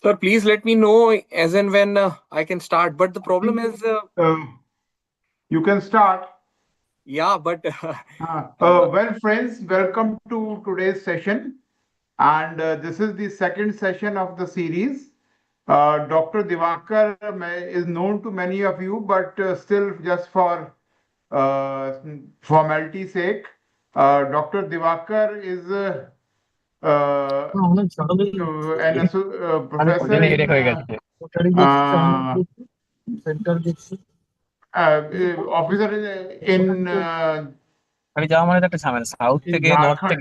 Sir, please let me know as and when I can start. But the problem is, You can start. yeah, but Well, friends, welcome to today's session. And this is the second session of the series. Dr. Divakar is known to many of you, but still, just for uh, formality's sake, Dr. Divakar is professor in uh, officer in Jharkhand,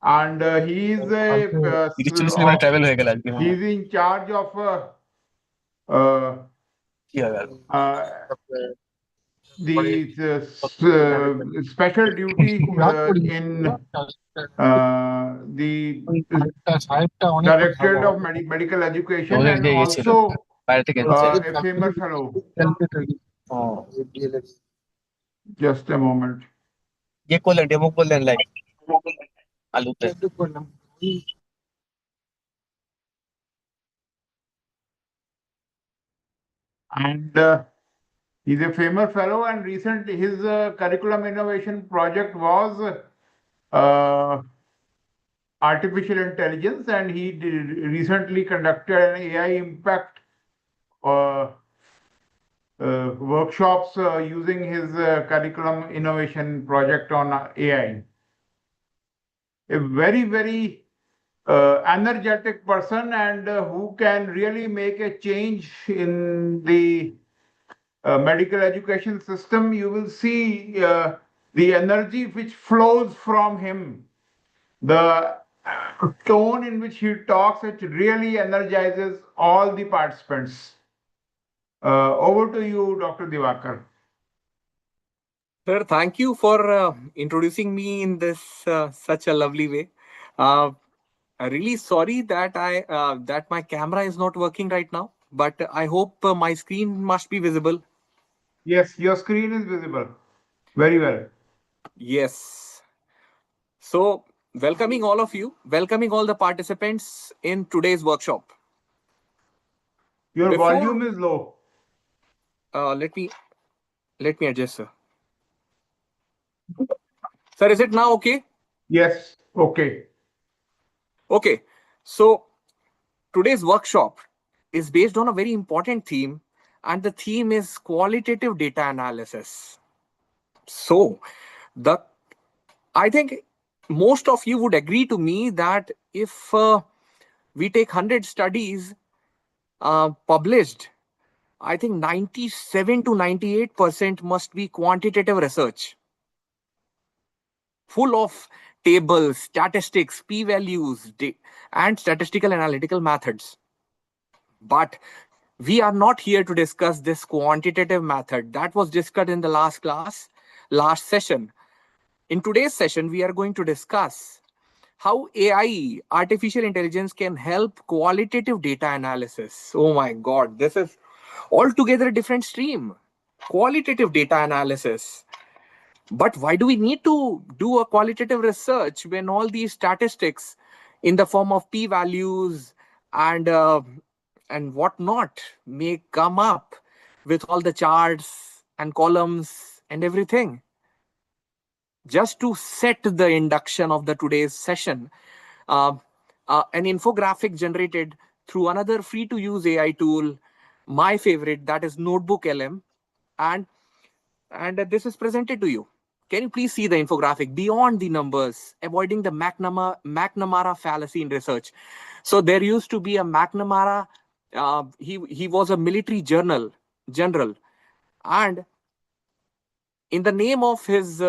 and he is he is in charge of uh, uh, the special duty in the Directorate of Medical Education, and also a famous fellow. Just a moment. And he's a famous fellow, and recently his curriculum innovation project was uh, artificial intelligence, and he recently conducted an AI impact uh, workshops using his curriculum innovation project on AI. A very, very energetic person, and who can really make a change in the medical education system. You will see the energy which flows from him, the tone in which he talks, it really energizes all the participants. Over to you, Dr. Divakar. sir, thank you for introducing me in this such a lovely way. Uh, I'm really sorry that that my camera is not working right now, but I hope my screen must be visible. Yes, your screen is visible. Very well. Yes. So, welcoming all of you, welcoming all the participants in today's workshop. Your Before, volume is low. let me adjust, sir. Sir, is it now okay? Yes, okay. Okay. So, today's workshop is based on a very important theme, and the theme is qualitative data analysis. So, the I think most of you would agree to me that if we take 100 studies published, I think 97 to 98% must be quantitative research, full of tables, statistics, p values, and statistical analytical methods. But we are not here to discuss this quantitative method that was discussed in the last class, last session. In today's session, we are going to discuss how AI, artificial intelligence, can help qualitative data analysis. Oh my God, this is altogether a different stream. Qualitative data analysis. But why do we need to do a qualitative research when all these statistics in the form of p-values and whatnot may come up with all the charts and columns and everything? Just to set the induction of the today's session, uh, an infographic generated through another free to use AI tool, my favorite, that is Notebook LM, and this is presented to you. Can you please see the infographic beyond the numbers, avoiding the McNamara fallacy in research? So there used to be a McNamara. He was a military general, and in the name of his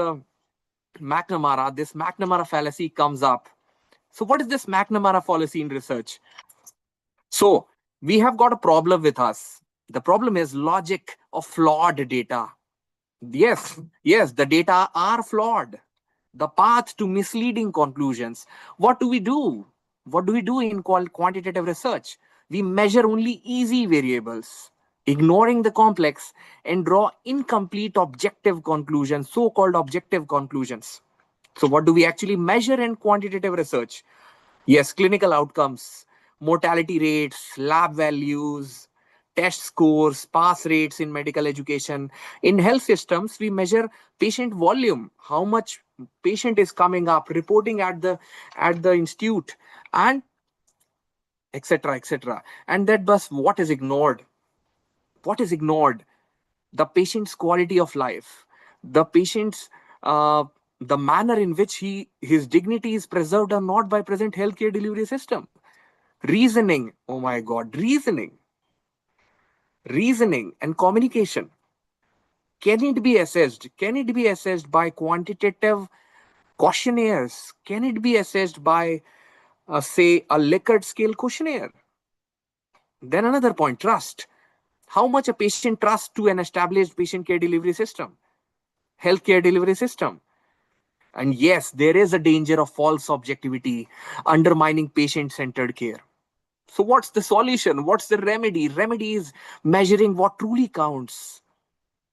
McNamara, this McNamara fallacy comes up. So what is this McNamara fallacy in research? So we have got a problem with us. The problem is logic of flawed data. Yes, the data are flawed. The path to misleading conclusions. What do we do? What do we do in quantitative research? We measure only easy variables, ignoring the complex, and draw incomplete objective conclusions, so-called objective conclusions. So what do we actually measure in quantitative research? Yes, clinical outcomes, mortality rates, lab values, test scores, pass rates in medical education. In health systems, we measure patient volume, how much patient is coming up, reporting at the institute, and etc. etc. And that bus, what is ignored? What is ignored? The patient's quality of life, the patient's the manner in which his dignity is preserved or not by present healthcare delivery system. Reasoning, oh my god, reasoning and communication, can it be assessed by quantitative questionnaires, can it be assessed by say a Likert scale questionnaire? Then another point, trust, how much a patient trusts to an established patient care delivery system, healthcare delivery system. And yes, there is a danger of false objectivity undermining patient centered care. So what's the solution? What's the remedy? Remedy is measuring what truly counts.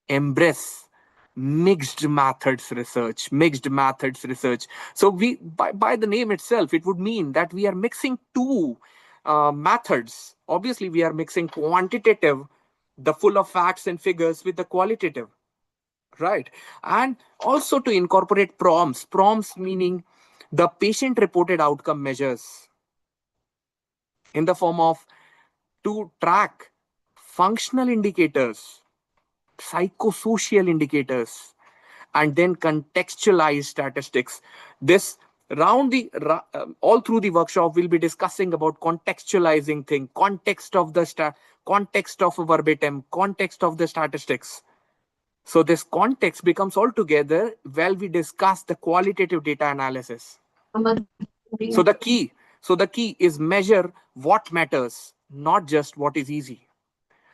Embrace mixed methods research. So we, by the name itself, it would mean that we are mixing two methods. Obviously, we are mixing quantitative, the full of facts and figures, with the qualitative, right? And also to incorporate prompts meaning the patient reported outcome measures in the form of to track functional indicators, psychosocial indicators, and then contextualize statistics. This all through the workshop we'll be discussing about contextualizing thing, context of verbatim, context of the statistics. So this context becomes altogether while we discuss the qualitative data analysis. So the key is measure what matters, not just what is easy.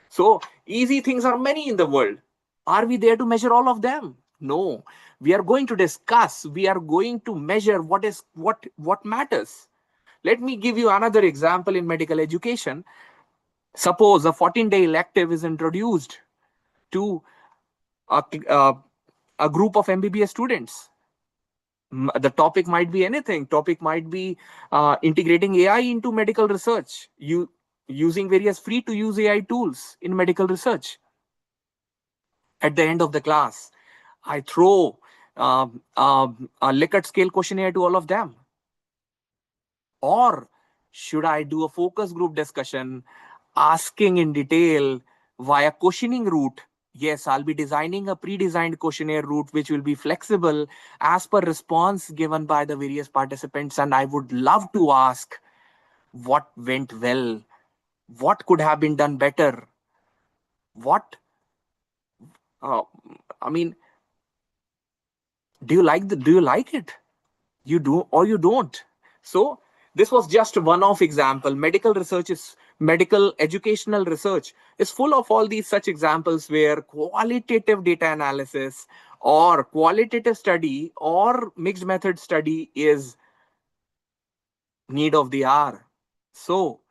So easy things are many in the world. Are we there to measure all of them? No. We are going to discuss, we are going to measure what matters. Let me give you another example in medical education. Suppose a 14-day elective is introduced to a, uh, a group of MBBS students. The topic might be anything. Topic might be integrating AI into medical research, using various free to use AI tools in medical research. At the end of the class, I throw a Likert scale questionnaire to all of them. Or should I do a focus group discussion asking in detail via questioning route? Yes, I'll be designing a pre-designed questionnaire route which will be flexible as per response given by the various participants. And I would love to ask what went well, what could have been done better, what, uh, I mean, do you like it? You do or you don't. So this was just one off example. Medical educational research is full of all these such examples where qualitative data analysis or qualitative study or mixed method study is need of the hour. So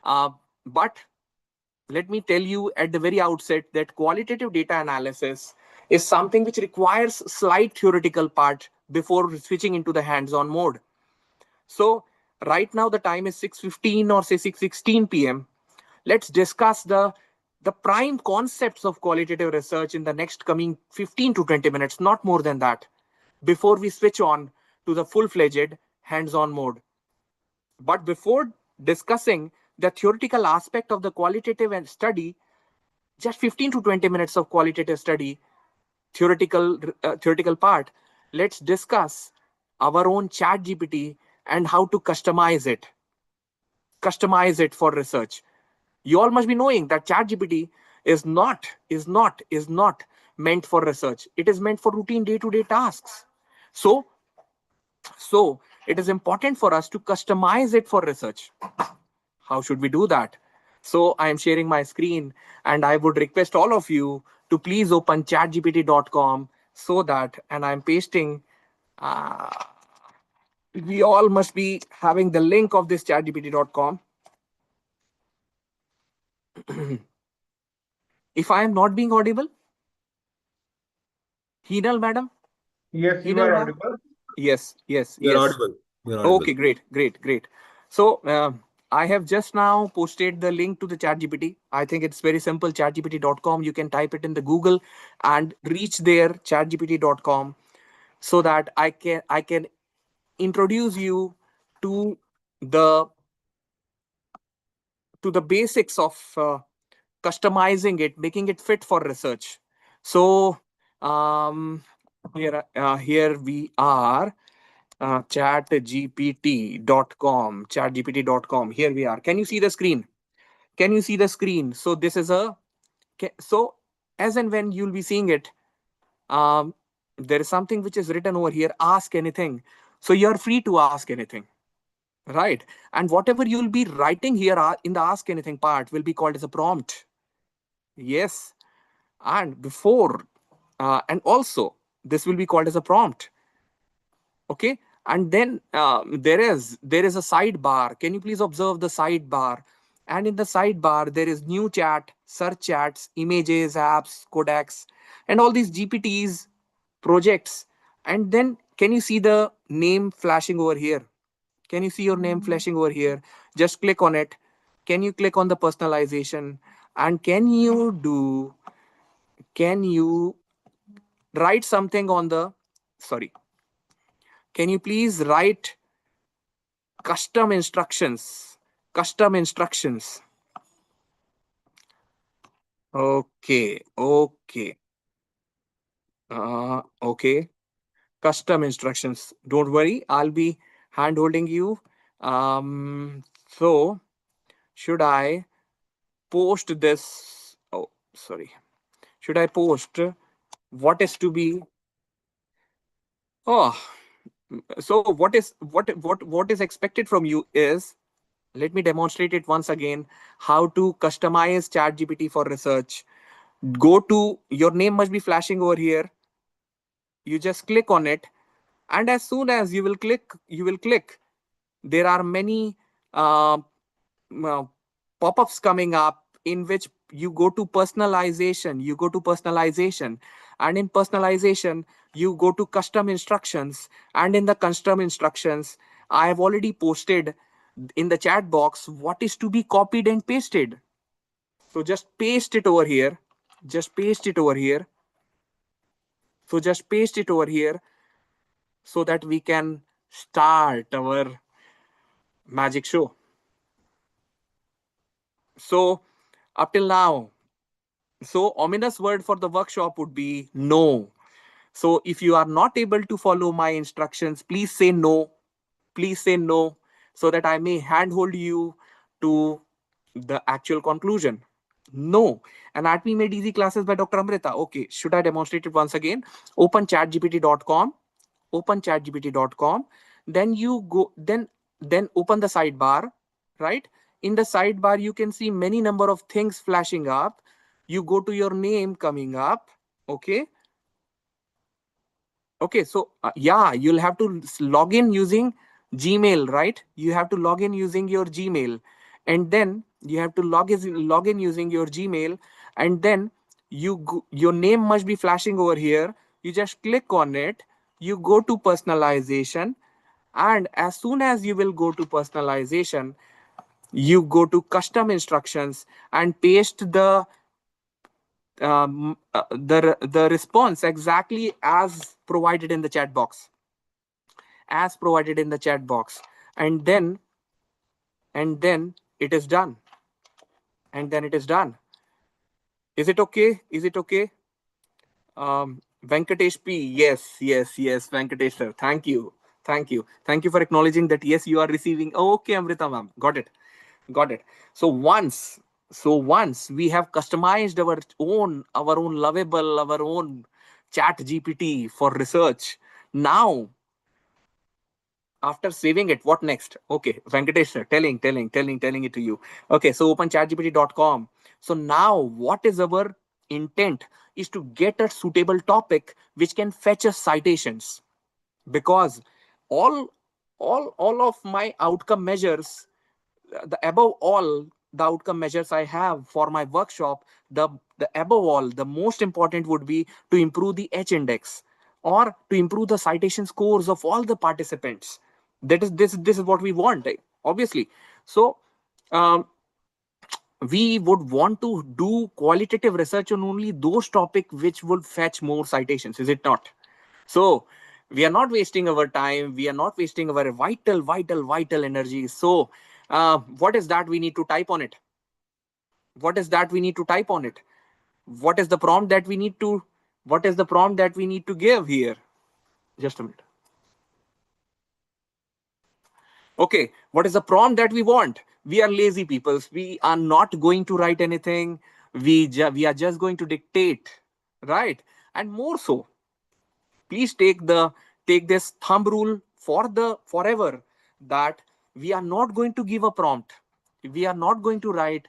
uh, but let me tell you at the very outset that qualitative data analysis is something which requires slight theoretical part before switching into the hands-on mode. So right now the time is 6:15 or say 6:16 p.m. Let's discuss the prime concepts of qualitative research in the next coming 15 to 20 minutes, not more than that, before we switch on to the full-fledged hands-on mode. But before discussing the theoretical aspect of the qualitative and study, just 15 to 20 minutes of qualitative study, theoretical part, let's discuss our own chat GPT and how to customize it for research. You all must be knowing that chat GPT is not meant for research. It is meant for routine day-to-day tasks. So so it is important for us to customize it for research. How should we do that? So I am sharing my screen and I would request all of you to please open chatgpt.com so that, and I'm pasting, uh, we all must be having the link of this chatgpt.com. If I am not being audible, Hinal madam, Yes, you Hinal are ma'am. audible. Yes, yes, You're yes. audible. You're audible. Okay, great, great, great. So I have just now posted the link to the ChatGPT. I think it's very simple. ChatGPT.com. You can type it in the Google and reach there. ChatGPT.com, so that I can introduce you to the basics of customizing it, making it fit for research. So here we are, chatgpt.com. Here we are. Can you see the screen? Can you see the screen? So this is so as and when you'll be seeing it, um, there is something which is written over here, ask anything. So you're free to ask anything, right? And whatever you'll be writing here in the ask anything part will be called as a prompt. Yes. And before, and also, this will be called as a prompt. Okay. And then there is a sidebar. Can you please observe the sidebar? And in the sidebar there is new chat, search chats, images, apps, codecs, and all these GPTs projects. And then can you see the name flashing over here? Can you see your name flashing over here? Just click on it. Can you click on the personalization? And can you write something on the, sorry, can you please write custom instructions? Custom instructions. Okay, okay, okay. Custom instructions. Don't worry, I'll be hand holding you. So should I post this? Oh, sorry. Should I post what is to be? Oh, so what is expected from you is, let me demonstrate it once again, how to customize ChatGPT for research. Go to, your name must be flashing over here. You just click on it, and as soon as you will click, there are many uh, uh, pop-ups coming up, in which you go to personalization, and in personalization you go to custom instructions, and in the custom instructions I have already posted in the chat box what is to be copied and pasted. So just paste it over here. Just paste it over here. So just paste it over here, so that we can start our magic show. So up till now, so ominous word for the workshop would be no. So if you are not able to follow my instructions, please say no. Please say no, so that I may handhold you to the actual conclusion. No. Anatomy made easy classes by Dr. Amrita. Okay, should I demonstrate it once again? Open chatgpt.com. Open chatgpt.com. Then you go, then open the sidebar, right? In the sidebar, you can see many number of things flashing up. You go to your name coming up. Okay. Okay, so yeah, you'll have to log in using Gmail, right? You have to log in using your Gmail, and then you have to log in using your Gmail, and then your name must be flashing over here. You just click on it. You go to personalization, and as soon as you will go to personalization, you go to custom instructions and paste the response exactly as provided in the chat box, and then it is done. And then it is done. Is it okay? Is it okay? Venkatesh P, yes, Venkatesh sir, thank you for acknowledging that. Yes, you are receiving. Okay, Amrita ma'am, got it. So once we have customized our own lovable, our own chat GPT for research, now after saving it, what next? Okay, Venkatesh sir, telling it to you. Okay, so open chatgpt.com. So now what is our intent is to get a suitable topic which can fetch us citations, because all all of my outcome measures, the above all the outcome measures I have for my workshop, the above all, the most important would be to improve the H index, or to improve the citation scores of all the participants. That is, this is what we want. obviously. So um, we would want to do qualitative research on only those topics which would fetch more citations, is it not? So we are not wasting our time, we are not wasting our vital energy. So what is that we need to type on it? What is that we need to type on it? What is the prompt that we need to, what is the prompt that we need to give here? Just a minute. Okay, what is the prompt that we want? We are lazy peoples, we are not going to write anything, we are just going to dictate, right? And more so, please take this thumb rule for the forever, that we are not going to give a prompt, we are not going to write,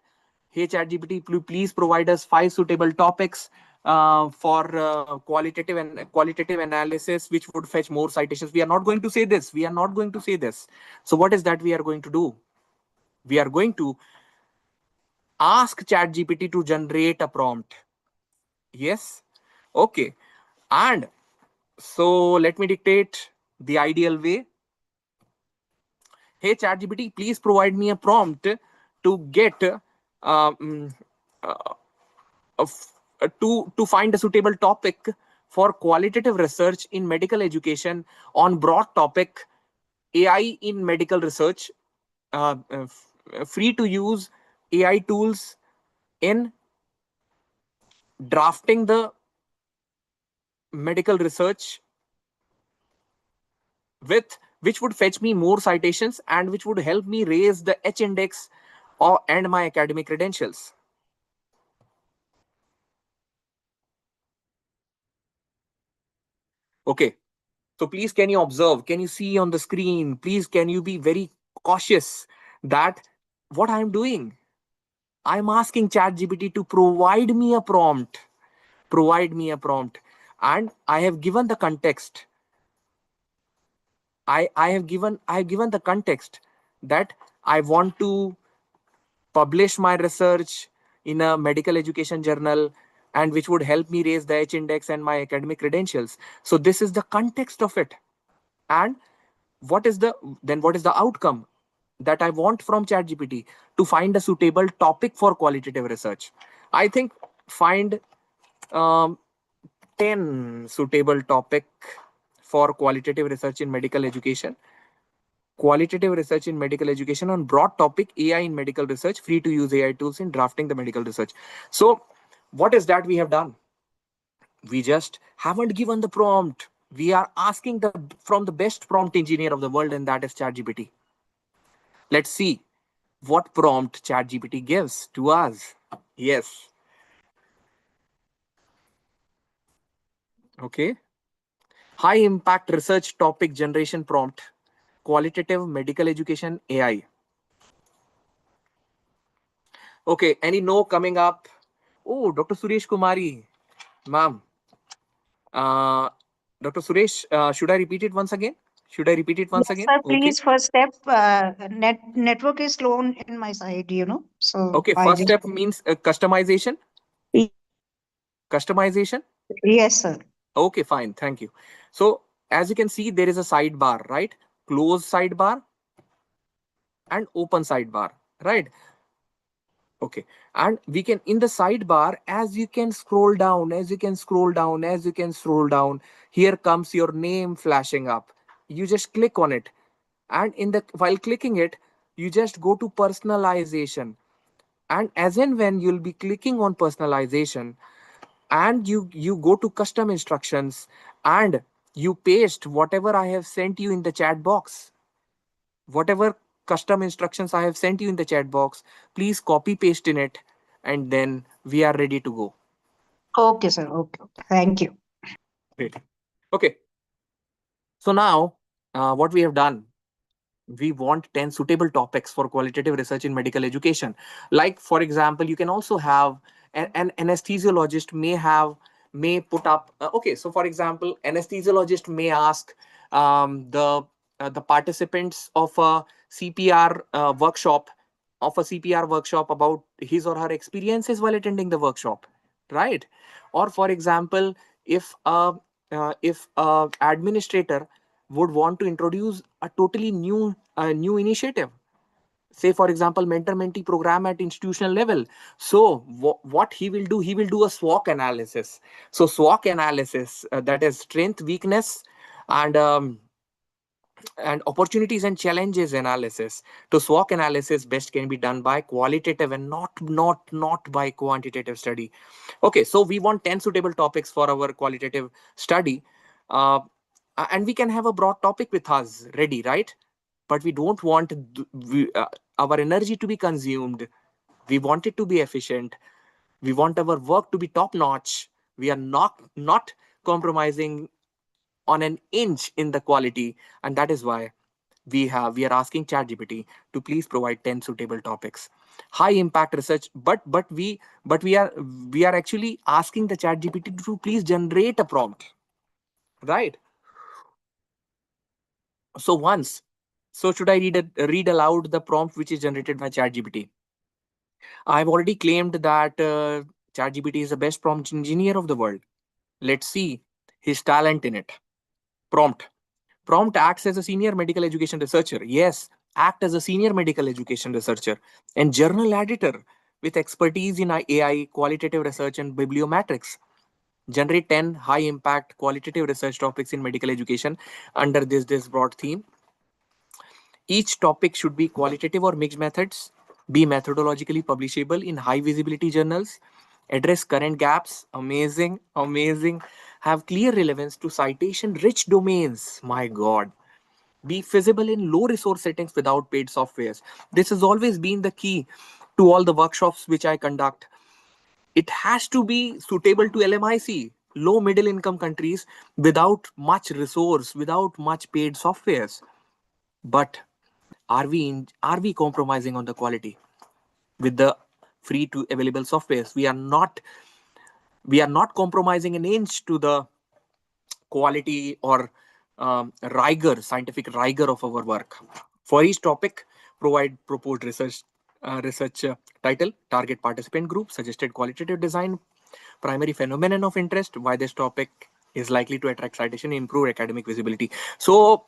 hey ChatGPT, please provide us 5 suitable topics for qualitative analysis which would fetch more citations. We are not going to say this, we are not going to say this. So what is that we are going to do? We are going to ask ChatGPT to generate a prompt. Yes. Okay. And so let me dictate the ideal way. Hey ChatGPT, please provide me a prompt to get um, uh, to find a suitable topic for qualitative research in medical education on broad topic AI in medical research, free to use AI tools in drafting the medical research, with which would fetch me more citations and which would help me raise the H index or and my academic credentials. Okay, so please can you observe, can you see on the screen, please can you be very cautious that what I'm doing, I'm asking ChatGPT to provide me a prompt, provide me a prompt, and I have given the context. I have given the context that I want to publish my research in a medical education journal, and which would help me raise the H index and my academic credentials. So this is the context of it. And what is the what is the outcome that I want from ChatGPT? To find a suitable topic for qualitative research. I think find um, 10 suitable topic for qualitative research in medical education. Qualitative research in medical education on broad topic AI in medical research, free to use AI tools in drafting the medical research. So what is that we have done? We just haven't given the prompt. We are asking the from the best prompt engineer of the world, and that is ChatGPT. Let's see what prompt ChatGPT gives to us. Yes. Okay. High impact research topic generation prompt. Qualitative medical education AI. Okay. Any no coming up? Oh, Dr. Suresh Kumari. Ma'am. Uh, Dr. Suresh, should I repeat it once again? Should I repeat it once Yes, again? sir. Okay. Please, first step. Network is slow in my side, So Okay. I First just. step means customization. Customization. Yes, sir. Okay, fine. Thank you. So as you can see, there is a sidebar, right? Close sidebar and open sidebar, right? Okay. And we can, in the sidebar, as you can scroll down, as you can scroll down, as you can scroll down, here comes your name flashing up. You just click on it. And in the while clicking it, you just go to personalization. And as and when you'll be clicking on personalization, and you go to custom instructions, and you paste whatever I have sent you in the chat box, whatever custom instructions I have sent you in the chat box, please copy paste in it, and then we are ready to go. Okay, sir. Okay. Okay. Thank you. Great. Okay, so now what we have done, we want 10 suitable topics for qualitative research in medical education. Like for example, you can also have an anesthesiologist may put up okay, so for example, anesthesiologist may ask the participants of a CPR workshop, about his or her experiences while attending the workshop, right? Or for example, if a administrator would want to introduce a totally new initiative, say for example mentor-mentee program at institutional level. So what he will do a SWOT analysis. So SWOT analysis, that is strength, weakness, and opportunities and challenges analysis. To SWOT analysis best can be done by qualitative and not by quantitative study. Okay, so we want 10 suitable topics for our qualitative study, uh, and we can have a broad topic with us ready, right? But we don't want our energy to be consumed. We want it to be efficient. We want our work to be top notch. We are not compromising on an inch in the quality, and that is why we are asking ChatGPT to please provide 10 suitable topics, high impact research. But we are actually asking the ChatGPT to please generate a prompt, right? So once, so should I read aloud the prompt which is generated by ChatGPT? I've already claimed that ChatGPT is the best prompt engineer of the world. Let's see his talent in it. Prompt. Prompt acts as a senior medical education researcher. Yes, act as a senior medical education researcher and journal editor with expertise in AI, qualitative research, and bibliometrics. Generate 10 high impact qualitative research topics in medical education under this broad theme. Each topic should be qualitative or mixed methods, be methodologically publishable in high visibility journals, address current gaps, amazing, amazing, have clear relevance to citation rich domains. My God. Be feasible in low resource settings without paid softwares. This has always been the key to all the workshops which I conduct. It has to be suitable to LMIC, low middle income countries, without much resource, without much paid softwares. But are we compromising on the quality with the free to available softwares? We are not compromising an inch to the quality or scientific rigor of our work. For each topic, provide proposed research title, target participant group, suggested qualitative design, primary phenomenon of interest, why this topic is likely to attract citation, improve academic visibility. So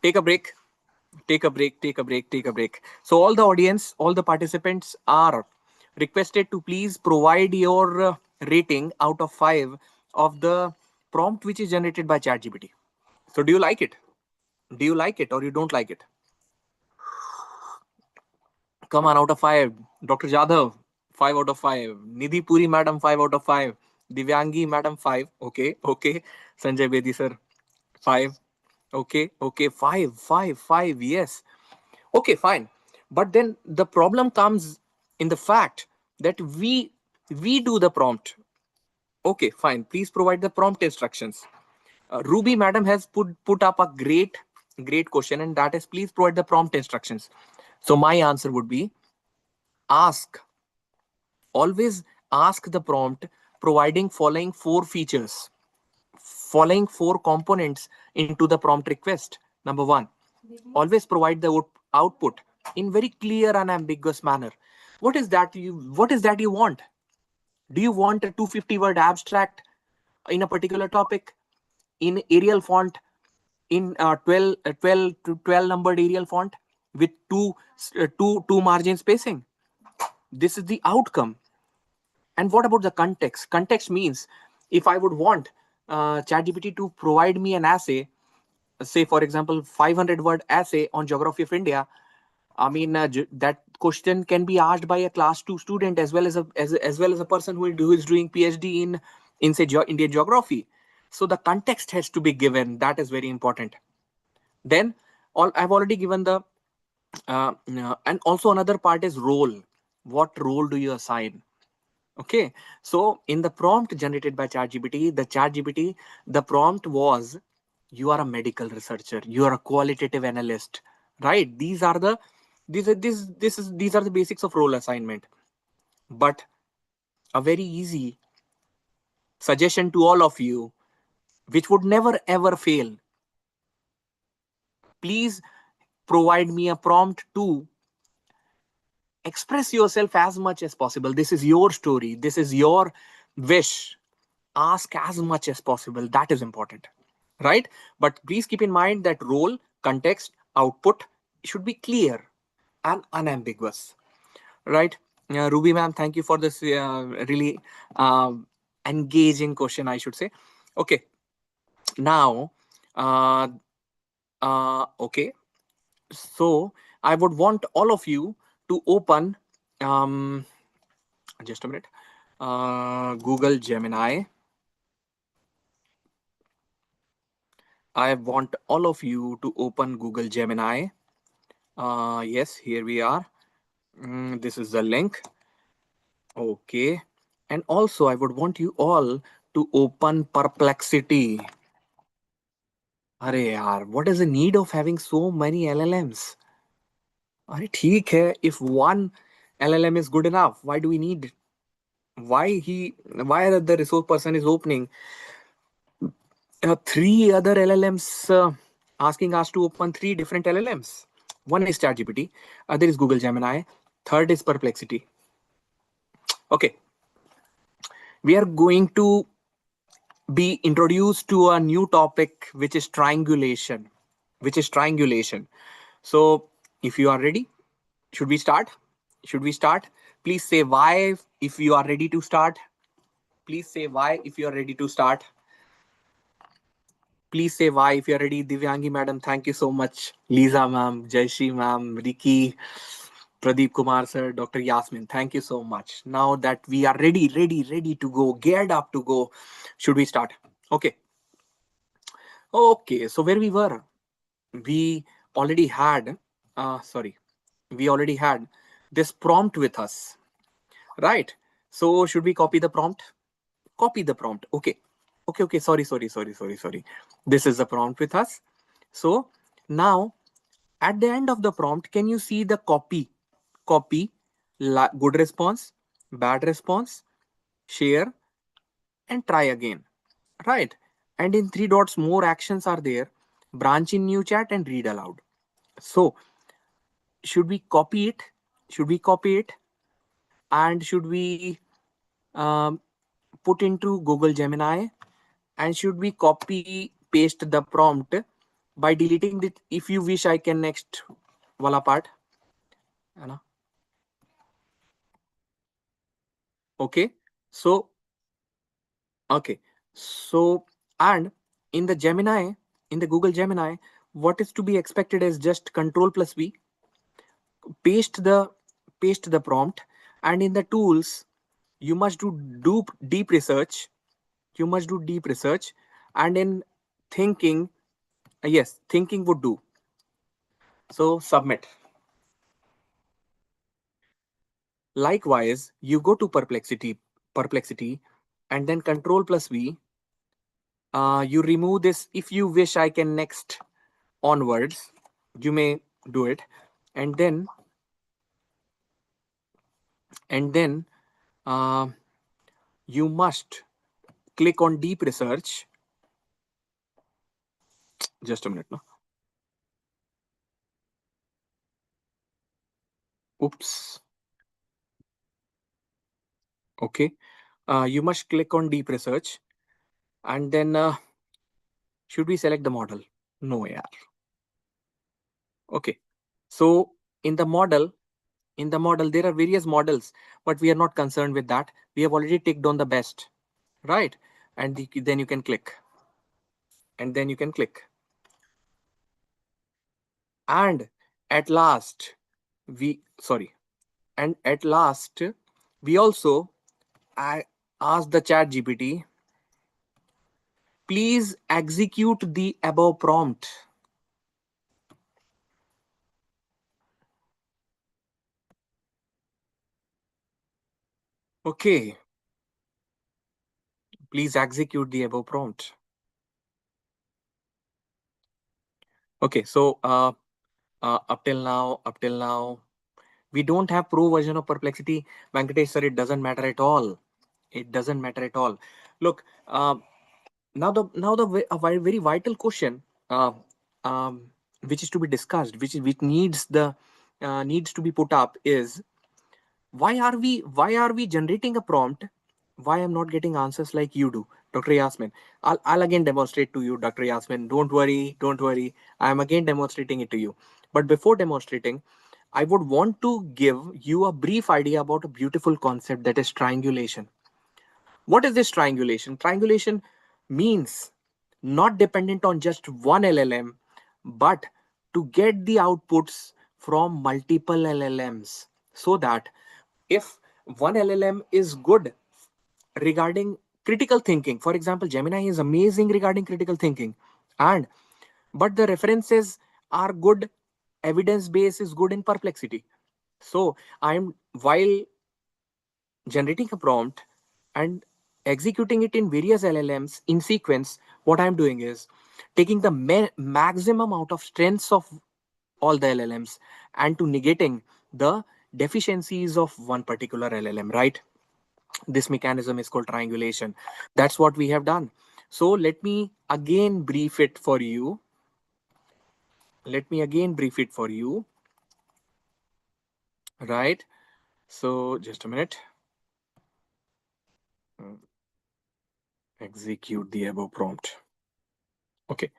take a break, take a break. So all the audience, all the participants are requested to please provide your rating out of 5 of the prompt which is generated by ChatGPT. So do you like it? Do you like it or you don't like it? Come on, out of 5. Dr. Jadhav, 5 out of 5. Nidhi Puri madam, 5 out of 5. Divyangi madam, 5. Okay, okay. Sanjay Bedi sir, 5. Okay, okay. 5, 5, 5. Yes. Okay, fine. But then the problem comes in the fact that we do the prompt. Okay, fine. Please provide the prompt instructions. Ruby madam has put up a great question, and that is please provide the prompt instructions. So my answer would be ask. Always ask the prompt providing following 4 features, following 4 components into the prompt request. Number 1, always provide the output in very clear and ambiguous manner. What is that you want? Do you want a 250 word abstract in a particular topic in Arial font, in 12 to 12 numbered Arial font with two margin spacing? This is the outcome. And what about the context? Context means if I would want ChatGPT to provide me an essay, say for example 500 word essay on geography of India, I mean that question can be asked by a class 2 student as well as a person who is doing PhD in say Indian geography. So the context has to be given. That is very important. Then I've already given the and also another part is role. What role do you assign? Okay, so in the prompt generated by ChatGPT, the prompt was, you are a medical researcher, you are a qualitative analyst, right? These are the basics of role assignment. But a very easy suggestion to all of you, which would never ever fail, please provide me a prompt to express yourself as much as possible. This is your story, this is your wish. Ask as much as possible. That is important, right? But please keep in mind that role, context, output should be clear and unambiguous, right? Ruby ma'am, thank you for this really engaging question, I should say. Okay, now, uh, okay, so I would want all of you to open, um, just a minute, Google Gemini. I want all of you to open Google Gemini. Yes, here we are. This is the link. Okay. And also, I would want you all to open Perplexity. अरे यार, what is the need of having so many LLMs? अरे ठीक है, if one LLM is good enough, why do we need? Why he? Why the resource person is opening three other LLMs, asking us to open three different LLMs? One is ChatGPT, other is Google Gemini, third is Perplexity. Okay, we are going to be introduced to a new topic, which is triangulation. So, if you are ready, should we start? Should we start? Please say why if you are ready to start. Please say why if you are ready to start. Please say why if you're ready. Divyangi madam, thank you so much. Lisa ma'am, Jayashree ma'am, Ricky, Pradeep Kumar sir, Dr. Yasmin, thank you so much. Now that we are ready to go, geared up to go, should we start? Okay. Okay, so where we were, we already had, we already had this prompt with us, right? So should we copy the prompt? Copy the prompt. Okay. Okay. Sorry. This is the prompt with us. So now at the end of the prompt, can you see the copy, good response, bad response, share, and try again, right? And in three dots, more actions are there. Branch in new chat and read aloud. So should we copy it? Should we copy it? And should we um, put into Google Gemini? And should we copy paste the prompt by deleting it? If you wish, I can next wala part. है ना? Okay. So, okay. So, and in the Gemini, in the Google Gemini, what is to be expected is just Control plus V, paste the prompt, and in the tools, you must do deep research. You must do deep research, and in thinking, yes, thinking would do. So submit. Likewise, you go to perplexity, and then Control plus V. You remove this. If you wish, I can next onwards. You may do it, and then uh, you must click on deep research. Just a minute, no. Oops. Okay. You must click on deep research, and then should we select the model? No, yeah. Okay. So in the model, there are various models, but we are not concerned with that. We have already ticked on the best, right? And then you can click, and then you can click. And at last, and at last, we also asked the chat GPT, please execute the above prompt. Okay. Please execute the above prompt. Okay, so up till now, we don't have pro version of Perplexity. Venkatesh sir, it doesn't matter at all. It doesn't matter at all. Look, now the a very vital question, which is to be discussed, which needs to be put up is, why are we generating a prompt? Why I'm not getting answers like you do, Dr. Yasmin? I'll again demonstrate to you, Dr. Yasmin. Don't worry. I'm again demonstrating it to you. But before demonstrating, I would want to give you a brief idea about a beautiful concept, that is triangulation. What is this triangulation? Triangulation means not dependent on just one LLM, but to get the outputs from multiple LLMs, so that if one LLM is good regarding critical thinking, for example, Gemini is amazing regarding critical thinking, and but the references are good, evidence base is good in perplexity. So I'm while generating a prompt and executing it in various LLMs in sequence, what I'm doing is taking the maximum out of strengths of all the LLMs and to negating the deficiencies of one particular LLM, right? This mechanism is called triangulation. That's what we have done. So let me again brief it for you. Let me again brief it for you, right? So just a minute. Execute the above prompt. Okay.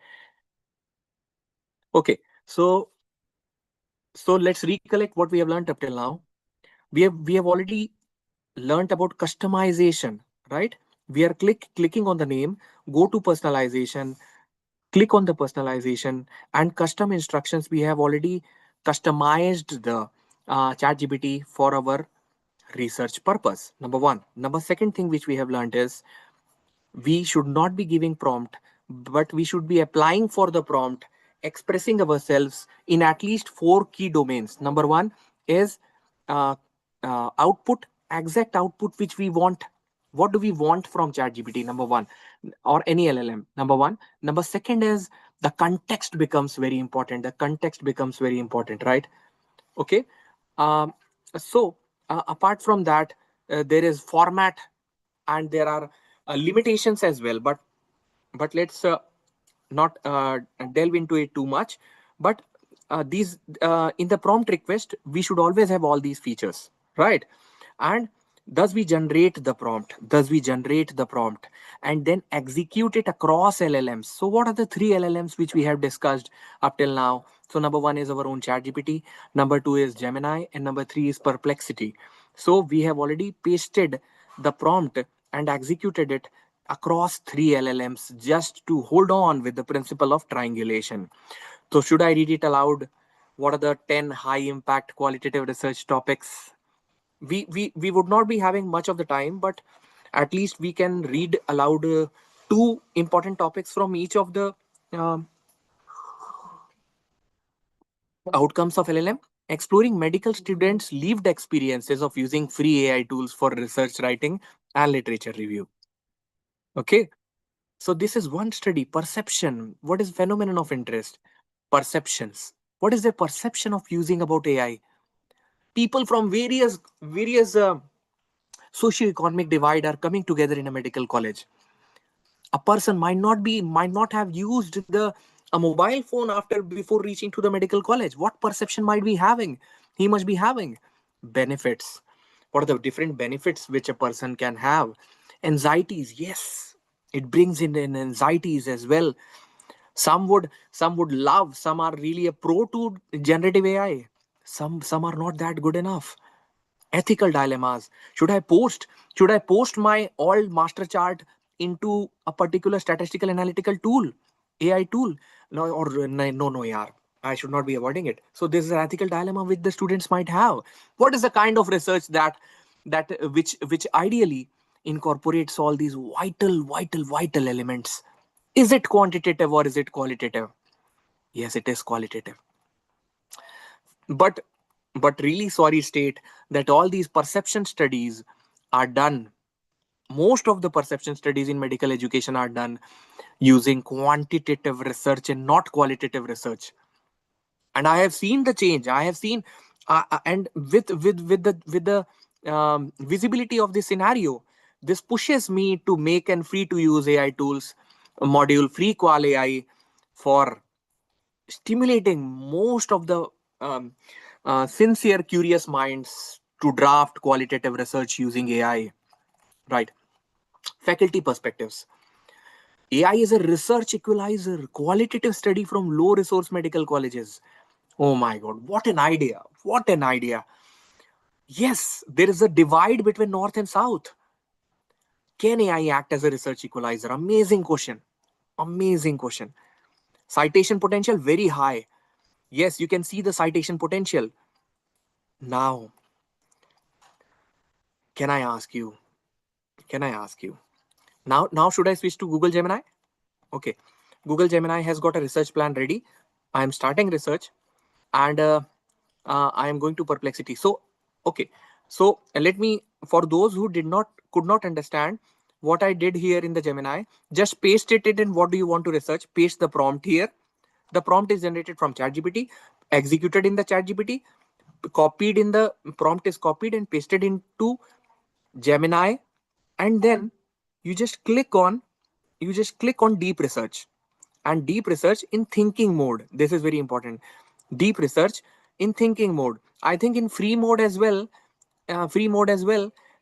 Okay. So let's recollect what we have learned up till now. We have already learned about customization, right? We are clicking on the name, go to personalization, click on the personalization and custom instructions. We have already customized the ChatGPT for our research purpose. Number one. Number second thing which we have learned is we should not be giving prompt, but we should be applying for the prompt, expressing ourselves in at least four key domains. Number one is uh, output, exact output which we want. What do we want from ChatGPT? Number one, or any LLM. Number one. Number second is the context becomes very important. The context becomes very important, right? Okay. Um, so apart from that, there is format and there are limitations as well, but let's not delve into it too much. But these in the prompt request we should always have all these features, right? And thus we generate the prompt and then execute it across LLMs. So what are the three LLMs which we have discussed up till now? So number one is our own ChatGPT, number two is Gemini, and number three is Perplexity. So we have already pasted the prompt and executed it across three LLMs just to hold on with the principle of triangulation. So should I read it aloud? What are the 10 high impact qualitative research topics? We would not be having much of the time, but at least we can read aloud two important topics from each of the um, outcomes of LLM. Exploring medical students' lived experiences of using free AI tools for research writing and literature review. Okay, so this is one study. Perception. What is phenomenon of interest? Perceptions. What is the perception of using about AI? People from various socio-economic divide are coming together in a medical college. A person might not have used the a mobile phone after before reaching to the medical college. What perception might be having? He must be having benefits. What are the different benefits which a person can have? Anxieties, yes, it brings in anxieties as well. Some would love, some are really a pro to generative AI, some are not that good enough. Ethical dilemmas. Should I post my all master chart into a particular statistical analytical tool, AI tool? No, or no, yeah, I should not be avoiding it. So this is an ethical dilemma which the students might have. What is the kind of research which ideally incorporates all these vital elements? Is it quantitative or is it qualitative? Yes, it is qualitative. But really sorry state that all these perception studies are done, most of the perception studies in medical education are done using quantitative research and not qualitative research. And I have seen the change. I have seen and with the visibility of this scenario, this pushes me to make and free to use AI tools module, free qual AI, for stimulating most of the um, sincere, curious minds to draft qualitative research using AI. Right. Faculty perspectives. AI is a research equalizer, qualitative study from low resource medical colleges. Oh my God, what an idea! What an idea! Yes, there is a divide between North and South. Can AI act as a research equalizer? Amazing question. Amazing question. Citation potential very high. Yes, you can see the citation potential. Now, can I ask you? Can I ask you? Now should I switch to Google Gemini? Okay. Google Gemini has got a research plan ready. I am starting research, and I am going to Perplexity. So, okay. So let me, for those who could not understand what I did here in the Gemini, just paste it in. What do you want to research? Paste the prompt here. The prompt is generated from ChatGPT, executed in the ChatGPT, copied in the prompt is copied and pasted into Gemini, and then you just click on deep research, and deep research in thinking mode. This is very important. Deep research in thinking mode. I think in free mode as well,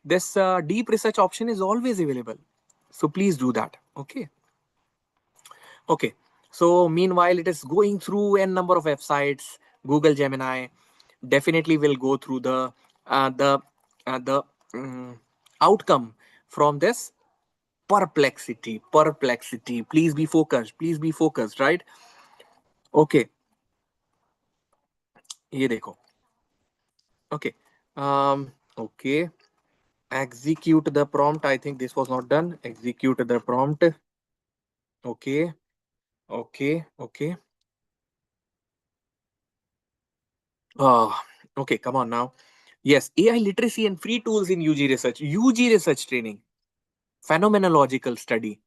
this deep research option is always available. So please do that. Okay. Okay. So meanwhile, it is going through n number of websites. Google Gemini definitely will go through the outcome from this. Perplexity. Please be focused. Please be focused. Right. Okay. ये देखो. Okay. Okay. Execute the prompt. I think this was not done. Execute the prompt. Okay. Okay. Okay. Come on now. Yes. AI literacy and free tools in UG research. UG research training. Phenomenological study.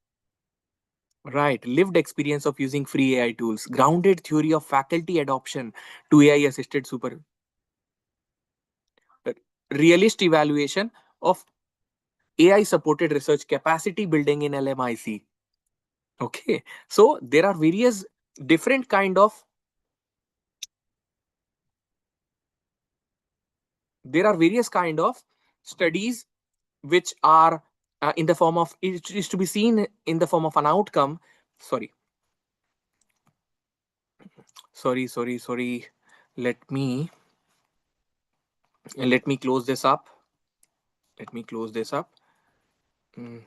Right. Lived experience of using free AI tools. Grounded theory of faculty adoption to AI assisted super. Realist evaluation of AI supported research capacity building in LMIC. Okay. So there are various different kind of studies which are in the form of, it is to be seen in the form of an outcome. Sorry. Sorry. Let me close this up. Let me close this up. Mm,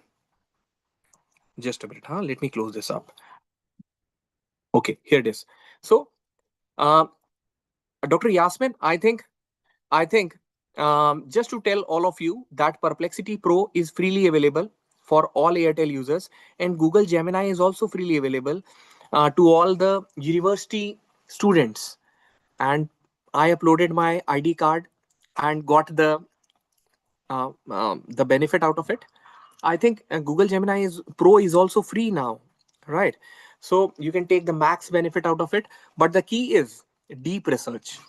just a minute, huh? Let me close this up. Okay, here it is. So, uh, Dr. Yasmin, I think just to tell all of you that Perplexity Pro is freely available for all Airtel users, and Google Gemini is also freely available to all the university students. And I uploaded my ID card and got the benefit out of it. I think Google Gemini is Pro is also free now, right? So you can take the max benefit out of it. But the key is deep research.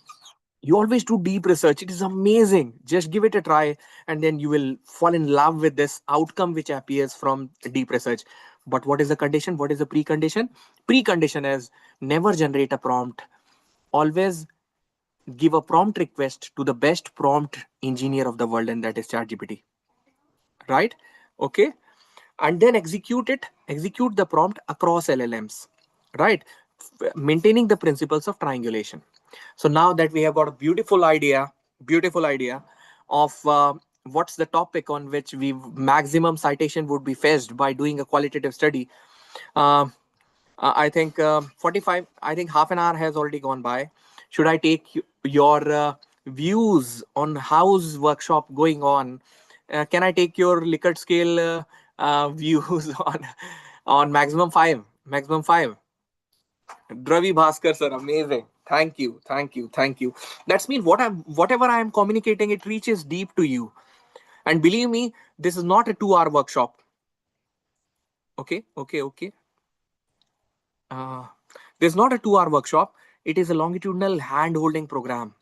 You always do deep research. It is amazing. Just give it a try, and then you will fall in love with this outcome which appears from deep research. But what is the condition? What is the precondition? Precondition is never generate a prompt. Always give a prompt request to the best prompt engineer of the world, and that is ChatGPT. Right? Okay. And then execute the prompt across LLMs. Right? Maintaining the principles of triangulation. So now that we have got a beautiful idea of what's the topic on which we maximum citation would be fetched by doing a qualitative study. uh, I think 45, I think half an hour has already gone by. Should I take your views on how's workshop going on? Can I take your Likert scale views on maximum five? Maximum five. Dravi Bhaskar sir, amazing. Thank you. That's mean whatever I am communicating, it reaches deep to you. And believe me, this is not a 2 hour workshop. Okay. Uh, this is not a 2 hour workshop. It is a longitudinal hand holding program,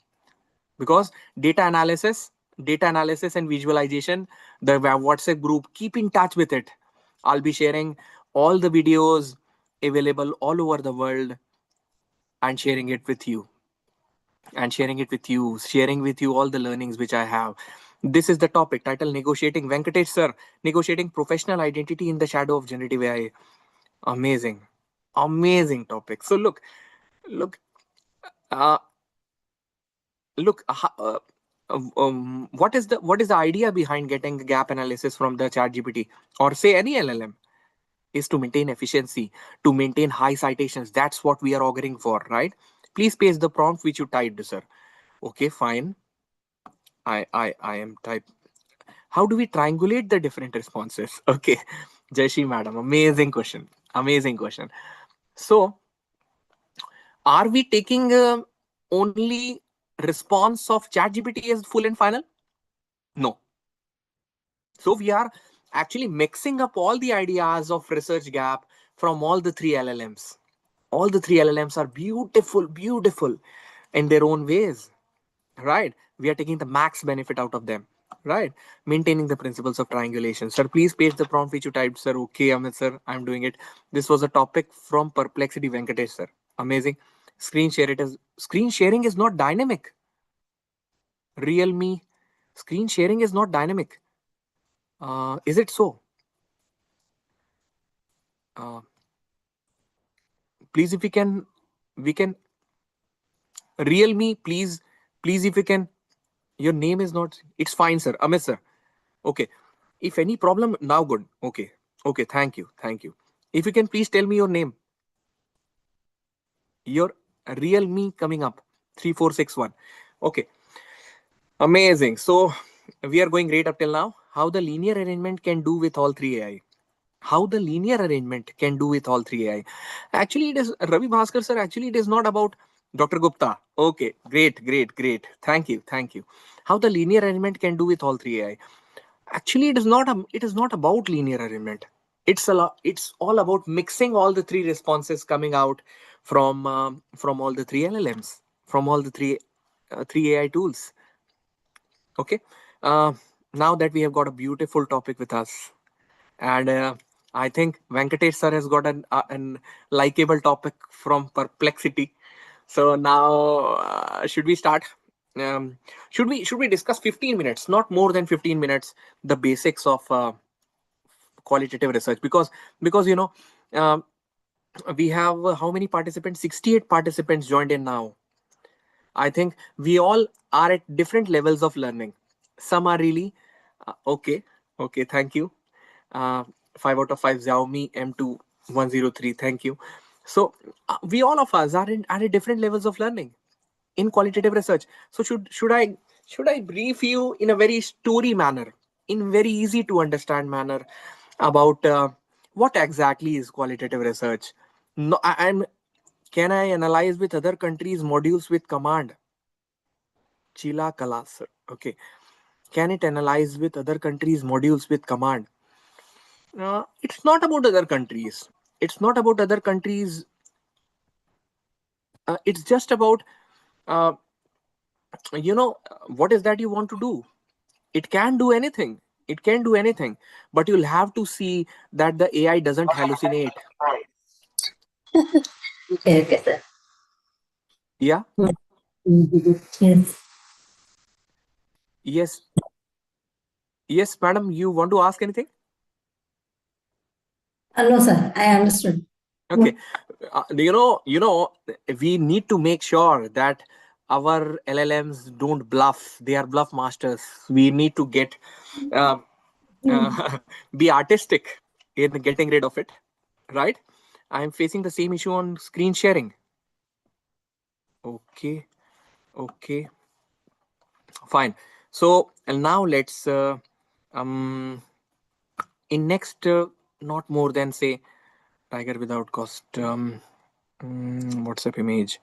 because data analysis and visualization, the WhatsApp group, keep in touch with it. I'll be sharing all the videos available all over the world and sharing with you all the learnings which I have. This is the topic title: negotiating, Venkatesh sir, negotiating professional identity in the shadow of generative AI. Amazing, amazing topic. So look, uh, look, what is the idea behind getting gap analysis from the ChatGPT or say any LLM? Is to maintain efficiency, to maintain high citations. That's what we are auguring for, right? Please paste the prompt which you typed, sir. Okay, fine. I am type. How do we triangulate the different responses? Okay, Jashi madam, amazing question. Amazing question. So, are we taking only response of ChatGPT as full and final? No. So we are actually mixing up all the ideas of research gap from all the three LLMs. All the three LLMs are beautiful, beautiful in their own ways, right? We are taking the max benefit out of them, right? Maintaining the principles of triangulation. Sir, please paste the prompt which you typed, sir. Okay, Amit, sir, I'm doing it. This was a topic from Perplexity Venkatesh, sir. Amazing. Screen sharing is not dynamic. Realme screen sharing is not dynamic. Is it so? Uh, please, if we can Realme, please, if we can. Your name is not. It's fine, sir. Amit, sir. Okay. If any problem, now good. Okay. Okay. Thank you. Thank you. If you can please tell me your name, your real me coming up 3461. Okay. Amazing. So we are going great up till now. How the linear arrangement can do with all three AI. How the linear arrangement can do with all three AI. Actually, it is Ravi Bhaskar, sir. Actually, it is not about Dr. Gupta. Okay. Great. Great. Great. Thank you. Thank you. How the linear arrangement can do with all three AI. Actually, it is not about linear arrangement. It's all about mixing all the three responses coming out from all the three LLMs, from all the three AI tools. Okay. uh, Now that we have got a beautiful topic with us, and I think Venkatesh sir has got an likable topic from Perplexity. So now, should we start? Um, should we discuss 15 minutes, not more than 15 minutes, the basics of qualitative research? Because um, we have how many participants? 68 participants joined in now. I think we all are at different levels of learning. Some are really okay. Okay, thank you. uh, 5 out of 5 Xiaomi M2 103. Thank you. So we all of us are at different levels of learning in qualitative research. So should I brief you in a very story manner, in very easy to understand manner about what exactly is qualitative research? No, I'm Can I analyze with other countries modules with command? Chila Kalas. Okay. Can it analyze with other countries modules with command? It's not about other countries. It's not about other countries. It's just about uh, what is that you want to do. It can do anything. It can do anything, but you'll have to see that the AI doesn't hallucinate. Okay, okay, sir. Yeah. Yes. Yes. Yes, madam. You want to ask anything? No, sir. I understood. Okay. We need to make sure that our LLMs don't bluff. They are bluff masters. We need to get uh, be artistic in getting rid of it, right? I'm facing the same issue on screen sharing. Okay. Okay. Fine. So and now let's um in next not more than say tiger without cost WhatsApp image.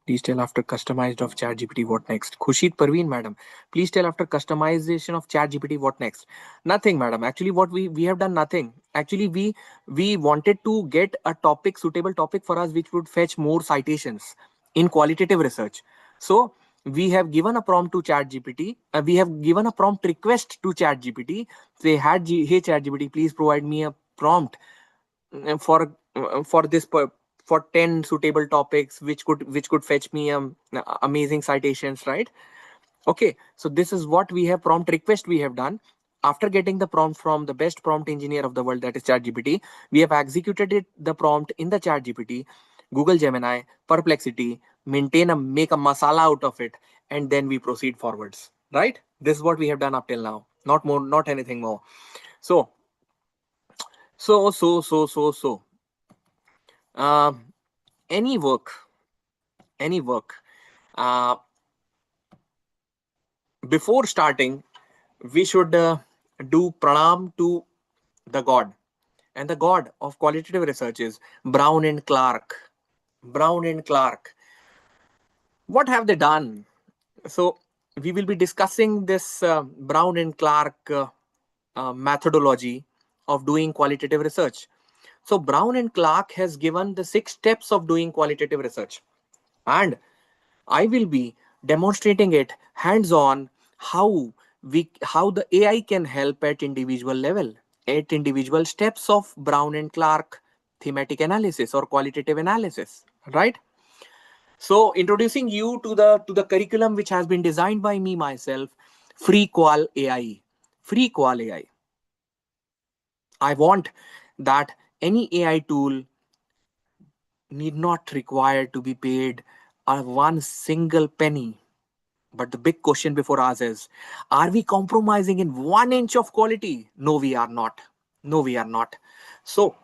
Please tell after customized of ChatGPT what next. Khushit Parveen, madam. Please tell after customization of ChatGPT what next. Nothing, madam. Actually, what we have done nothing. Actually, we wanted to get a topic, suitable topic for us, which would fetch more citations in qualitative research. So we have given a prompt to ChatGPT. We have given a prompt request to ChatGPT. Say, hey ChatGPT, please provide me a prompt for this for 10 suitable topics which could fetch me amazing citations, right? Okay, so this is what we have prompt request we have done. After getting the prompt from the best prompt engineer of the world, that is ChatGPT, we have executed the prompt in the ChatGPT, Google Gemini, Perplexity, make a masala out of it, and then we proceed forwards, right? This is what we have done up till now, not more, not anything more. So so so so so so um any work, any work, uh, before starting, we should do pranam to the god, and the god of qualitative research is Brown and Clark. Brown and Clark, what have they done? So we will be discussing this Brown and Clark methodology of doing qualitative research. So Brown and Clark has given the 6 steps of doing qualitative research, and I will be demonstrating it hands on, how the AI can help at individual level, at individual steps of Brown and Clark thematic analysis or qualitative analysis, right? So introducing you to the curriculum which has been designed by me myself, Free Qual AI. Free Qual AI. I want that any AI tool need not require to be paid a one single penny. But the big question before us is, are we compromising in 1 inch of quality? No, we are not. No, we are not. So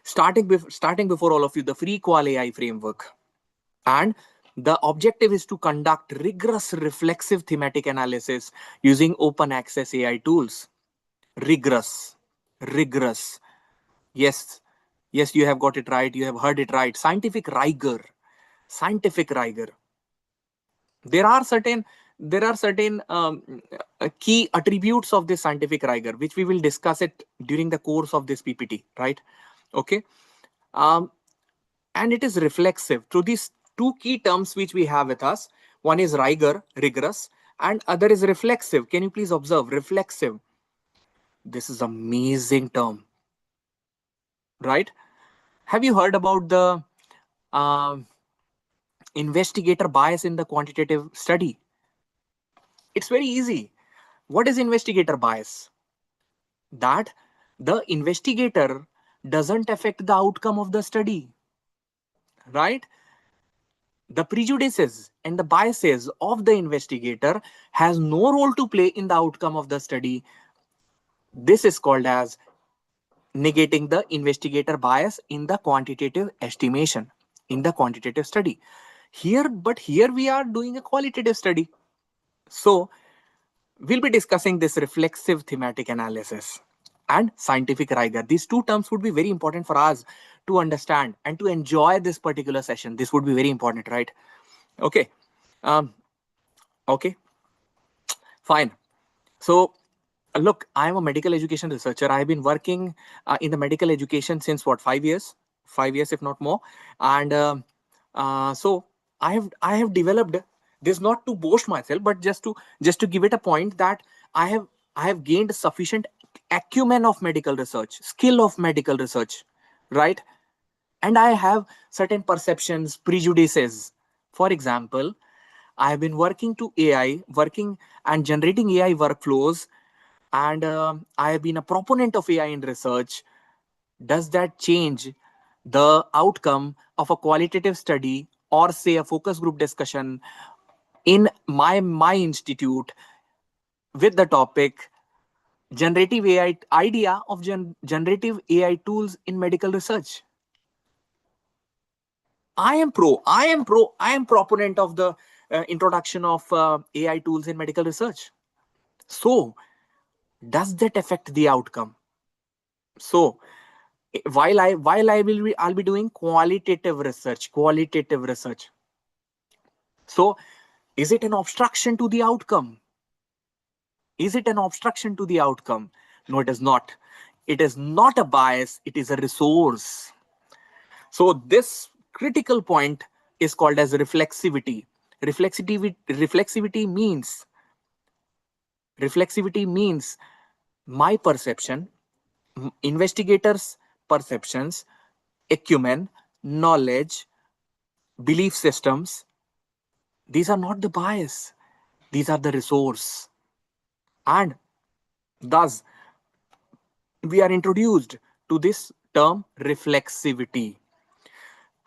starting before all of you, the Free Qual AI framework. And the objective is to conduct rigorous reflexive thematic analysis using open access AI tools. Rigorous. Rigorous. Yes. Yes, you have got it right. You have heard it right. Scientific rigor. Scientific rigor. There are certain key attributes of this scientific rigor, which we will discuss it during the course of this PPT, right? Okay. Um, and it is reflexive through these two key terms which we have with us. One is rigor, rigorous, and other is reflexive. Can you please observe reflexive? This is amazing term, right? Have you heard about the um investigator bias in the quantitative study? It's very easy. What is investigator bias? That the investigator doesn't affect the outcome of the study, right? The prejudices and the biases of the investigator has no role to play in the outcome of the study. This is called as negating the investigator bias in the quantitative estimation, in the quantitative study. Here we are doing a qualitative study. So we'll be discussing this reflexive thematic analysis and scientific rigor. These two terms would be very important for us to understand and to enjoy this particular session. This would be very important, right? Okay. Um, okay, fine. So, look, I am a medical education researcher. I have been working in the medical education since what, 5 years, 5 years if not more. And so I have developed this not to boast myself, but just to give it a point that I have I have gained sufficient acumen of medical research, skill of medical research, right? And I have certain perceptions, prejudices. For example, I have been working to AI, working and generating AI workflows, and I have been a proponent of AI in research. Does that change the outcome of a qualitative study or say a focus group discussion in my institute with the topic generative AI, idea of generative AI tools in medical research? I am proponent of the introduction of AI tools in medical research. So does that affect the outcome? So I'll be doing qualitative research, qualitative research. So is it an obstruction to the outcome? Is it an obstruction to the outcome? No, it is not. It is not a bias, it is a resource. So this critical point is called as reflexivity. Reflexivity means my perception, investigators' perceptions, acumen, knowledge, belief systems. These are not the bias. These are the resource. And thus, we are introduced to this term reflexivity.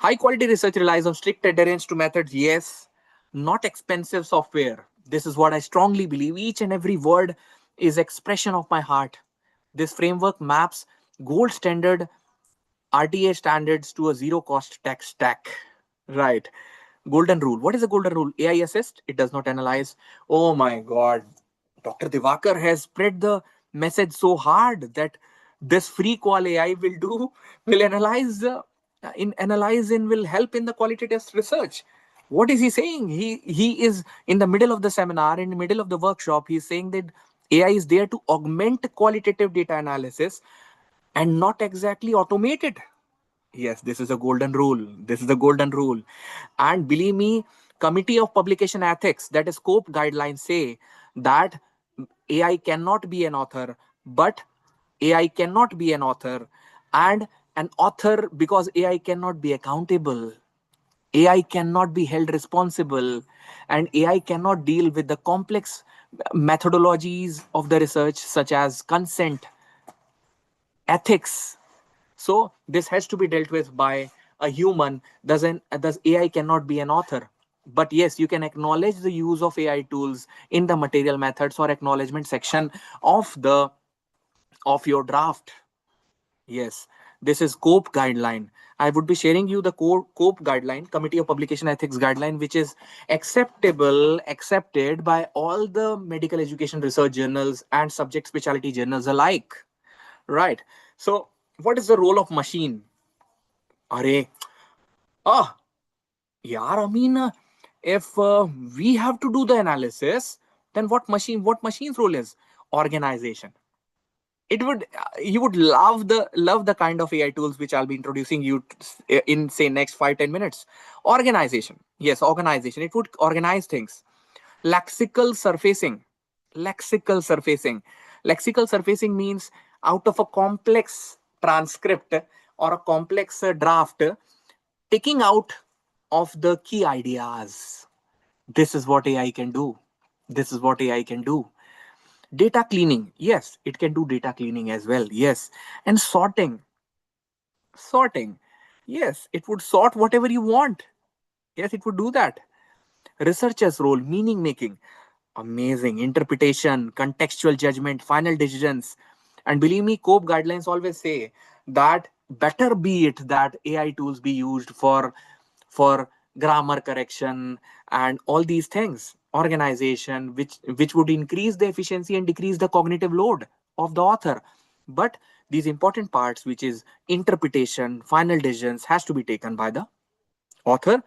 High quality research relies on strict adherence to methods, yes, not expensive software. This is what I strongly believe. Each and every word is expression of my heart. This framework maps gold standard RTA standards to a zero cost tech stack. Right. Golden rule. What is a golden rule? AI assist, it does not analyze. Oh my God. Dr. Divakar has spread the message so hard that this free qual AI will analyze, will help in the qualitative research. What is he saying? He is in the middle of the seminar, in the middle of the workshop. He's saying that AI is there to augment qualitative data analysis and not exactly automate it. Yes, this is a golden rule. This is the golden rule. And believe me, Committee of Publication Ethics, that is scope guidelines, say that AI cannot be an author, but AI cannot be an author, and an author, because AI cannot be accountable. AI cannot be held responsible, and AI cannot deal with the complex methodologies of the research, such as consent, ethics. So this has to be dealt with by a human. Thus AI cannot be an author. But yes, you can acknowledge the use of AI tools in the material methods or acknowledgement section of the of your draft. Yes, this is COPE guideline. I would be sharing you the COPE guideline, Committee of Publication Ethics guideline, which is accepted by all the medical education research journals and subject specialty journals alike. Right. So, what is the role of machine? Arey, ah, yeah, I mean, if we have to do the analysis, then what machine's role is? Organization. It would You would love the kind of AI tools which I'll be introducing you in, say, next 5-10 minutes. Organization. Yes, organization. It would organize things. Lexical surfacing. Lexical surfacing. Lexical surfacing means out of a complex transcript or a complex draft, taking out of the key ideas. This is what AI can do. This is what AI can do. Data cleaning. Yes, it can do data cleaning as well. Yes. And sorting. Sorting. Yes, it would sort whatever you want. Yes, it would do that. Researcher's role, meaning making. Amazing. Interpretation, contextual judgment, final decisions. And believe me, COPE guidelines always say that better be it that AI tools be used for grammar correction and all these things. Organization, which would increase the efficiency and decrease the cognitive load of the author. But these important parts, which is interpretation, final decisions, has to be taken by the author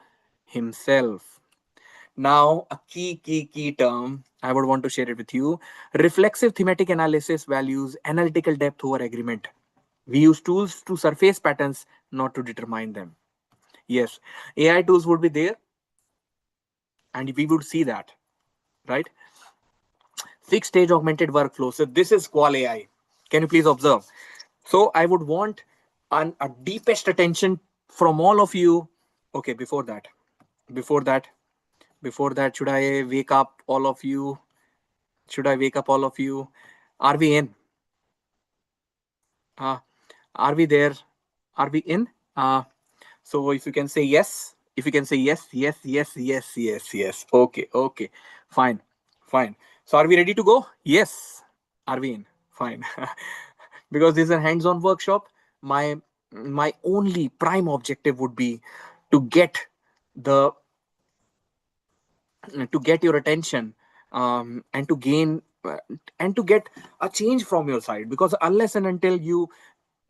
himself. Now, a key term I would want to share it with you. Reflexive thematic analysis values analytical depth over agreement. We use tools to surface patterns, not to determine them. Yes, AI tools would be there, and we would see that, right? 6-stage augmented workflow. So this is Qual AI. Can you please observe? So I would want a deepest attention from all of you. Okay, before that, should I wake up all of you? Should I wake up all of you? Are we in? Uh, are we there? Are we in? So if you can say yes, if you can say yes, yes, yes, yes, yes, yes. Okay, okay, fine, fine. So are we ready to go? Yes. Are we in? Fine. Because this is a hands-on workshop. My only prime objective would be to get the to get your attention, and to gain and to get a change from your side, because unless and until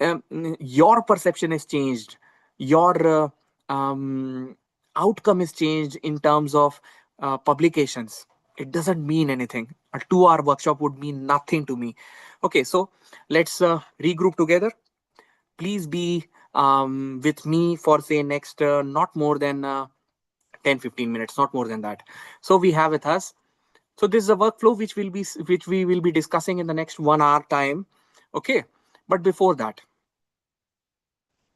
um, your perception is changed, your outcome is changed in terms of publications, it doesn't mean anything. A 2-hour workshop would mean nothing to me. Okay, so let's regroup together. Please be with me for, say, next not more than 10-15 minutes, not more than that. So we have with us, so this is a workflow which we will be discussing in the next 1 hour time. Okay, but before that,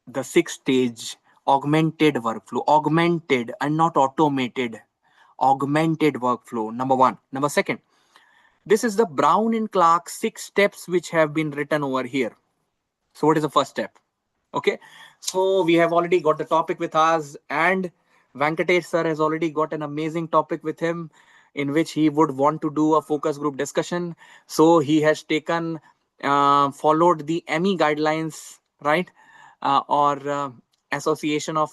the 6-stage augmented workflow, augmented and not automated, augmented workflow, number one. Number second, this is the Brown and Clark 6 steps which have been written over here. So what is the first step? Okay, so we have already got the topic with us, and Venkatesh sir has already got an amazing topic with him in which he would want to do a focus group discussion. So he has taken, followed the ME guidelines, right? Or Association of,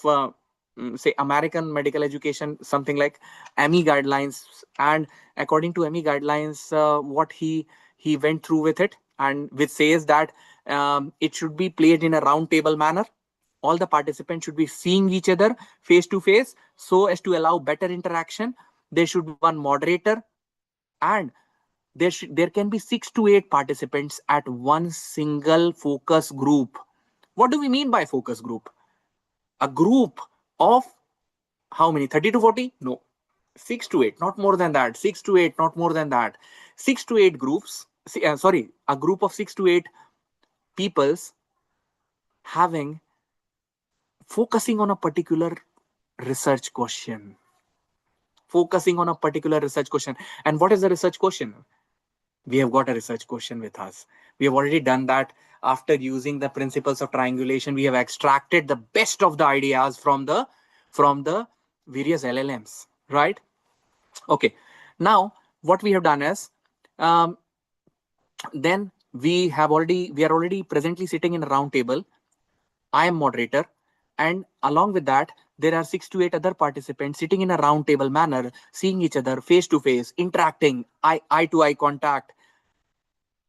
say, American Medical Education, something like ME guidelines. And according to ME guidelines, what he went through with it, and which says that it should be played in a round table manner. All the participants should be seeing each other face to face so as to allow better interaction. There should be one moderator, and there can be 6 to 8 participants at one single focus group. What do we mean by focus group? A group of how many? 30 to 40? No. 6 to 8, not more than that. 6 to 8, not more than that. 6 to 8 groups. Sorry, a group of 6 to 8 peoples having, focusing on a particular research question. Focusing on a particular research question. And what is the research question? We have got a research question with us. We have already done that. After using the principles of triangulation, we have extracted the best of the ideas from the various LLMs, right? Okay. Now, what we have done is, um, then we are already presently sitting in a round table. I am moderator, and along with that, there are 6 to 8 other participants sitting in a round table manner, seeing each other face to face, interacting, eye to eye contact,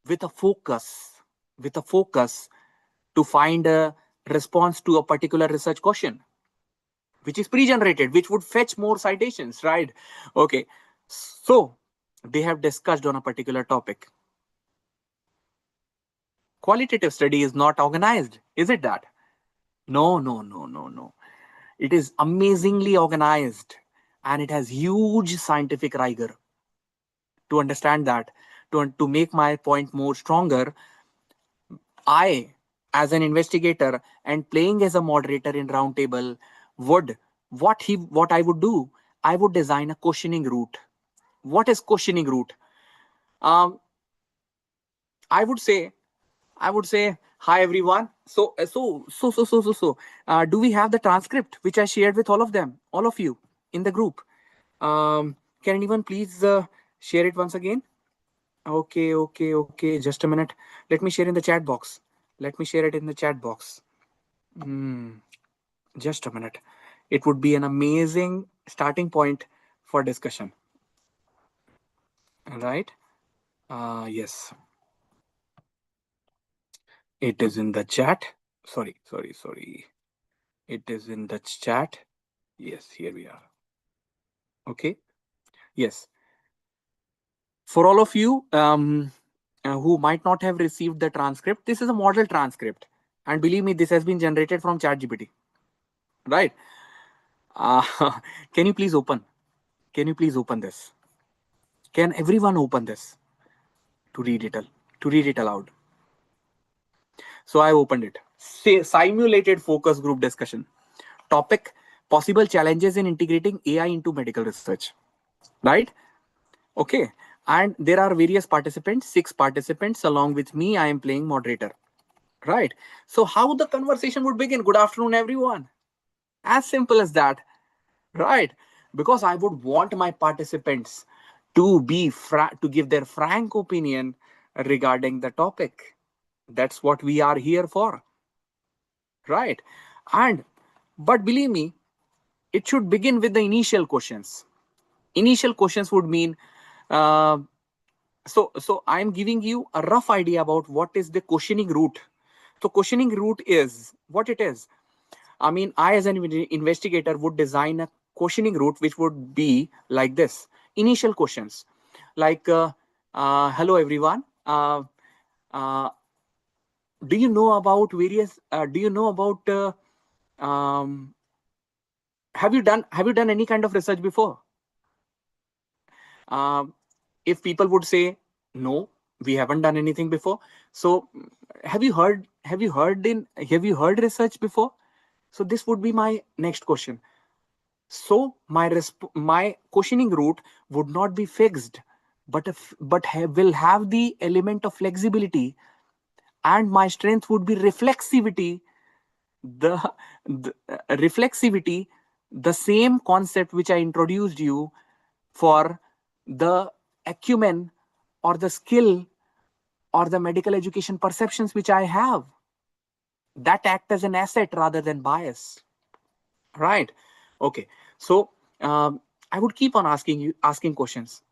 with a focus, with a focus to find a response to a particular research question, which is pre-generated, which would fetch more citations, right? Okay, so they have discussed on a particular topic. Qualitative study is not organized, is it that? No, no, no, no, no. It is amazingly organized, and it has huge scientific rigor. To understand that, to make my point more stronger, I, as an investigator and playing as a moderator in roundtable, would what I would do, I would design a questioning route. What is questioning route? Um, I would say, hi everyone. Do we have the transcript which I shared with all of them, all of you in the group? Can anyone please share it once again? Okay, okay, okay. Just a minute. Let me share in the chat box. Let me share it in the chat box. Just a minute. It would be an amazing starting point for discussion. Right? Yes. It is in the chat. Sorry. It is in the chat. Yes, here we are. Okay. Yes. For all of you who might not have received the transcript, this is a model transcript. And believe me, this has been generated from ChatGPT. Right? Uh, can you please open? Can you please open this? Can everyone open this to read it aloud? So I opened it. Say, simulated focus group discussion. Topic: possible challenges in integrating AI into medical research. Right? Okay. And there are various participants, 6 participants along with me. I am playing moderator. Right? So how the conversation would begin? Good afternoon, everyone. As simple as that. Right? Because I would want my participants to to give their frank opinion regarding the topic. That's what we are here for. Right? And but believe me, it should begin with the initial questions. Initial questions would mean, uh, so I'm giving you a rough idea about what is the questioning route. So questioning route is what it is. I mean, I as an investigator would design a questioning route which would be like this. Initial questions like, hello everyone. Uh, do you know about various? Do you know about? Um, have you done any kind of research before? Um, if people would say no, we haven't done anything before. So have you heard research before? So this would be my next question. So my questioning route would not be fixed, will have the element of flexibility, and my strength would be reflexivity the reflexivity, the same concept which I introduced you for the acumen or the skill or the medical education perceptions which I have, that act as an asset rather than bias, right? Okay, so I would keep on asking questions.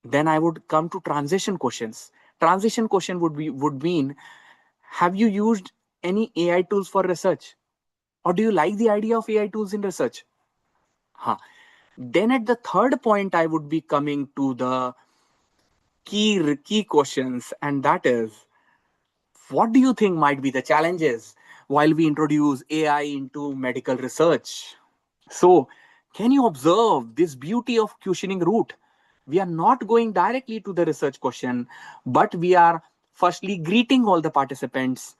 Then I would come to transition questions. Transition question would mean, have you used any AI tools for research, or do you like the idea of AI tools in research? Huh. Then at the third point, I would be coming to the key questions, and that is, what do you think might be the challenges while we introduce AI into medical research? So, can you observe this beauty of questioning route? We are not going directly to the research question, but we are firstly greeting all the participants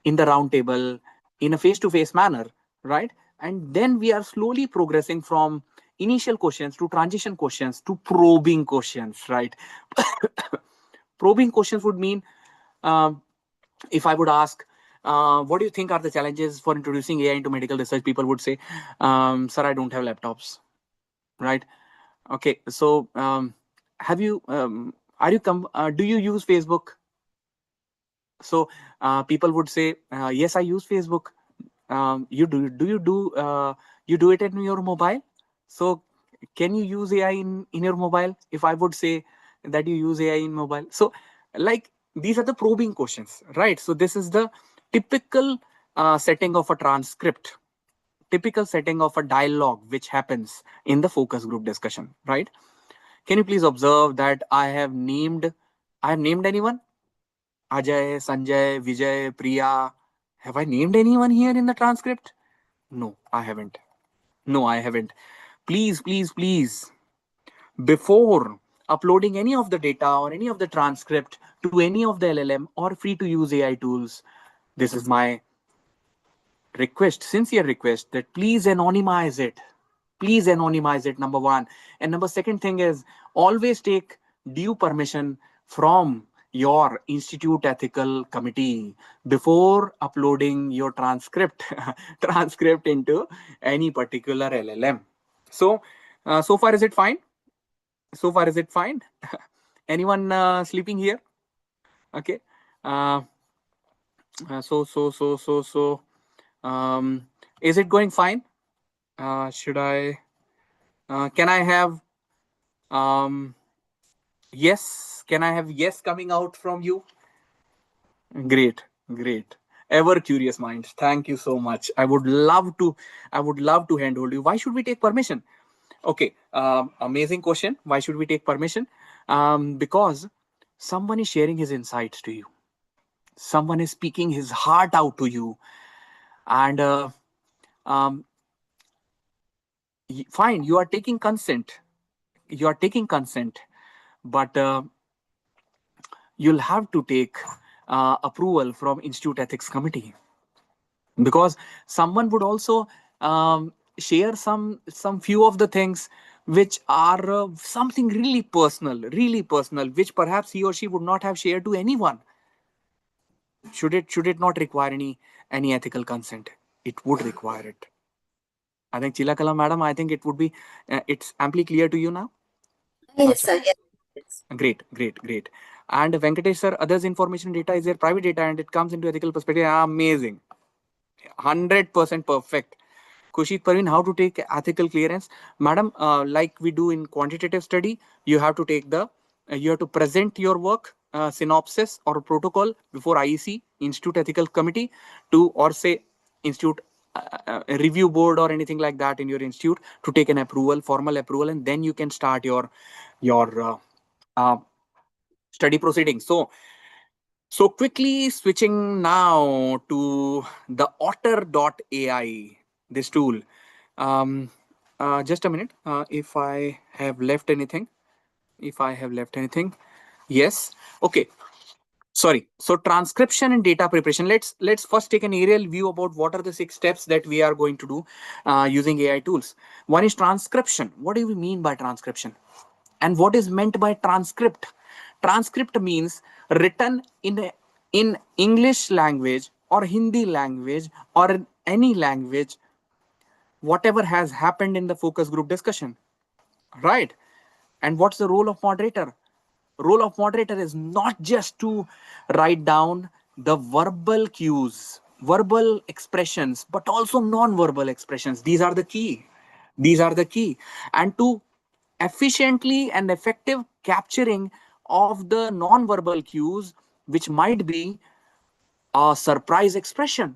in the round table in a face-to-face manner, right? And then we are slowly progressing from initial questions to transition questions to probing questions, right? Probing questions would mean, um, if I would ask, what do you think are the challenges for introducing AI into medical research? People would say, sir, I don't have laptops, right? Okay, so have you, do you use Facebook? So people would say, yes, I use Facebook. You do it in your mobile? So can you use AI in your mobile? If I would say that you use AI in mobile, so like these are the probing questions, right? So this is the typical setting of a transcript, typical setting of a dialogue which happens in the focus group discussion, right? Can you please observe that I have named anyone? Ajay, Sanjay, Vijay, Priya. Have I named anyone here in the transcript? No, I haven't. No, I haven't. Please, please, please, before uploading any of the data or any of the transcript to any of the LLM or free to use AI tools, this is my request, sincere request, that please anonymize it. Please anonymize it, number one. And number second thing is, always take due permission from your institute ethical committee before uploading your transcript transcript into any particular LLM. So so far is it fine? So far is it fine? Anyone sleeping here? Okay. uh, so is it going fine? Should I can I have yes? Can I have yes coming out from you? Great, great. Ever curious minds. Thank you so much. I would love to handhold you. Why should we take permission? Okay, amazing question. Why should we take permission? Because someone is sharing his insights to you. Someone is speaking his heart out to you, and um, fine. You are taking consent. You are taking consent, but you'll have to take approval from Institute Ethics Committee, because someone would also share some few of the things which are something really personal, which perhaps he or she would not have shared to anyone. Should it not require any ethical consent? It would require it. I think Chilakala madam, I think it would be it's amply clear to you now. Yes, sir. Yes. Yes. Great, great, great. And Venkatesh sir, others information data is their private data and it comes into ethical perspective. Amazing. 100% perfect. Kushit Parveen, how to take ethical clearance? Madam, like we do in quantitative study, you have to take you have to present your work, synopsis or protocol before IEC, Institute Ethical Committee, to, or say, Institute review board or anything like that in your institute, to take an approval, formal approval, and then you can start your uh, study proceedings. So quickly switching now to the Otter.ai, this tool. Um, just a minute. If I have left anything, yes. Okay. Sorry. So transcription and data preparation. Let's first take an aerial view about what are the 6 steps that we are going to do using AI tools. One is transcription. What do we mean by transcription? And what is meant by transcript? Transcript means written in English language or Hindi language or any language, whatever has happened in the focus group discussion, right? And what's the role of moderator? Role of moderator is not just to write down the verbal cues, verbal expressions, but also non-verbal expressions. These are the key. These are the key. And to efficiently and effective capturing of the non-verbal cues, which might be a surprise expression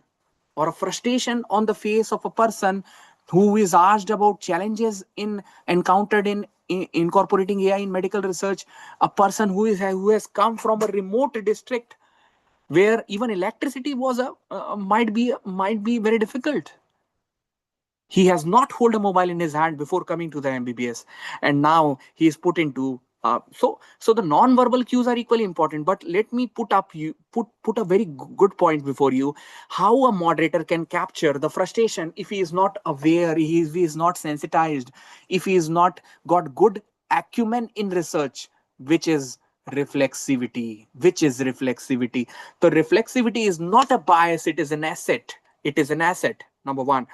or a frustration on the face of a person who is asked about challenges in encountered in incorporating AI in medical research, a person who has come from a remote district where even electricity was a might be very difficult. He has not hold a mobile in his hand before coming to the MBBS, and now he is put into so the non-verbal cues are equally important. But let me put a very good point before you: how a moderator can capture the frustration if he is not aware, if he is not sensitized, if he is not got good acumen in research, which is reflexivity. The reflexivity is not a bias, it is an asset. It is an asset, number one.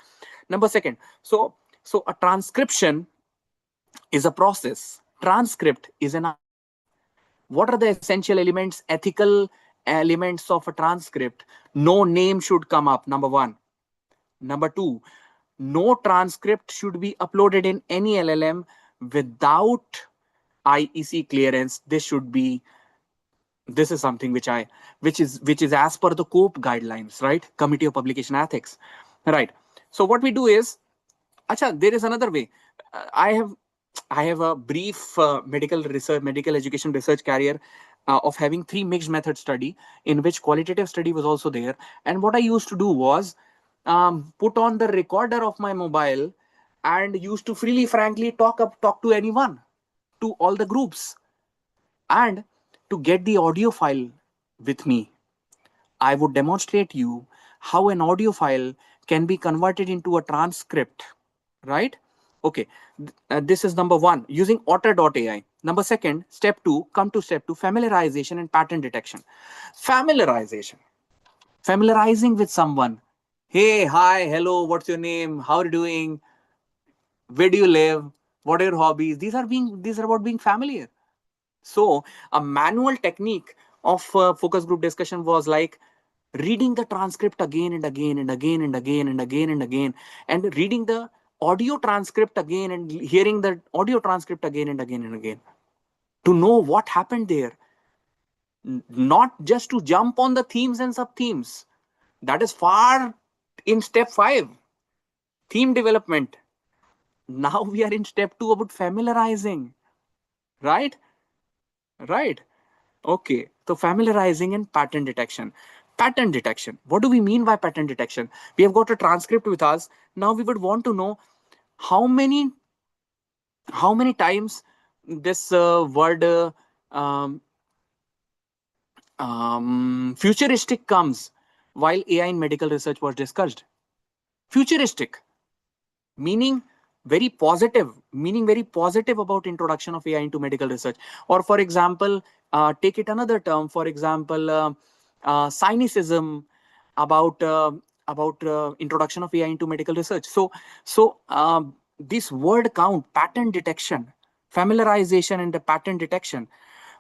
Number second, so a transcription is a process. Transcript is an art. What are the essential elements, ethical elements of a transcript? No name should come up, number one. Number two, no transcript should be uploaded in any LLM without IEC clearance. This is something which is as per the COPE guidelines, right? Committee of Publication Ethics, right? So what we do is, acha, there is another way. I have a brief medical education research career of having 3 mixed method study, in which qualitative study was also there. And what I used to do was put on the recorder of my mobile and used to freely, frankly talk to anyone, to all the groups, and to get the audio file with me. I would demonstrate you how an audio file can be converted into a transcript, right? Okay, this is number one, using otter.ai. Number second, step two, come to step two, familiarization and pattern detection. Familiarization, familiarizing with someone. Hey, hi, hello, what's your name? How are you doing? Where do you live? What are your hobbies? These are about being familiar. So a manual technique of focus group discussion was like reading the transcript again and again and again and again and again and again, and reading the audio transcript again and hearing the audio transcript again and again and again, to know what happened there. Not just to jump on the themes and sub themes. That is far in step 5, theme development. Now we are in step 2 about familiarizing, right? Right. Okay, so familiarizing and pattern detection. Pattern detection. What do we mean by pattern detection? We have got a transcript with us. Now we would want to know how many times this word um, futuristic comes while AI in medical research was discussed. Futuristic, meaning very positive about introduction of AI into medical research. Or for example, take it another term, for example, cynicism about introduction of AI into medical research. So this word count, pattern detection, familiarization and the pattern detection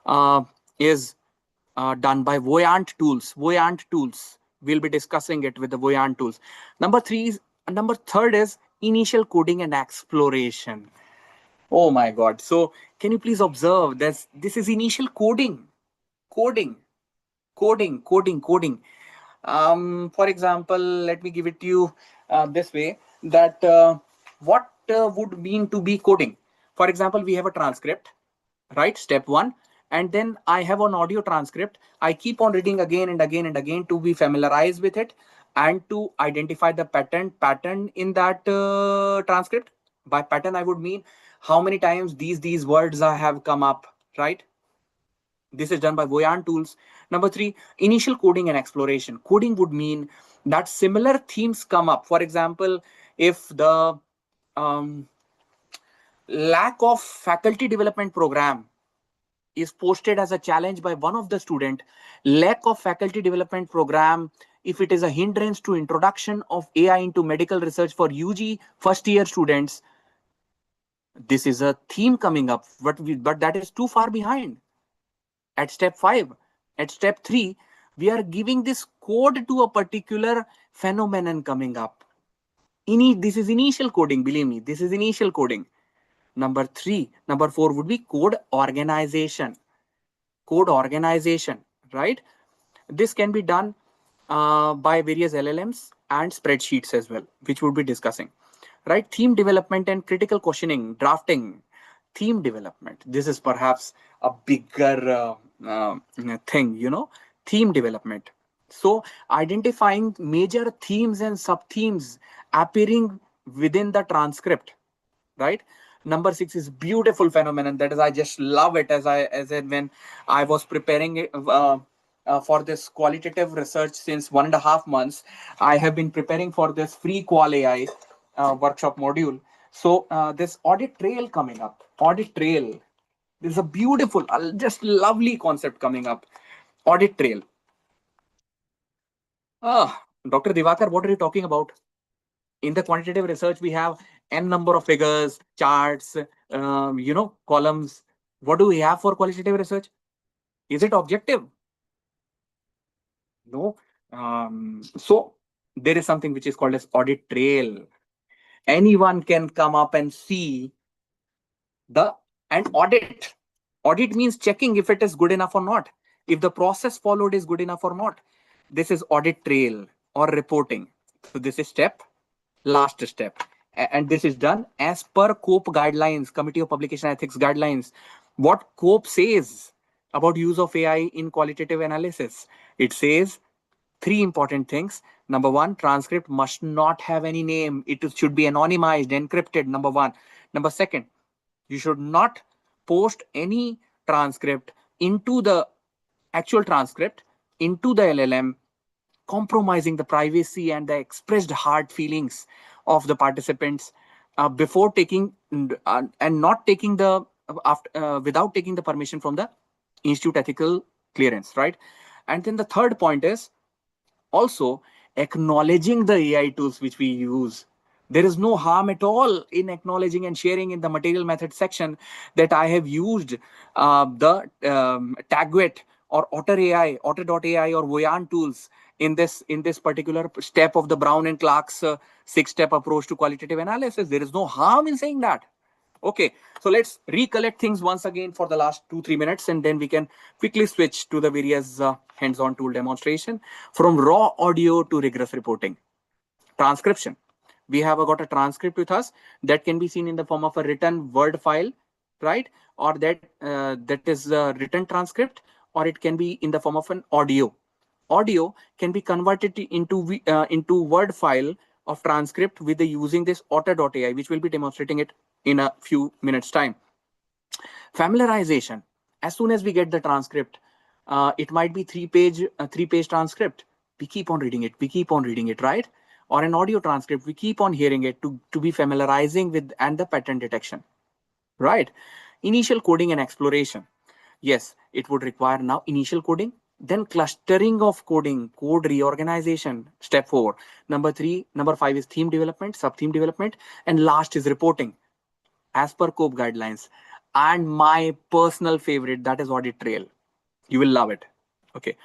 uh, is done by Voyant tools. Voyant tools. We'll be discussing it with the Voyant tools. Number third is initial coding and exploration. Oh my God. So can you please observe this is initial coding, coding, coding. For example, let me give it to you this way, that what would mean to be coding. For example, we have a transcript, right? Step 1. And then I have an audio transcript. I keep on reading again and again and again to be familiarized with it and to identify the pattern in that transcript. By pattern, I would mean how many times these words have come up, right? This is done by Voyant tools. Number 3, initial coding and exploration. Coding would mean that similar themes come up. For example, if the um, lack of faculty development program is posted as a challenge by one of the student, lack of faculty development program if it is a hindrance to introduction of AI into medical research for UG first year students, this is a theme coming up, but that is too far behind. At step 5, at step 3, we are giving this code to a particular phenomenon coming up. This is initial coding, believe me, this is initial coding. Number 4 would be code organization. Code organization, right? This can be done by various LLMs and spreadsheets as well, which we'll be discussing, right? Theme development and critical questioning, drafting. Theme development, this is perhaps a bigger thing, theme development. So identifying major themes and sub themes appearing within the transcript, right? Number 6 is beautiful phenomenon, that is, I just love it. As in, when I was preparing it, for this qualitative research since 1.5 months, I have been preparing for this free qual AI workshop module. So this audit trail coming up, audit trail, this is a beautiful, just lovely concept coming up. Audit trail. Dr. Divakar, what are you talking about? In the quantitative research, we have n number of figures, charts, columns. What do we have for qualitative research? Is it objective? No. So there is something which is called as audit trail. Anyone can come up and see the and audit. Audit means checking if it is good enough or not, if the process followed is good enough or not. This is audit trail or reporting. So this is last step. And this is done as per COPE guidelines, Committee of Publication Ethics guidelines. What COPE says about use of AI in qualitative analysis? It says 3 important things. Number 1, transcript must not have any name. It should be anonymized, encrypted, number 1. Number 2, you should not post any transcript into the actual transcript into the LLM, compromising the privacy and the expressed heart feelings of the participants before taking and not taking the without taking the permission from the institute ethical clearance, right? And then the third point is also acknowledging the AI tools which we use. There is no harm at all in acknowledging and sharing in the material method section that I have used the Tagwet or Otter AI, Otter.ai or Voyan tools in this particular step of the Brown and Clark's 6-step approach to qualitative analysis. There is no harm in saying that. Okay, so let's recollect things once again for the last 2-3 minutes, and then we can quickly switch to the various hands-on tool demonstration. From raw audio to rigorous reporting. Transcription. We have got a transcript with us that can be seen in the form of a written Word file, right? Or that is a written transcript, or it can be in the form of an audio. Audio can be converted into Word file of transcript with using this Otter.ai, which will be demonstrating it in a few minutes time. Familiarization. As soon as we get the transcript, it might be three-page transcript. We keep on reading it, right? Or an audio transcript, we keep on hearing it to be familiarizing with and the pattern detection, right? Initial coding and exploration. Yes, it would require now initial coding, then clustering of coding, code reorganization, step 4. Number 5 is theme development, sub-theme development, and last is reporting as per COPE guidelines. And my personal favorite, that is audit trail. You will love it. Okay.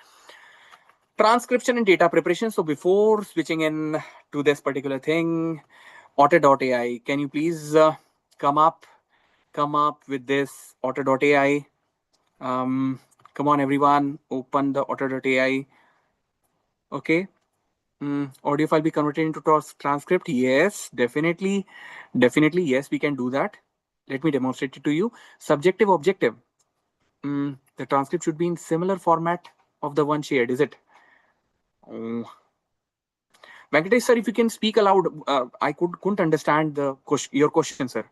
Transcription and data preparation. So before switching in to this particular thing, Otter.ai, can you please come up with this Otter.ai? Come on, everyone, open the Otter.ai. Okay. Audio file be converted into transcript. Yes, definitely. Yes, we can do that. Let me demonstrate it to you. Subjective, objective. The transcript should be in similar format of the one shared, is it? Venkatesh sir, if you can speak aloud, I couldn't understand your question, sir.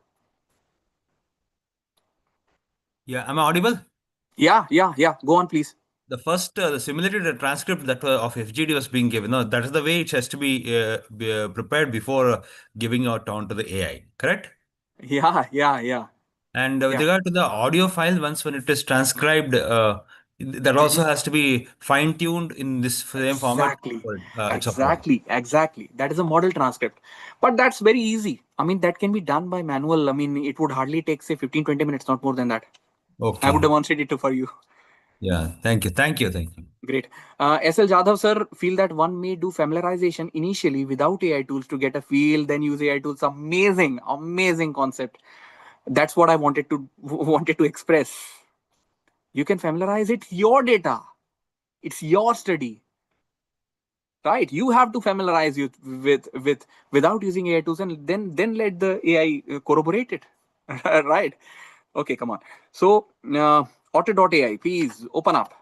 Yeah, am I audible? Yeah. Go on, please. The first, the similarity to the transcript that of FGD was being given. No, that is the way it has to be prepared before giving out onto the AI. Correct? Yeah. And with regard to the audio file, once when it is transcribed, that also has to be fine-tuned in this same format. Exactly. It's uploaded. Exactly. That is a model transcript. But that's very easy. I mean, that can be done by manual. I mean, it would hardly take, say, 15-20 minutes, not more than that. I would Okay. demonstrate it for you. Yeah. Thank you. Thank you. Thank you. Great. SL Jadhav sir feel that one may do familiarization initially without AI tools to get a feel, then use AI tools. Amazing concept. That's what I wanted to express. You can familiarize it your data. It's your study, right? You have to familiarize you with without using AI tools, and then let the AI corroborate it, right? Okay, come on. So otter.ai, please open up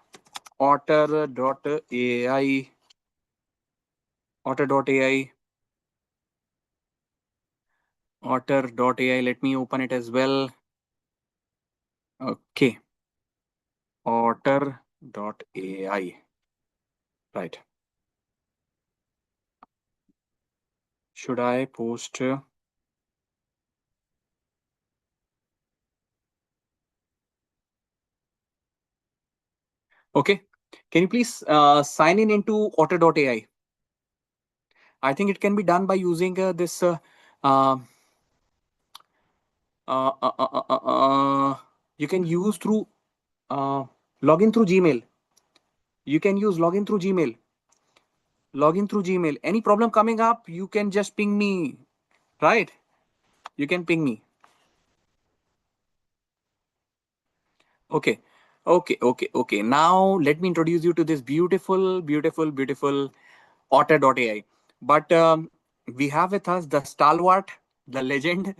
otter.ai. Otter.ai. Otter.ai. Let me open it as well. Okay. Otter.ai. Right. Should I post? Okay. Can you please sign in into otter.ai? I think it can be done by using this. Uh, you can use through login through Gmail. You can use login through Gmail. Login through Gmail. Any problem coming up, you can just ping me. Right? You can ping me. Okay. Okay. Now let me introduce you to this beautiful otter.ai. But we have with us the stalwart, the legend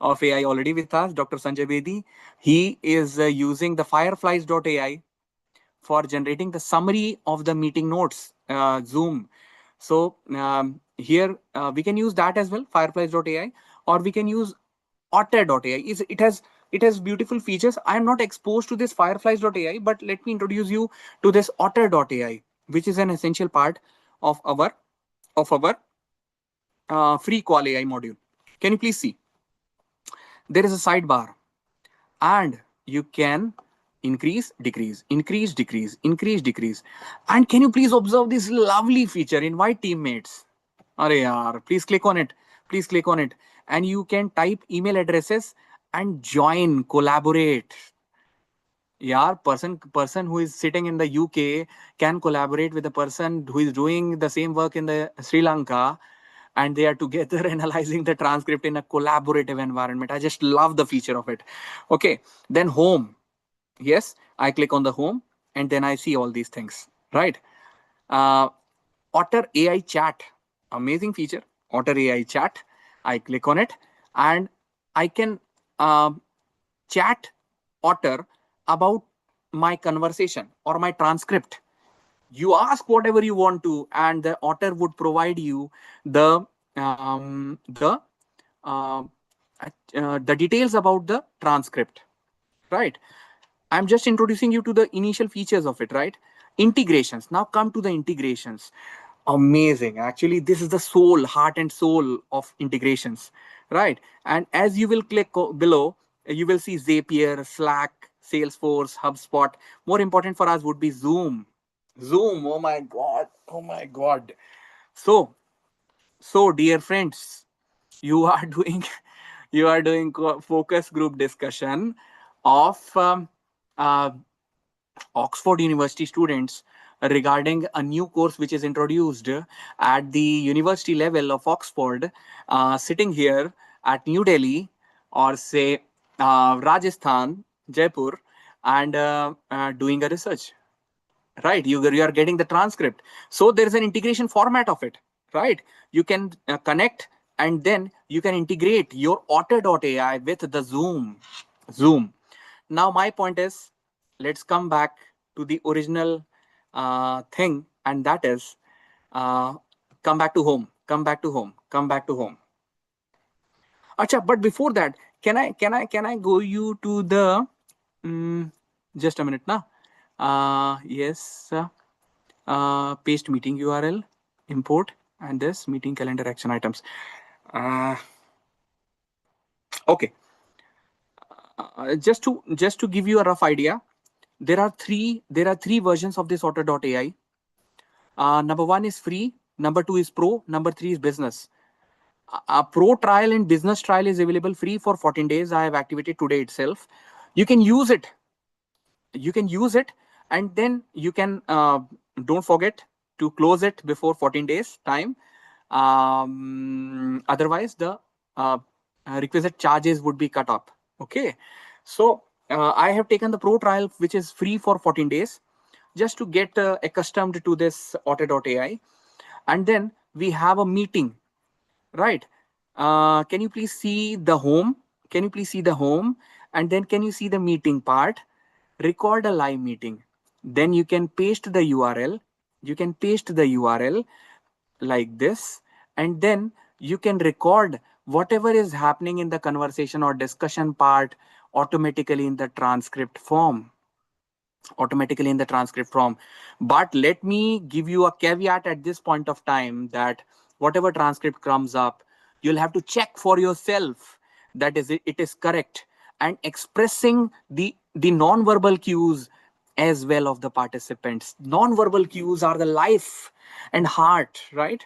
of AI already with us, Dr. Sanjay Bedi. He is using the fireflies.ai for generating the summary of the meeting notes, Zoom. So here we can use that as well, fireflies.ai, or we can use otter.ai. It has beautiful features. I am not exposed to this fireflies.ai, but let me introduce you to this otter.ai, which is an essential part of our free Qual AI module. Can you please see? There is a sidebar, and you can increase, decrease. And can you please observe this lovely feature? Invite teammates. Arey yaar, please click on it, and you can type email addresses and join, collaborate. Yeah, person who is sitting in the UK can collaborate with the person who is doing the same work in the Sri Lanka, and they are together analyzing the transcript in a collaborative environment. I just love the feature of it. Okay, then home. Yes, I click on the home, and then I see all these things, right? uh, Otter AI chat, amazing feature. Otter AI chat, I click on it, and I can uh, chat Otter about my conversation or my transcript. You ask whatever you want to, and the Otter would provide you the um, the uh, the details about the transcript, right? I'm just introducing you to the initial features of it, right? Integrations. Now come to the integrations. Amazing. Actually, this is the soul, heart and soul of integrations, right? And as you will click below, you will see Zapier, Slack, Salesforce, HubSpot. More important for us would be Zoom. Zoom. Oh my God. Oh my God. So, so dear friends, you are doing focus group discussion of uh, Oxford University students regarding a new course which is introduced at the university level of Oxford, sitting here at New Delhi, or say Rajasthan, Jaipur, and doing a research. Right, you are getting the transcript. So there is an integration format of it, right? You can connect, and then you can integrate your otter.ai with the Zoom. Now my point is, let's come back to the original thing, and that is, uh, come back to home, come back to home. Acha, but before that, can I go you to the just a minute now. Yes, paste meeting URL, import, and this meeting calendar action items. Uh, okay, just to give you a rough idea, there are three versions of this otter.ai. Number one is free, number two is pro, number three is business. A pro trial and business trial is available free for 14 days. I have activated today itself. You can use it. You can use it, and then you can don't forget to close it before 14 days time. Otherwise, the requisite charges would be cut off. Okay, so I have taken the pro trial, which is free for 14 days, just to get accustomed to this otter.ai. And then we have a meeting, right? Can you please see the home? Can you please see the home? And then can you see the meeting part? Record a live meeting. Then you can paste the URL. You can paste the URL like this. And then you can record whatever is happening in the conversation or discussion part automatically in the transcript form. But let me give you a caveat at this point of time that whatever transcript comes up, you'll have to check for yourself that it is correct, and expressing the non-verbal cues as well of the participants. Non-verbal cues are the life and heart, right?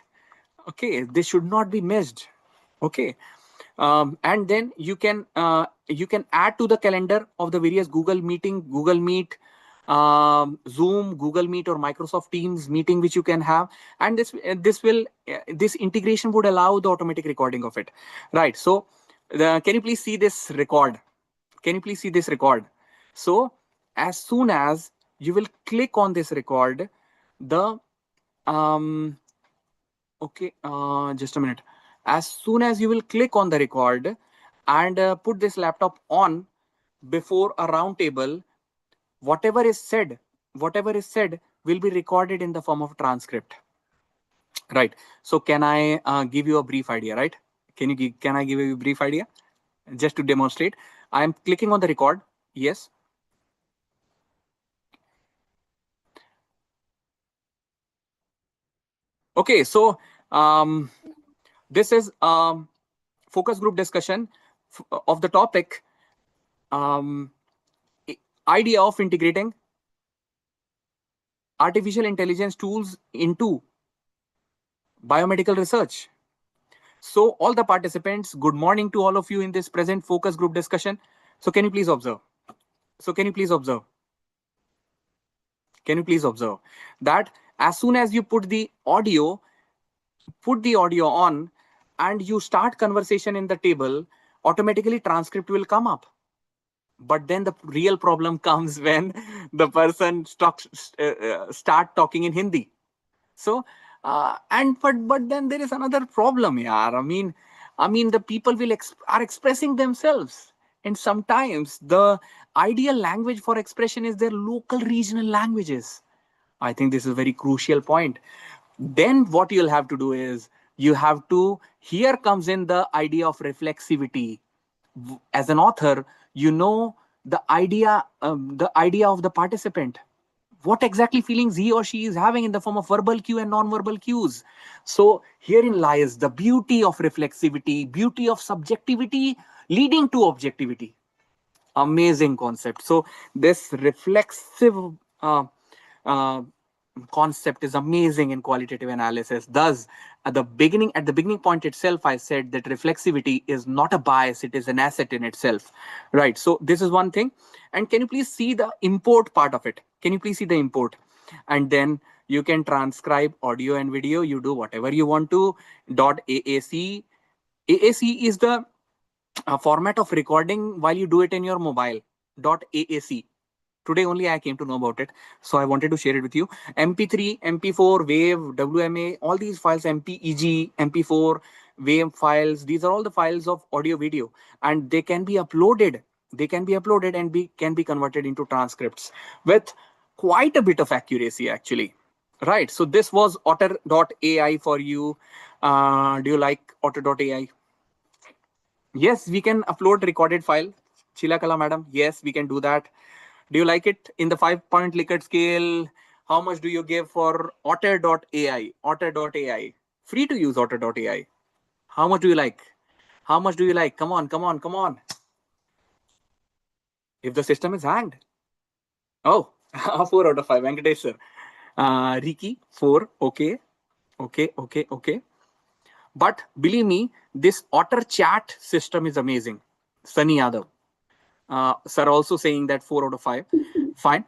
Okay, this should not be missed. Okay. And then you can add to the calendar of the various Google meeting, Google Meet, Zoom, Google Meet, or Microsoft Teams meeting which you can have. And this integration would allow the automatic recording of it, right? So can you please see this record? Can you please see this record? So as soon as you will click on this record, the okay, just a minute. As soon as you will click on the record and put this laptop on before a round table, whatever is said will be recorded in the form of transcript, right? So can I give you a brief idea, right? Can I give you a brief idea just to demonstrate? I am clicking on the record. Yes. Okay, so this is focus group discussion of the topic idea of integrating artificial intelligence tools into biomedical research. So all the participants, good morning to all of you in this present focus group discussion. So can you please observe? Can you please observe that as soon as you put the audio on and you start conversation in the table, automatically transcript will come up. But then the real problem comes when the person start talking in Hindi. So but then there is another problem, yaar. I mean the people are expressing themselves, and sometimes the ideal language for expression is their local regional languages. I think this is a very crucial point. Then what you'll have to do is here comes in the idea of reflexivity. As an author, you know the idea of the participant, what exactly feelings he or she is having in the form of verbal cue and non-verbal cues. So herein lies the beauty of reflexivity, beauty of subjectivity leading to objectivity. Amazing concept. So this reflexive uh, concept is amazing in qualitative analysis. Thus, at the beginning point itself, I said that reflexivity is not a bias, it is an asset in itself, right? So this is one thing. And can you please see the import part of it? Can you please see the import? And then you can transcribe audio and video. You do whatever you want to. .aac. AAC is the format of recording while you do it in your mobile. .aac. Today only I came to know about it, so I wanted to share it with you. MP3, MP4, WAV, WMA, all these files, MPEG, MP4, WAV files, these are all the files of audio video, and they can be uploaded. They can be uploaded and can be converted into transcripts with quite a bit of accuracy, actually. Right. So this was otter.ai for you. Do you like otter.ai? Yes, we can upload recorded file. Chilakala madam, yes, we can do that. Do you like it? In the 5-point Likert scale, how much do you give for otter.ai? Otter.ai. Free to use otter.ai. How much do you like? How much do you like? Come on, come on, come on. If the system is hanged. Oh, 4 out of 5. Venkatesh sir. Riki, 4. Okay. Okay. But believe me, this otter chat system is amazing. Sunny Yadav. Sir also saying that 4 out of 5. Fine.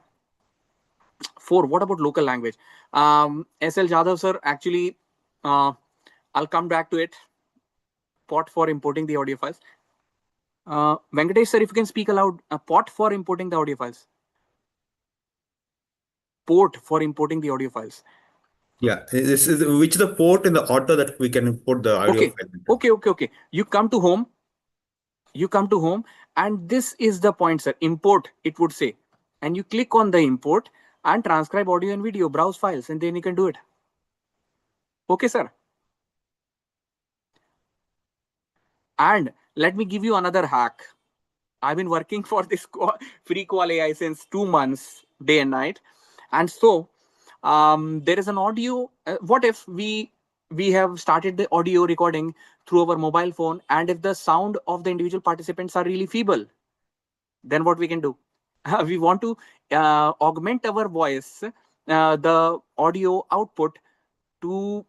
4. What about local language? SL Jadhav sir, actually, I'll come back to it. Pot for importing the audio files. Venkatesh sir, if you can speak aloud, a pot for importing the audio files. Port for importing the audio files. Yeah, this is which the port in the auto that we can import the audio Okay. file into. Okay. You come to home, and this is the point, sir. Import, it would say. And you click on the import and transcribe audio and video, browse files, and then you can do it. Okay, sir. And let me give you another hack. I've been working for this free qual AI since 2 months, day and night. And so there is an audio. What if we have started the audio recording through our mobile phone, and if the sound of the individual participants are really feeble, then what we can do? We want to augment our voice, the audio output to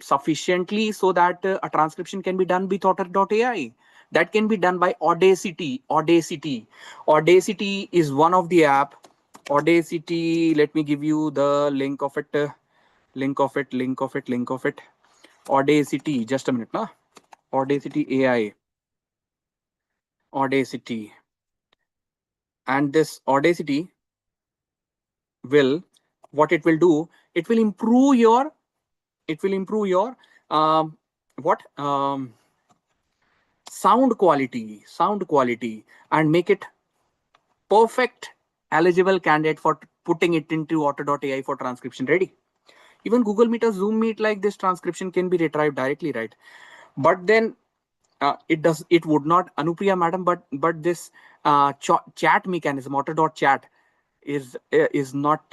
sufficiently so that a transcription can be done with otter.ai. That can be done by Audacity. Audacity is one of the app. Audacity, let me give you the link of it. Audacity, just a minute. Nah? Audacity AI. Audacity. And this Audacity will, what it will do, it will improve your um, what sound quality, and make it perfect eligible candidate for putting it into otter.ai for transcription ready. Even Google Meet or Zoom Meet like this transcription can be retrieved directly, right? But then it would not, Anupriya madam, but this chat mechanism, otter.chat, is not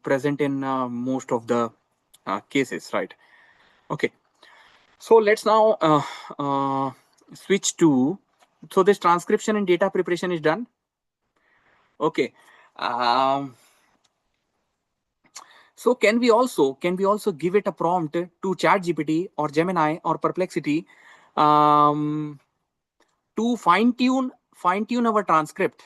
present in most of the cases, right? Okay, so let's now switch to, so this transcription and data preparation is done. Okay. um, so can we also give it a prompt to ChatGPT or Gemini or Perplexity um, to fine tune our transcript?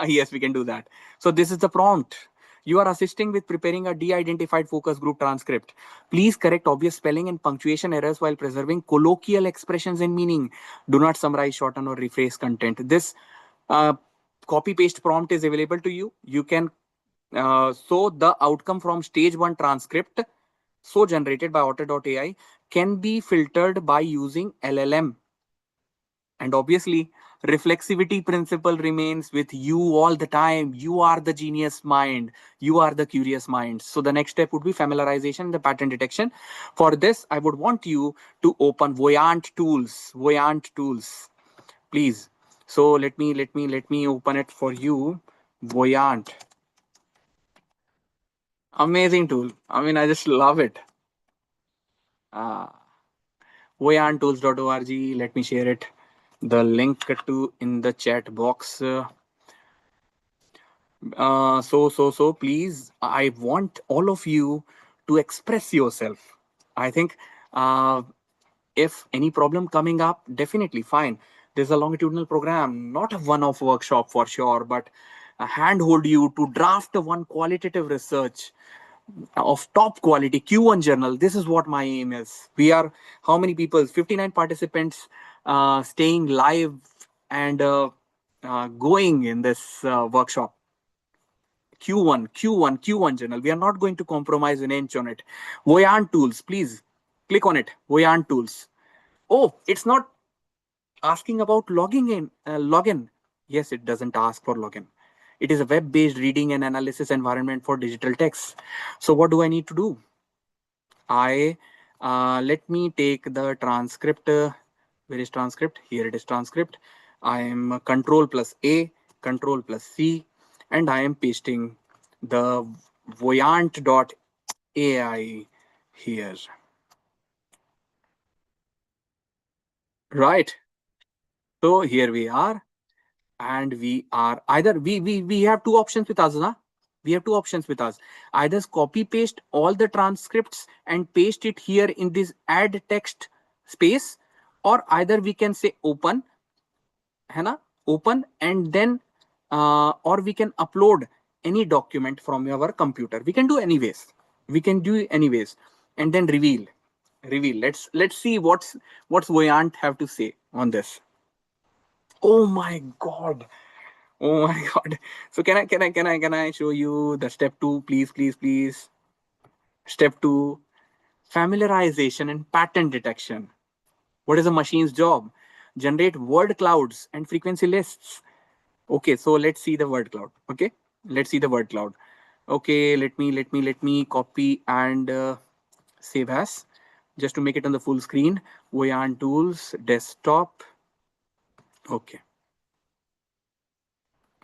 Yes, we can do that. So this is the prompt. You are assisting with preparing a de-identified focus group transcript. Please correct obvious spelling and punctuation errors while preserving colloquial expressions and meaning. Do not summarize, shorten, or rephrase content. This copy paste prompt is available to you. You can so the outcome from stage 1 transcript, so generated by otter.ai, can be filtered by using LLM. And obviously, reflexivity principle remains with you all the time. You are the genius mind. You are the curious mind. So the next step would be familiarization, the pattern detection. For this, I would want you to open Voyant tools. Voyant tools, please. So let me open it for you. Voyant. Amazing tool. I mean, I just love it. Uh, voyanttools.org. Let me share it. The link to in the chat box. So please, I want all of you to express yourself. I think if any problem coming up, definitely fine. There's a longitudinal program, not a one-off workshop for sure, but handhold you to draft one qualitative research of top quality Q1 journal. This is what my aim is. We are how many people? 59 participants staying live and going in this workshop. Q1 journal. We are not going to compromise an inch on it. Voyant tools, please click on it. Voyant tools. Oh, it's not asking about logging in, login. Yes, it doesn't ask for login. It is a web-based reading and analysis environment for digital text. So what do I need to do? I let me take the transcript. Where is transcript? Here it is, transcript. I am control plus A, control plus C, and I am pasting the voyant.ai here. Right. So here we are. and we are either we have two options with us, na? We have two options with us. Either copy paste all the transcripts and paste it here in this add text space, or either we can say open, है ना? Open, and then or we can upload any document from your computer. We can do anyways. We can do anyways, and then reveal. Reveal. Let's see what's Voyant have to say on this. Oh my god. Oh my god. So can I show you the step 2, please, please, please. Step 2, familiarization and pattern detection. What is a machine's job? Generate word clouds and frequency lists. Okay, so let's see the word cloud. Okay, let's see the word cloud. Okay, let me copy and save as, just to make it on the full screen. Voyant tools, desktop. Okay.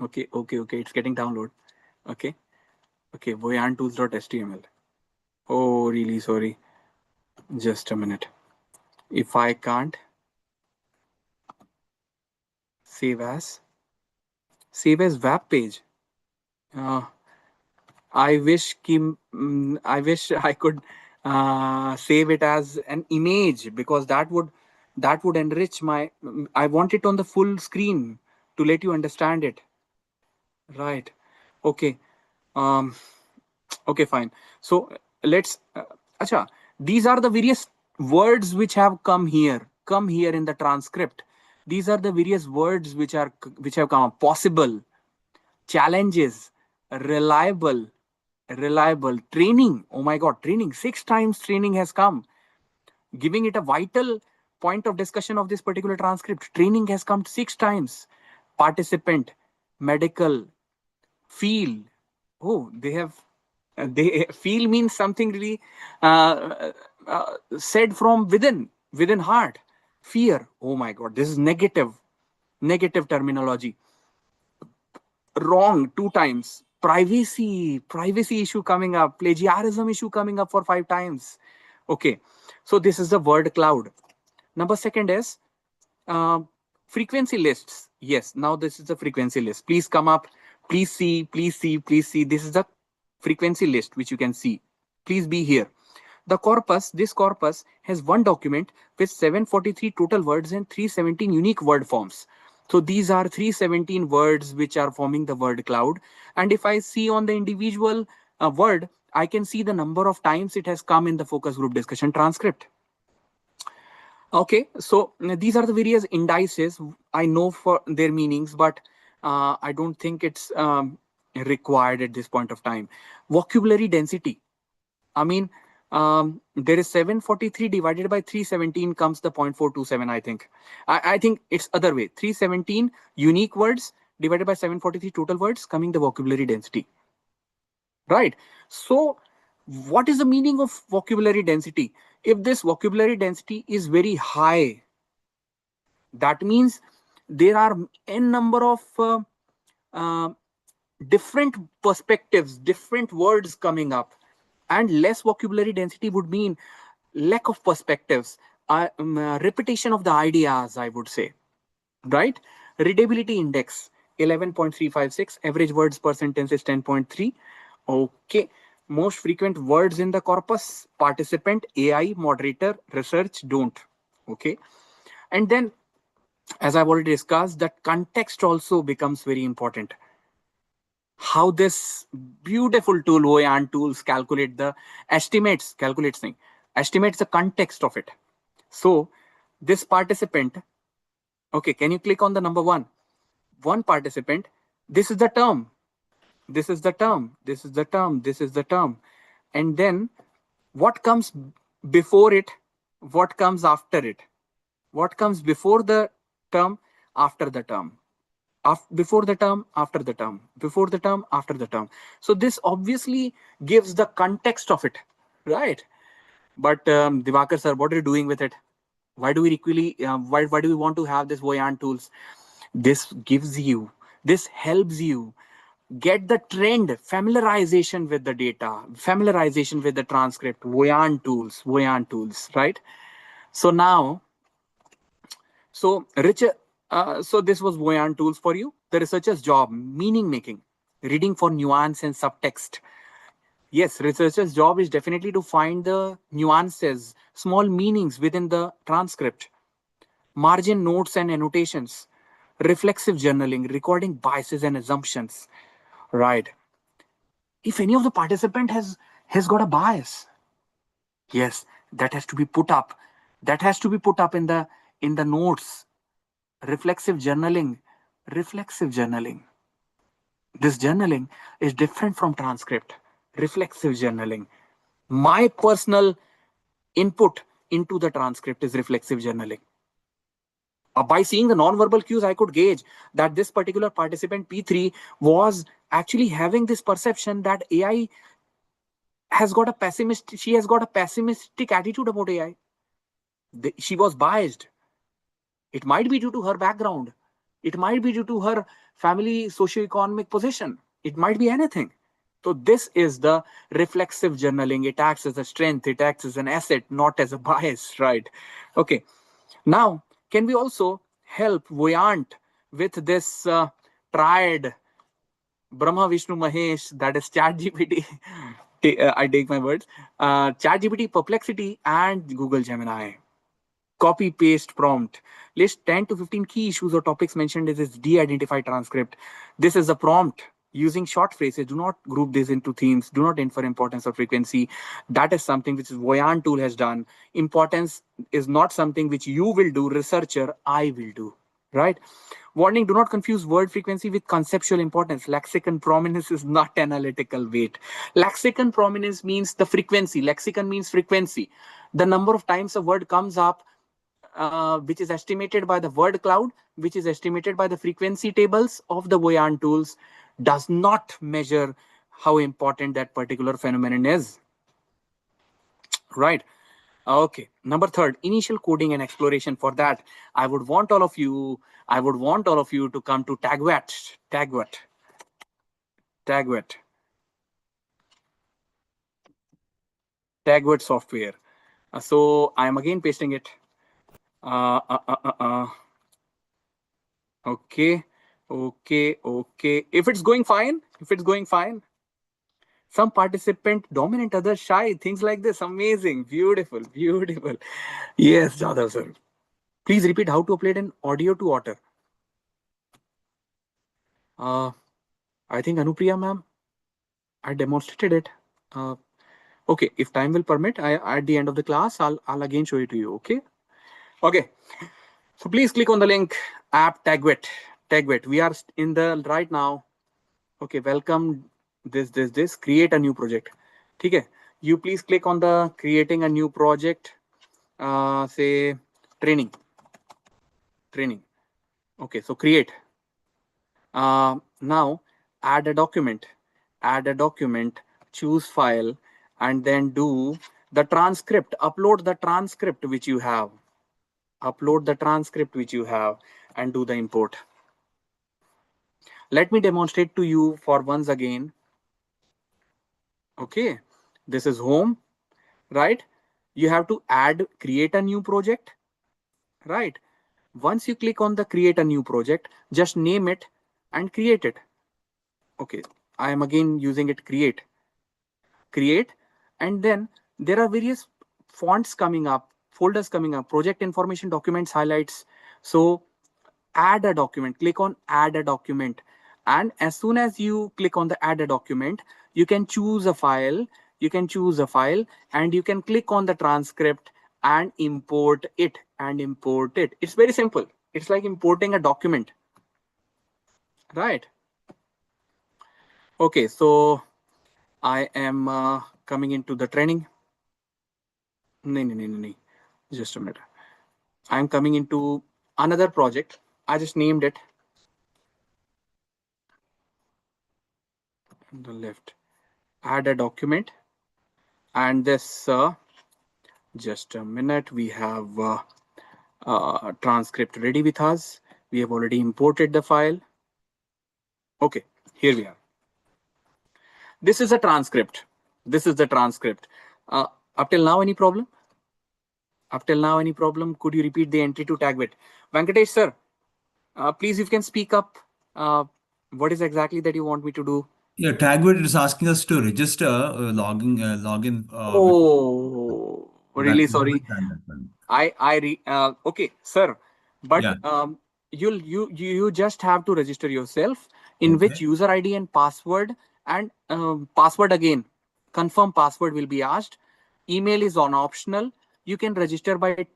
Okay. It's getting download. Okay. Okay. voyanttools.html. Oh, really sorry. Just a minute. If I can't save as web page. Uh, I wish I could save it as an image, because that would enrich my. I want it on the full screen to let you understand it. Right. Okay. Um. Okay. Fine. So let's. Acha. These are the various words which have come here. Come here in the transcript. These are the various words which have come up. Possible, challenges, reliable, training. Oh my god, training. 6 times training has come, giving it a vital point of discussion of this particular transcript. Training has come 6 times. Participant, medical, feel. Oh, they have. They feel means something really said from within heart. Fear. Oh my god, this is negative terminology. Wrong 2 times. Privacy issue coming up. Plagiarism issue coming up for 5 times. Okay, so this is the word cloud. Number second is uh, frequency lists. Yes, now this is the frequency list. Please come up. Please see. This is the frequency list which you can see. Please be here. This corpus has one document with 743 total words and 317 unique word forms. So these are 317 words which are forming the word cloud. And if I see on the individual word, I can see the number of times it has come in the focus group discussion transcript. Okay, so these are the various indices. I know for their meanings, but I don't think it's required at this point of time. Vocabulary density. I mean, there is 743 divided by 317 comes the 0.427, I think. I think it's other way. 317 unique words divided by 743 total words coming the vocabulary density. Right. So what is the meaning of vocabulary density? If this vocabulary density is very high, that means there are n number of uh, different perspectives, different words coming up. And less vocabulary density would mean lack of perspectives, repetition of the ideas, I would say. Right? Readability index 11.356, average words per sentence is 10.3. Okay. Most frequent words in the corpus: participant, AI, moderator, research, don't. Okay. And then, as I've already discussed, that context also becomes very important. How this beautiful tool, Voyant tools, calculates the context of it. So this participant, okay, can you click on the number one? One participant, this is the term, this is the term, this is the term, this is the term. And then what comes before it, what comes after it, what comes before the term, after the term. Before the term, after the term, before the term, after the term. So this obviously gives the context of it, right? But Divakar sir, what are you doing with it? Why do we why do we want to have this Voyant tools? This helps you get the trend, familiarization with the data, familiarization with the transcript. Voyant tools, right? So now, Richard, So this was Voyan tools for you. The researcher's job, meaning making, reading for nuance and subtext. Yes, researcher's job is definitely to find the nuances, small meanings within the transcript, margin notes and annotations, reflexive journaling, recording biases and assumptions. Right. If any of the participant has got a bias, yes, that has to be put up. That has to be put up in the notes. Reflexive journaling. Reflexive journaling. This journaling is different from transcript. Reflexive journaling. My personal input into the transcript is reflexive journaling. By seeing the non-verbal cues, I could gauge that this particular participant P3 was actually having this perception that AI has got a she has got a pessimistic attitude about AI. She was biased. It might be due to her background. It might be due to her family socioeconomic position. It might be anything. So this is the reflexive journaling. It acts as a strength. It acts as an asset, not as a bias, right? Okay. Now, can we also help Voyant with this triad Brahma, Vishnu, Mahesh, that is ChatGPT? I take my words. ChatGPT, Perplexity, and Google Gemini. Copy paste prompt. List 10 to 15 key issues or topics mentioned in this de-identified transcript. This is a prompt using short phrases. Do not group this into themes. Do not infer importance or frequency. That is something which Voyan tool has done. Importance is not something which you will do, researcher, I will do. Right? Warning, do not confuse word frequency with conceptual importance. Lexicon prominence is not analytical weight. Lexicon prominence means the frequency. Lexicon means frequency. The number of times a word comes up, which is estimated by the word cloud, which is estimated by the frequency tables of the Voyan tools, does not measure how important that particular phenomenon is. Right. Okay. Number third, initial coding and exploration. For that, I would want all of you to come to Tagwet software. So I'm again pasting it. Okay. If it's going fine, some participant dominant, others shy, things like this. Amazing. Beautiful. Yes, Jadhav sir. Please repeat how to upload an audio to Otter. I think Anupriya ma'am, I demonstrated it. Okay, if time will permit, at the end of the class, I'll again show it to you. Okay. So please click on the link app Tagwet. We are in the right now. Okay, welcome. This. Create a new project. Okay. You please click on the creating a new project. Say training. Okay, so create. Now add a document. Choose file, and then do the transcript. Upload the transcript which you have. And do the import. Let me demonstrate to you for once again. Okay, this is home, right? You have to create a new project, right? Once you click on the create a new project, just name it and create it. Okay, I am again using it create, and then there are various fonts coming up, folders coming up, project information, documents, highlights. So add a document, click on add a document. And as soon as you click on the add a document, you can choose a file, and you can click on the transcript and import it. It's very simple. It's like importing a document, right? Okay, so I am coming into the training. No. Just a minute. I'm coming into another project. I just named it on the left. Add a document. And this, just a minute, we have transcript ready with us. We have already imported the file. Okay, here we are. This is a transcript. Up till now, any problem? Could you repeat the entry to Tagwit? Venkatesh sir, Please, you can speak up. What is exactly that you want me to do? Yeah, Tagwit is asking us to register login with Oh, that. really sorry. Okay, sir, but Yeah. you just have to register yourself, in which Okay. user ID and password, and password again, confirm password will be asked. Email is on optional. You can register by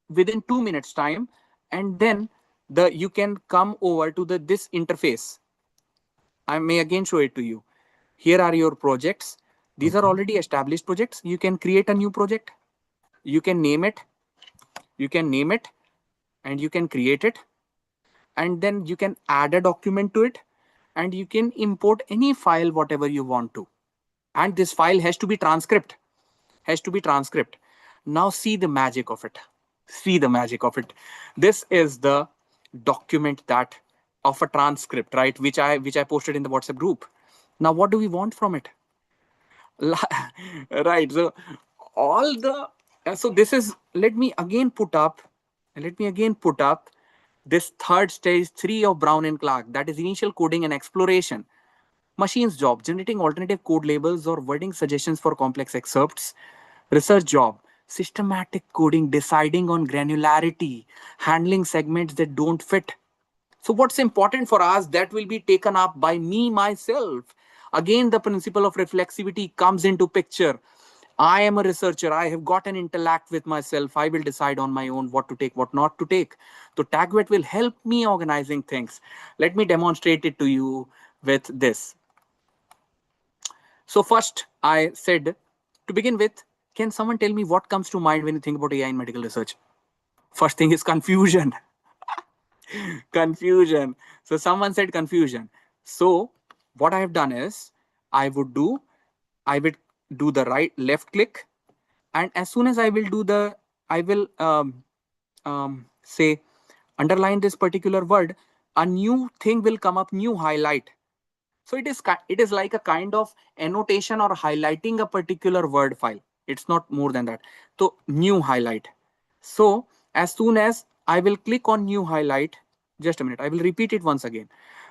within 2 minutes time, and then you can come over to the this interface. I may again show it to you. Here are your projects. These are Okay. already established projects. You can create a new project. You can name it. You can name it, and you can create it, and then you can add a document to it, and you can import any file whatever you want to, and this file has to be transcript. Now see the magic of it. See the magic of it. This is the document that of a transcript, right, which I posted in the WhatsApp group. Now what do we want from it? Right, so all the so this is, let me again put up this third stage 3 of Brown and Clark, that is initial coding and exploration. Machine's job, generating alternative code labels or wording suggestions for complex excerpts. Research job, systematic coding, deciding on granularity, handling segments that don't fit. So what's important for us, that will be taken up by me myself. Again, the principle of reflexivity comes into picture. I am a researcher. I have got an intellect with myself. I will decide on my own what to take, what not to take. So Tagwet will help me organizing things. Let me demonstrate it to you with this. So first, I said, to begin with, can someone tell me what comes to mind when you think about AI in medical research? First thing is confusion. Confusion. So someone said confusion. So what I have done is, I would do, I would do the left click, and as soon as I will say underline this particular word, a new thing will come up, new highlight. So it is like a kind of annotation or highlighting a particular word file. It's not more than that. So new highlight. So as soon as I will click on new highlight, just a minute, I will repeat it once again.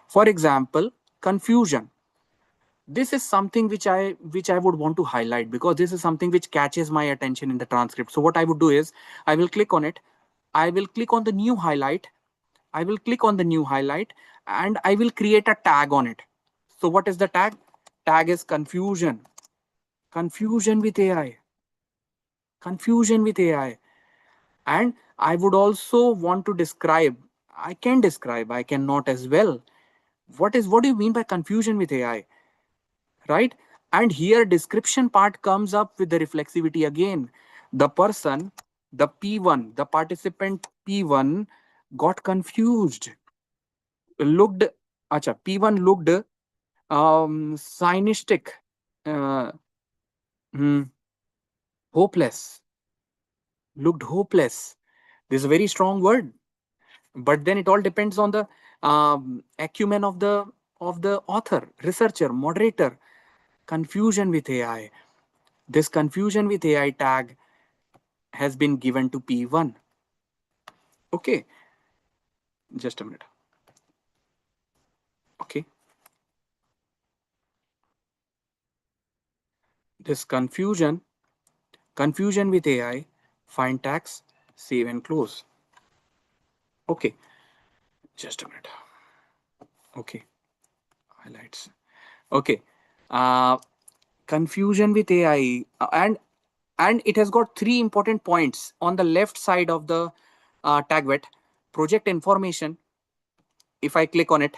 For example, confusion. This is something which I would want to highlight, because this is something which catches my attention in the transcript. So what I would do is, I will click on it. I will click on the new highlight. I will click on the new highlight, and I will create a tag on it. So what is the tag? Tag is confusion. Confusion with AI. Confusion with AI. And I would also want to describe. I cannot as well. What do you mean by confusion with AI? Right? And here description part comes up with the reflexivity again. The person, the P1, the participant P1 got confused. Looked, acha, P1 looked cynistic, uh, hmm, hopeless, looked hopeless. This is a very strong word, but then it all depends on the acumen of the author, researcher, moderator. Confusion with AI. This confusion with AI tag has been given to P1. Okay, just a minute. Okay, this confusion with AI, find tags, save and close. Okay, just a minute. Okay, highlights. Okay, uh, confusion with AI, and it has got three important points on the left side of the tagwet. Project information. If I click on it,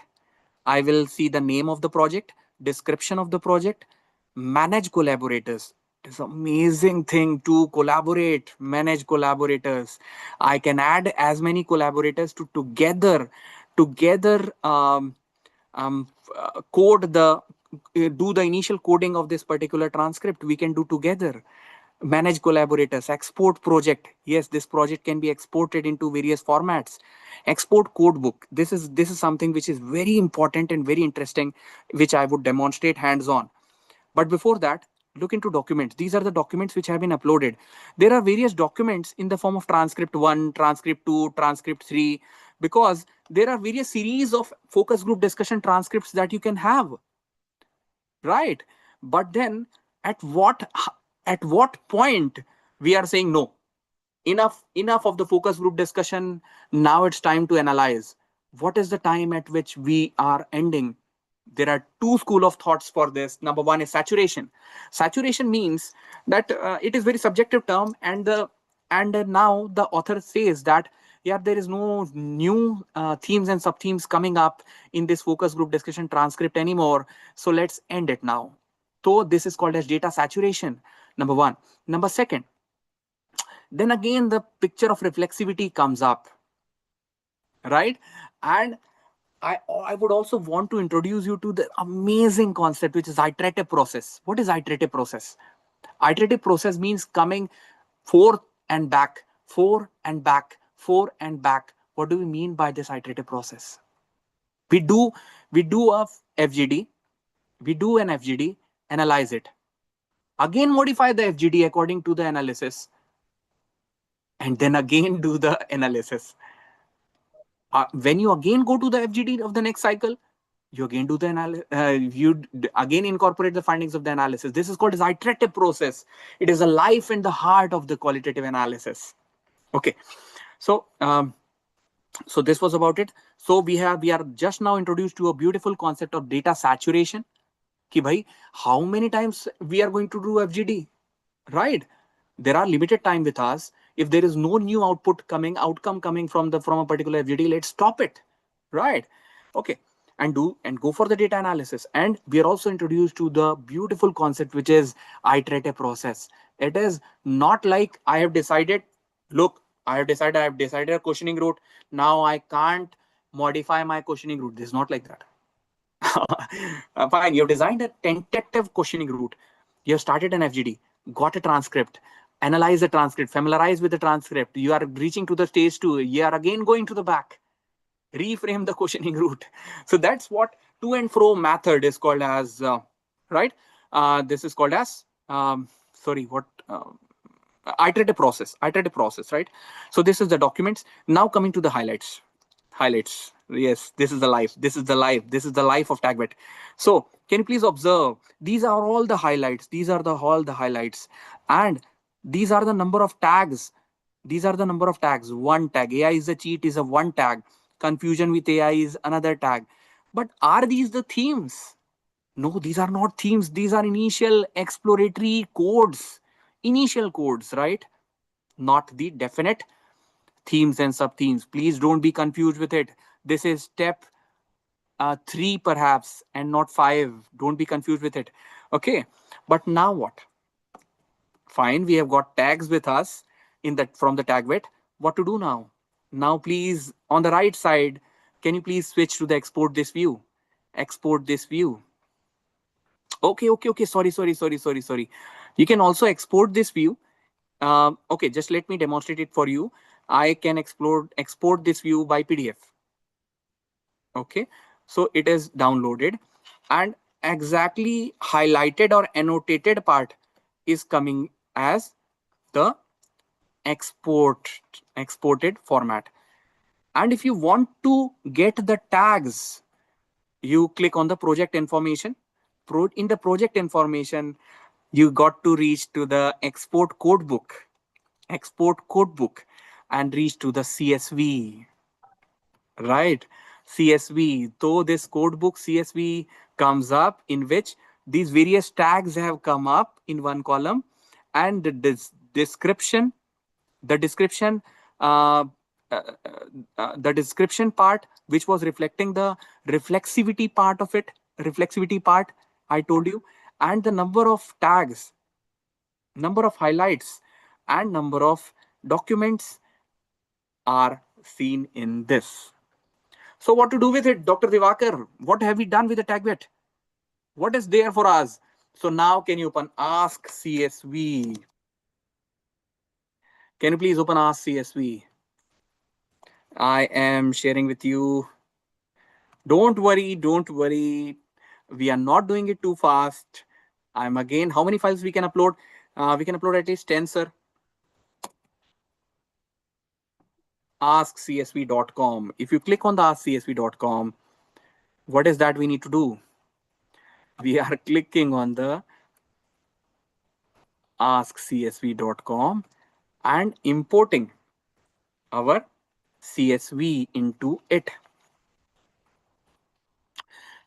I will see the name of the project, description of the project, manage collaborators. It's an amazing thing to collaborate, manage collaborators. I can add as many collaborators to together code the do the initial coding of this particular transcript. We can do together. Manage collaborators, export project. Yes, this project can be exported into various formats. Export code book. This is something which is very important and very interesting, which I would demonstrate hands on. But before that, look into documents. These are the documents which have been uploaded. There are various documents in the form of transcript 1, transcript 2, transcript 3, because there are various series of focus group discussion transcripts that you can have, right? But then at what point we are saying no, enough of the focus group discussion, now it's time to analyze. What is the time at which we are ending? There are two school of thoughts for this. Number one is saturation. Saturation means that it is very subjective term, and now the author says that yeah, there is no new themes and sub themes coming up in this focus group discussion transcript anymore, so let's end it now. So this is called as data saturation, number one. Number second, then again the picture of reflexivity comes up, right? And I would also want to introduce you to the amazing concept which is iterative process. What is iterative process? Iterative process means coming forth and back, forth and back, forth and back. What do we mean by this iterative process? We do a FGD, we do an FGD, analyze it, again modify the FGD according to the analysis, and then again do the analysis. When you again go to the FGD of the next cycle, you again do the analysis, again incorporate the findings of the analysis. This is called as iterative process. It is the life and the heart of the qualitative analysis. Okay, so so this was about it. So we are just now introduced to a beautiful concept of data saturation. Ki bhai, how many times we are going to do FGD, right? There are limited time with us. If there is no new outcome coming from a particular FGD, let's stop it, right? Okay, and go for the data analysis. And we are also introduced to the beautiful concept which is iterative process. It is not like I have decided, look, I have decided a questioning route, now I can't modify my questioning route. This is not like that. Fine, you've designed a tentative questioning route. You have started an FGD, got a transcript, analyze the transcript, familiarize with the transcript. You are reaching to the stage 2. You are again going to the back, reframe the questioning route. So that's what to and fro method is called as, right? This is called as, sorry, what? Iterative process, right? So this is the documents. Now coming to the highlights. Yes, this is the life. This is the life of TagVet. So can you please observe? These are all the highlights. These are all the highlights, and these are the number of tags. These are the number of tags. One tag. AI is a cheat is a one tag. Confusion with AI is another tag. But are these the themes? No, these are not themes. These are initial exploratory codes. Initial codes, right? Not the definite themes and sub-themes. Please don't be confused with it. This is step 3 perhaps, and not 5. Don't be confused with it. Okay, but now what? Fine, we have got tags with us from the tag vet. What to do now? Now please, on the right side, can you please switch to the export this view? Export this view. Okay. Sorry. You can also export this view. Okay, just let me demonstrate it for you. I can export this view by PDF. Okay, so it is downloaded, and exactly highlighted or annotated part is coming as the exported format. And if you want to get the tags, you click on the project information. In the project information, you got to reach to the export codebook, and reach to the CSV, right? CSV. So this codebook CSV comes up, in which these various tags have come up in one column, and the description, the description uh, uh, the description part, which was reflecting the reflexivity part of it, reflexivity part I told you, and the number of tags, number of highlights, and number of documents are seen in this. So what to do with it, Dr. Divakar? What have we done with the tagvet? What is there for us? So now can you open Ask CSV? Can you please open Ask CSV? I am sharing with you. Don't worry. We are not doing it too fast. I'm again, how many files we can upload? We can upload at least 10, sir. askcsv.com. If you click on the askcsv.com, what is that we need to do? We are clicking on the askcsv.com and importing our CSV into it.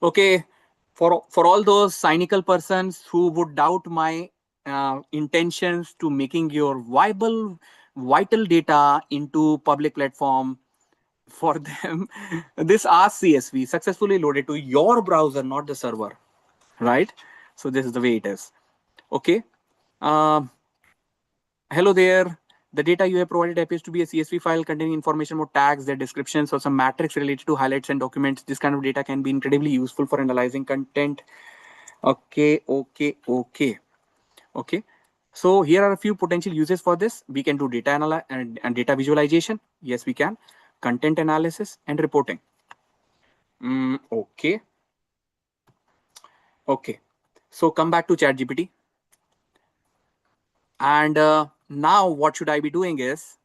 Okay, for all those cynical persons who would doubt my intentions to making your vital data into public platform, for them, this Ask CSV successfully loaded to your browser, not the server, right? So this is the way it is. Okay. Um, Hello there. The data you have provided appears to be a CSV file containing information about tags, their descriptions, or some matrix related to highlights and documents. This kind of data can be incredibly useful for analyzing content. Okay. So here are a few potential uses for this. We can do data and data visualization. Yes, we can. Content analysis and reporting. Okay. So come back to ChatGPT. And now what should I be doing is,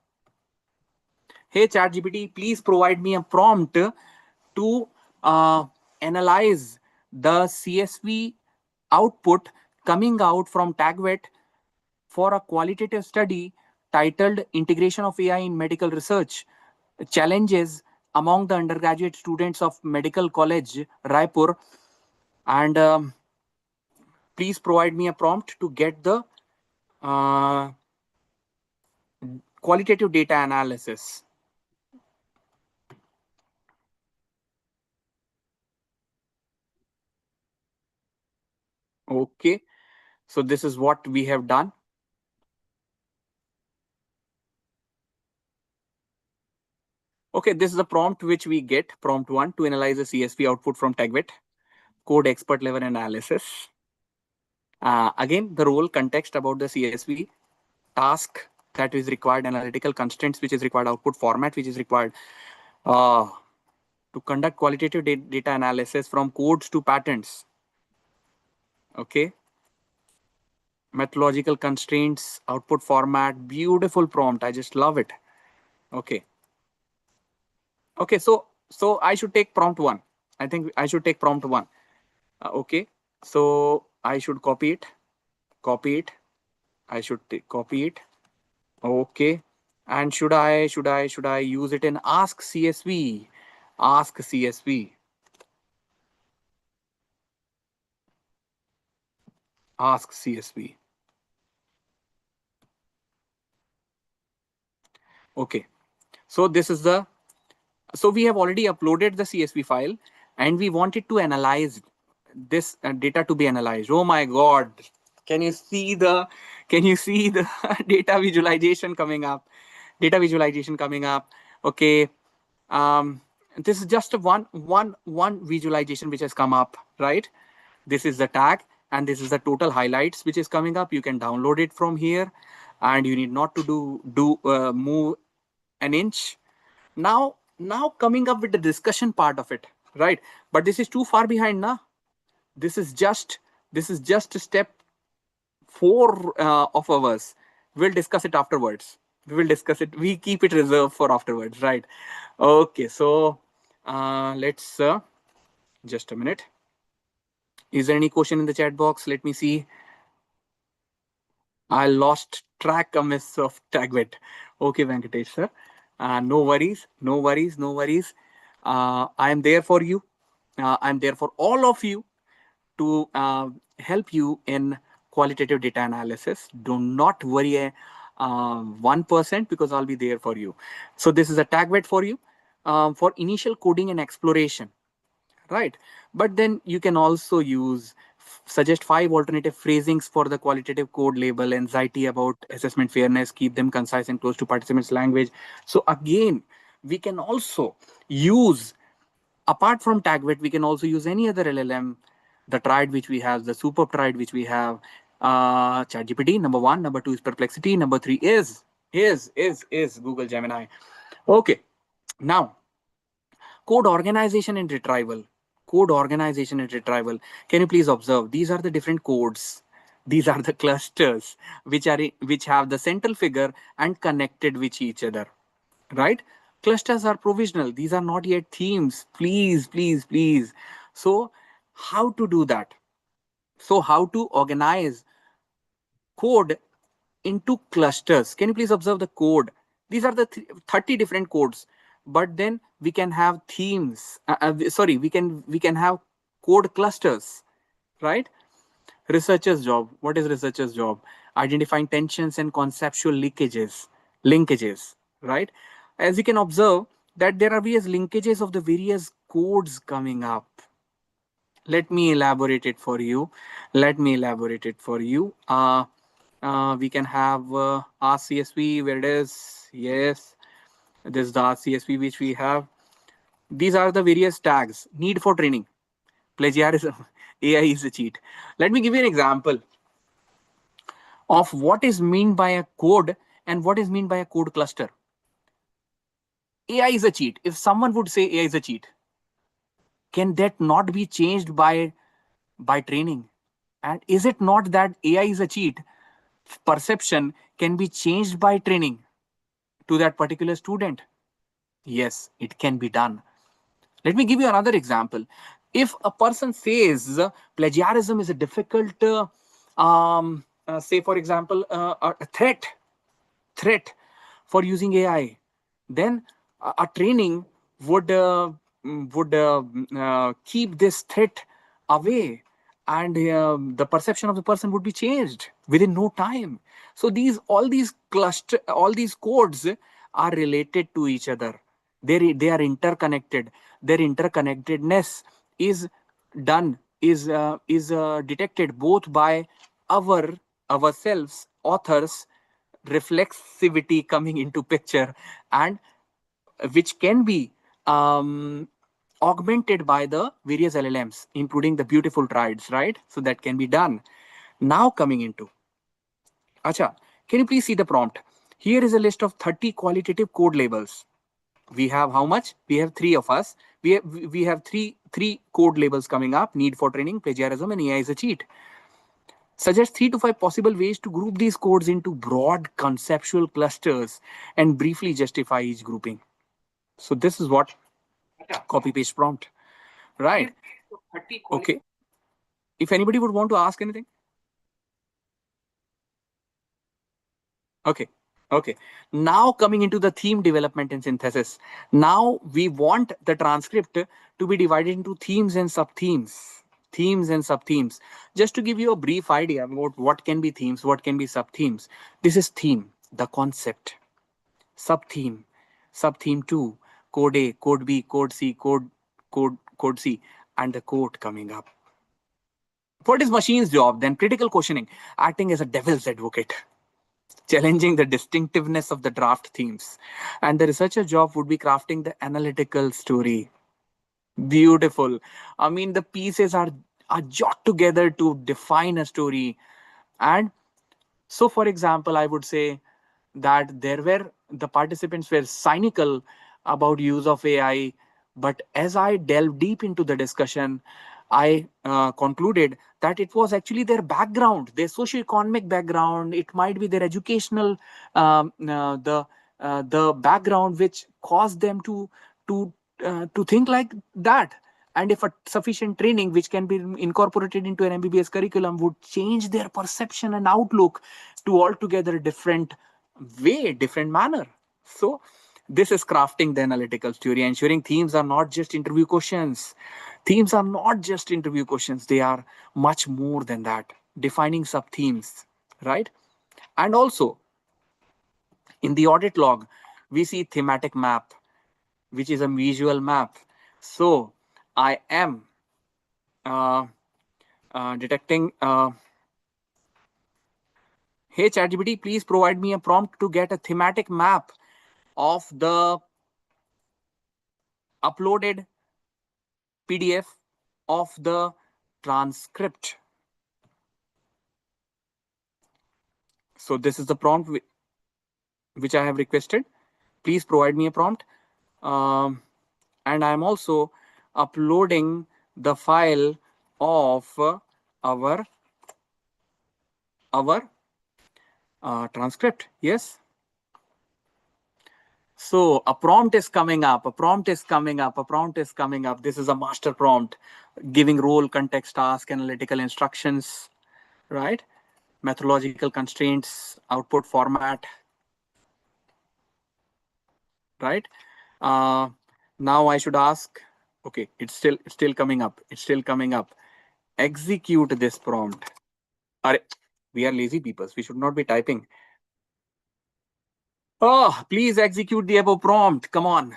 hey ChatGPT, please provide me a prompt to analyze the CSV output coming out from TagVet for a qualitative study titled Integration of AI in Medical Research, Challenges among the Undergraduate Students of Medical College, Raipur. And please provide me a prompt to get the qualitative data analysis. Okay, so this is what we have done. Okay, this is the prompt which we get, prompt 1, to analyze the CSV output from TagVet, code expert level analysis. Again, the role, context about the CSV, task that is required, analytical constraints which is required, output format which is required, to conduct qualitative data analysis from codes to patents. Okay. Methodological constraints, output format, beautiful prompt. I just love it. Okay. Okay, so I should take prompt 1. I think I should take prompt 1. Okay, so I should copy it. I should copy it. Okay, and should I use it in Ask CSV? Ask CSV. Ask CSV. Okay, so this is the, so we have already uploaded the CSV file and we wanted to analyze this data to be analyzed. Oh my God. Can you see the data visualization coming up? Okay. This is just a one visualization which has come up, right? This is the tag and this is the total highlights which is coming up. You can download it from here and you need not to move an inch. Now coming up with the discussion part of it, right? But this is too far behind now. This is just step 4 of ours. We'll discuss it afterwards. We keep it reserved for afterwards, right? Okay, so let's just a minute. Is there any question in the chat box? Let me see. I lost track a miss of TagVet. Okay, Venkatesh sir. No worries. I am there for you. I'm there for all of you to help you in qualitative data analysis. Do not worry 1%, because I'll be there for you. So this is a TagVet for you for initial coding and exploration, right? But then you can also suggest 5 alternative phrasings for the qualitative code label, anxiety about assessment fairness, keep them concise and close to participants' language. So again, we can also use, apart from TagVet, we can also use any other LLM, the tried which we have, the super tried which we have, ChatGPT, number 1, number 2 is Perplexity, number 3 is Google Gemini. Okay, now code organization and retrieval. Can you please observe? These are the different codes. These are the clusters which have the central figure and connected with each other, right? Clusters are provisional. These are not yet themes. Please, please, please. So how to do that? So how to organize code into clusters? Can you please observe the code? These are the 30 different codes, but then we can have themes. Sorry, we can have code clusters, right? Researcher's job. What is researcher's job? Identifying tensions and conceptual linkages, right? As you can observe that there are various linkages of the various codes coming up. Let me elaborate it for you. We can have RCSP, where it is. Yes, this is the RCSP which we have. These are the various tags. Need for training. Plagiarism. AI is a cheat. Let me give you an example of what is meant by a code and what is meant by a code cluster. AI is a cheat. If someone would say AI is a cheat, can that not be changed by training? And is it not that AI is a cheat perception can be changed by training to that particular student? Yes, it can be done. Let me give you another example. If a person says plagiarism is a difficult, say for example, a threat for using AI, then a training would keep this threat away, and the perception of the person would be changed within no time. So all these codes are related to each other. They are interconnected. Their interconnectedness is done is detected both by our ourselves, authors, reflexivity coming into picture, and which can be augmented by the various LLMs, including the beautiful triads, right? So that can be done. Now coming into, Acha, can you please see the prompt? Here is a list of 30 qualitative code labels. We have how much? We have three of us. We have three code labels coming up: need for training, plagiarism, and AI is a cheat. Suggest 3 to 5 possible ways to group these codes into broad conceptual clusters and briefly justify each grouping. So this is what copy paste prompt, right? Okay. If anybody would want to ask anything. Okay. Okay. Now coming into the theme development and synthesis. Now we want the transcript to be divided into themes and sub-themes. Themes and sub-themes. Just to give you a brief idea about what can be themes, what can be sub-themes. This is theme, the concept. Sub-theme, sub-theme 2, code A, code B, code C, code C, and the code coming up. What is machine's job? Then critical questioning, acting as a devil's advocate, challenging the distinctiveness of the draft themes. And the researcher job would be crafting the analytical story. Beautiful. I mean, the pieces are jot together to define a story. And so, for example, I would say that the participants were cynical about use of AI, but as I delved deep into the discussion, I concluded that it was actually their background, their socioeconomic background. It might be their educational the background which caused them to to think like that. And if a sufficient training which can be incorporated into an MBBS curriculum would change their perception and outlook to altogether different way, different manner. So this is crafting the analytical theory, ensuring themes are not just interview questions. Themes are not just interview questions. They are much more than that. Defining sub themes, right? And also in the audit log, we see thematic map, which is a visual map. So I am detecting. Hey ChatGPT, please provide me a prompt to get a thematic map of the uploaded PDF of the transcript. So this is the prompt which I have requested. Please provide me a prompt. And I'm also uploading the file of our transcript. Yes. So a prompt is coming up, a prompt is coming up, a prompt is coming up. This is a master prompt, giving role, context, task, analytical instructions, right? Methodological constraints, output format, right? Uh, Now I should ask, okay, it's still coming up. It's still coming up. Execute this prompt. Are, we are lazy people. We should not be typing. Oh, please execute the above prompt. Come on.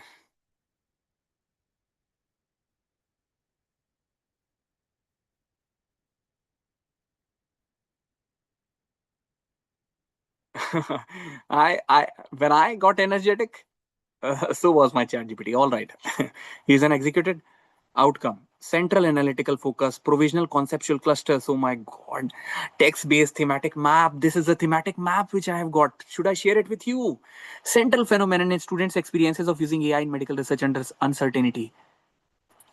I when I got energetic, so was my ChatGPT. All right, he's an executed outcome. Central analytical focus, provisional conceptual clusters. Oh my god, text-based thematic map. This is a thematic map which I have got. Should I share it with you? Central phenomenon in students' experiences of using AI in medical research under uncertainty.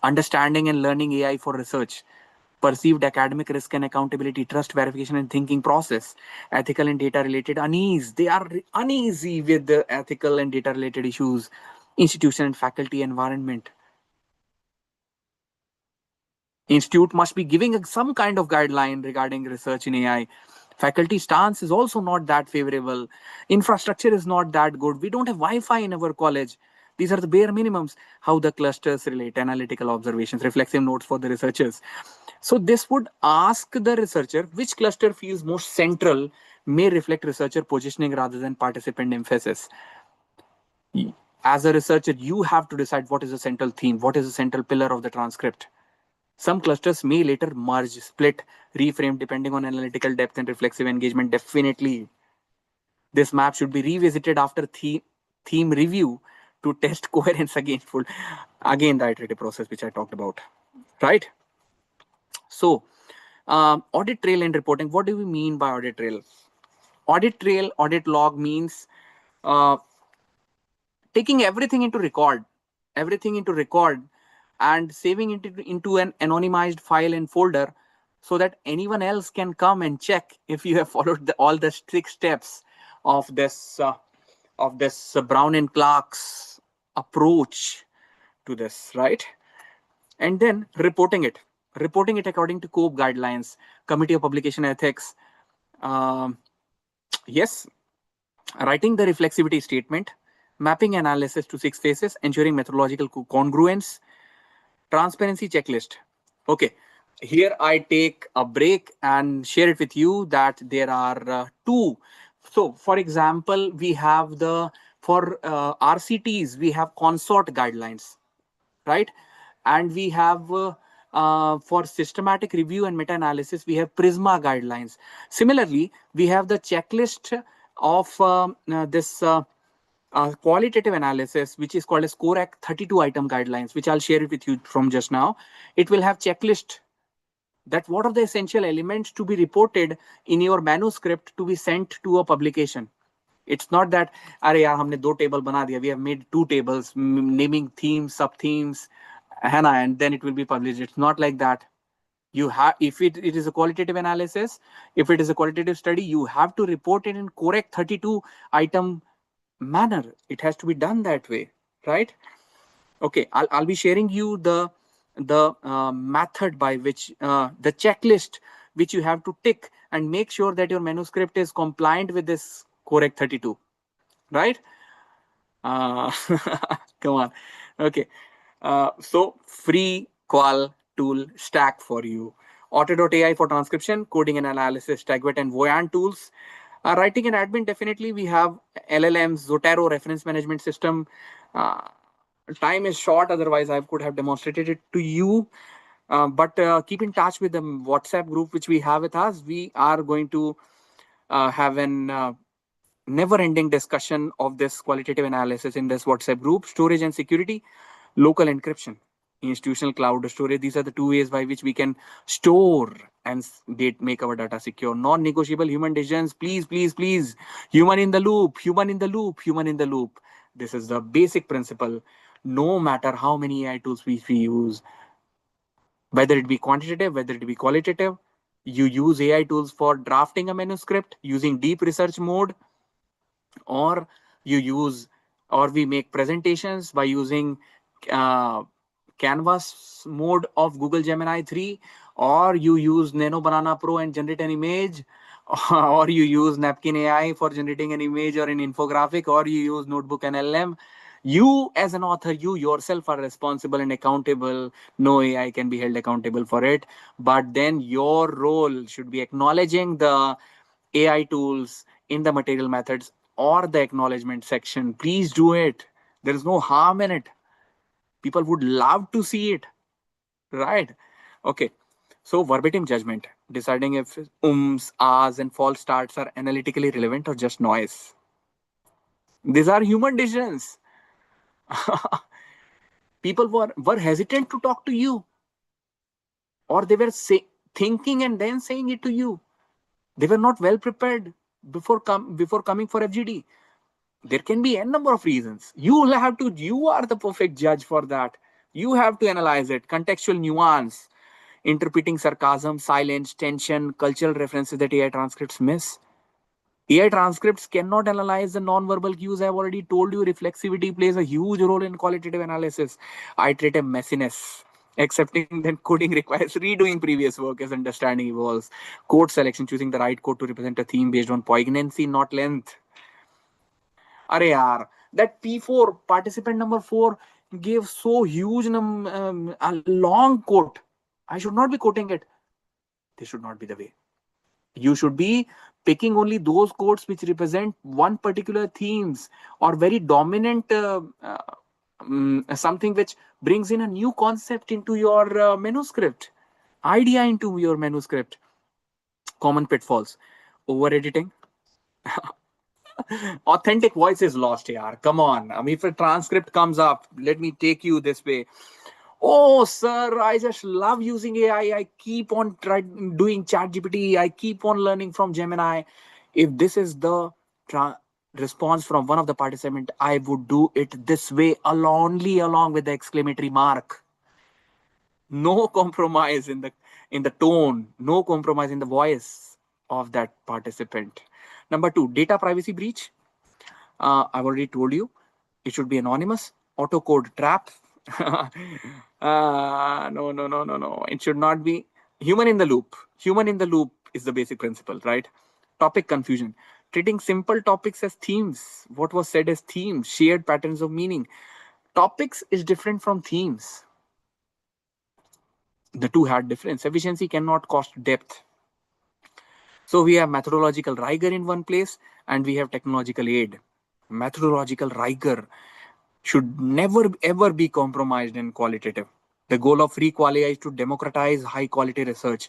Understanding and learning AI for research. Perceived academic risk and accountability, trust verification and thinking process, ethical and data related unease. They are uneasy with the ethical and data related issues, institution and faculty environment. Institute must be giving some kind of guideline regarding research in AI. Faculty stance is also not that favorable. Infrastructure is not that good. We don't have Wi-Fi in our college. These are the bare minimums. How the clusters relate, analytical observations, reflexive notes for the researchers. So this would ask the researcher which cluster feels most central, may reflect researcher positioning rather than participant emphasis. As a researcher, you have to decide what is the central theme, what is the central pillar of the transcript. Some clusters may later merge, split, reframe depending on analytical depth and reflexive engagement. Definitely, this map should be revisited after theme review to test coherence again. Again, the iterative process which I talked about, right? So, audit trail and reporting. What do we mean by audit trail? Audit trail, audit log means uh, taking everything into record and saving it into an anonymized file and folder so that anyone else can come and check if you have followed all the 6 steps of this Brown and Clark's approach to this, right? And then reporting it according to COPE guidelines, Committee of Publication Ethics. Um, yes, writing the reflexivity statement, mapping analysis to 6 phases, ensuring methodological congruence, transparency checklist. Okay, here I take a break and share it with you that there are two. So, for example, we have for RCTs, we have consort guidelines, right? And we have for systematic review and meta-analysis, we have Prisma guidelines. Similarly, we have the checklist of this qualitative analysis, which is called as CORAC 32 item guidelines, which I'll share it with you from just now. It will have checklist that what are the essential elements to be reported in your manuscript to be sent to a publication. It's not that अरे यार हमने 2 table बना दिया, we have made 2 tables naming themes, sub themes, and then it will be published. It's not like that. You have, if it is a qualitative analysis, if it is a qualitative study, you have to report it in correct 32 item manner. It has to be done that way, right? Okay, I'll be sharing you the method by which the checklist which you have to tick and make sure that your manuscript is compliant with this correct 32, right? uh, Come on. Okay, so free qual tool stack for you. Auto.ai for transcription, coding and analysis, Tagwet and Voyant tools. Writing and admin, definitely we have LLMs, Zotero reference management system. Time is short, otherwise I could have demonstrated it to you. But keep in touch with the WhatsApp group which we have with us. We are going to have an never-ending discussion of this qualitative analysis in this WhatsApp group. Storage and security, local encryption, institutional cloud storage. These are the 2 ways by which we can store and make our data secure. Non-negotiable human decisions. Please, please, please. Human in the loop, human in the loop, human in the loop. This is the basic principle. No matter how many AI tools we use, whether it be quantitative, whether it be qualitative, you use AI tools for drafting a manuscript using deep research mode, or you use or we make presentations by using uh, canvas mode of Google Gemini 3, or you use Nano Banana Pro and generate an image, or you use Napkin AI for generating an image or an infographic, or you use Notebook and LM. You as an author, you yourself are responsible and accountable. No AI can be held accountable for it, but then your role should be acknowledging the AI tools in the material methods or the acknowledgement section. Please do it. There is no harm in it. People would love to see it, right? Okay. So verbatim judgment, deciding if ahs, and false starts are analytically relevant or just noise. These are human decisions. People were hesitant to talk to you, or they were thinking and then saying it to you. They were not well prepared before coming for FGD. There can be a number of reasons. You are the perfect judge for that. You have to analyze it. Contextual nuance, interpreting sarcasm, silence, tension, cultural references that AI transcripts miss. AI transcripts cannot analyze the non-verbal cues. I've already told you reflexivity plays a huge role in qualitative analysis. Iterative messiness. Accepting that coding requires redoing previous work as understanding evolves. Code selection, choosing the right code to represent a theme based on poignancy, not length. Arey yaar, that P4 participant number 4 gave so huge a long quote. I should not be quoting it. This should not be the way. You should be picking only those quotes which represent one particular themes or very dominant something which brings in a new concept into your manuscript, idea into your manuscript. Common pitfalls: over editing. Authentic voice is lost here. Come on. I mean, if a transcript comes up, let me take you this way. Oh, sir, I just love using AI. I keep on doing ChatGPT. I keep on learning from Gemini. If this is the response from one of the participants, I would do it this way only, along with the exclamatory mark. No compromise in the tone. No compromise in the voice of that participant. Number 2, data privacy breach. I've already told you, it should be anonymous. Auto code trap. No. It should not be human in the loop. Human in the loop is the basic principle, right? Topic confusion. Treating simple topics as themes. What was said as themes, shared patterns of meaning. Topics is different from themes. The two had difference. Efficiency cannot cost depth. So we have methodological rigor in one place and we have technological aid. Methodological rigor should never ever be compromised in qualitative. The goal of free qualia is to democratize high quality research.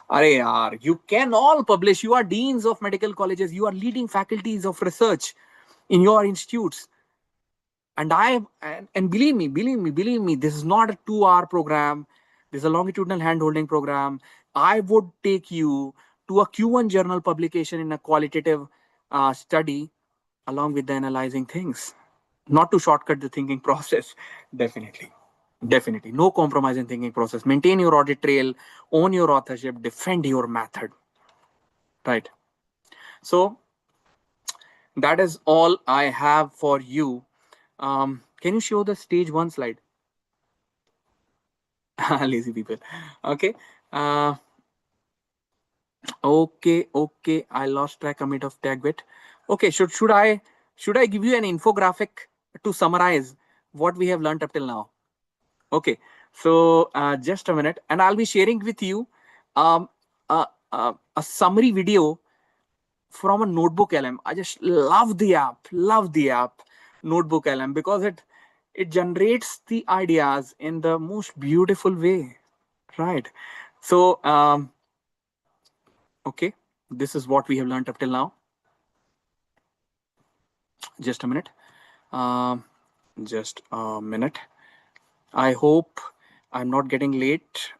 Arey yaar, you can all publish. You are deans of medical colleges. You are leading faculties of research in your institutes. And believe me, this is not a 2-hour program. This is a longitudinal hand-holding program. I would take you to a Q1 journal publication in a qualitative study along with the analyzing things. Not to shortcut the thinking process. Definitely. No compromise in thinking process. Maintain your audit trail, own your authorship, defend your method. Right. So that is all I have for you. Can you show the stage 1 slide? Lazy people. Okay. Okay. I lost track a bit of tag bit. Okay. Should I give you an infographic to summarize what we have learned up till now? Okay. So just a minute, and I'll be sharing with you a summary video from a Notebook LM. I just love the app. Notebook LM, because it generates the ideas in the most beautiful way, right? So okay, this is what we have learned up till now. Just a minute. I hope I'm not getting late.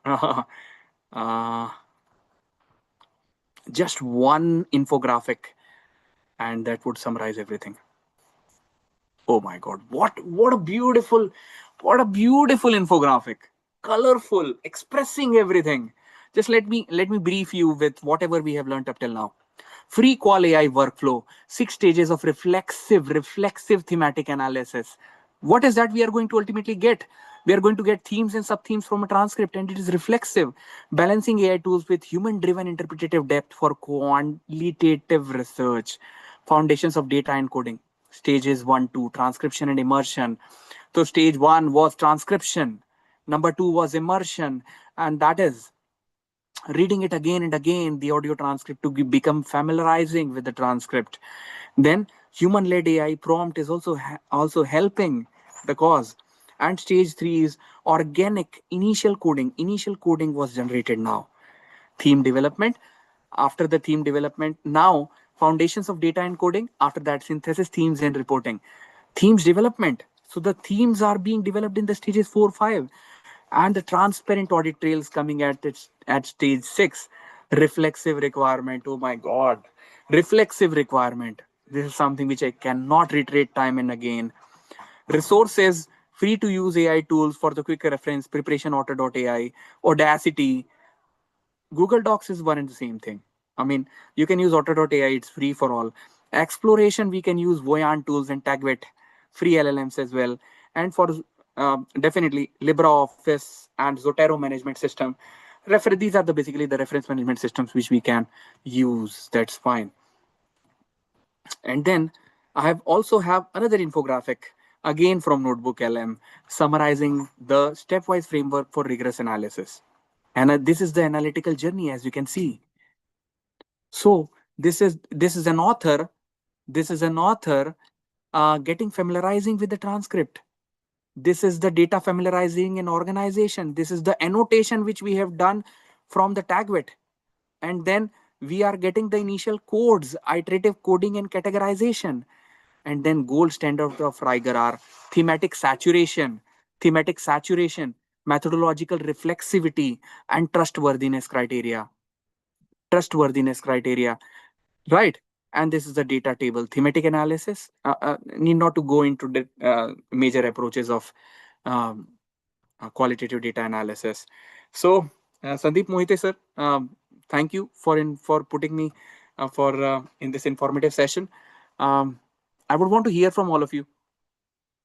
Just one infographic, and that would summarize everything. Oh my God, what a beautiful infographic. Colorful, expressing everything. Just let me brief you with whatever we have learned up till now. Free Qual AI workflow, 6 stages of reflexive thematic analysis. What is that we are going to ultimately get? We are going to get themes and sub-themes from a transcript, and it is reflexive, balancing AI tools with human-driven interpretative depth for qualitative research. Foundations of data encoding, stages 1, 2, transcription and immersion. So stage 1 was transcription, number 2 was immersion, and that is reading it again and again, the audio transcript, to become familiarizing with the transcript. Then human-led AI prompt is also helping the cause. And stage 3 is organic initial coding. Initial coding was generated now. Theme development. After the theme development, now foundations of data encoding. After that, synthesis, themes, and reporting. Themes development. So the themes are being developed in the stages 4, 5, and the transparent audit trails coming at stage 6. Reflexive requirement. Oh my God, reflexive requirement. This is something which I cannot reiterate time and again. Resources, free to use AI tools for the quick reference, preparation auto.ai, Audacity. Google Docs is one and the same thing. I mean, you can use Otter.ai, it's free for all. Exploration, we can use Voyant tools and Tagwit, free LLMs as well. And for definitely LibreOffice and Zotero management system. These are basically the reference management systems which we can use. That's fine. And then I have also have another infographic again from Notebook LM summarizing the stepwise framework for rigorous analysis. And this is the analytical journey, as you can see. So this is an author. This is an author getting familiarizing with the transcript. This is the data familiarizing and organization. This is the annotation which we have done from the Tagwit. And then we are getting the initial codes, iterative coding and categorization. And then gold standard of rigor are thematic saturation, methodological reflexivity, and trustworthiness criteria, right? And this is the data table thematic analysis. Need not to go into the major approaches of um, qualitative data analysis. So Sandeep, Mohite sir, thank you for putting me for in this informative session. um, I would want to hear from all of you.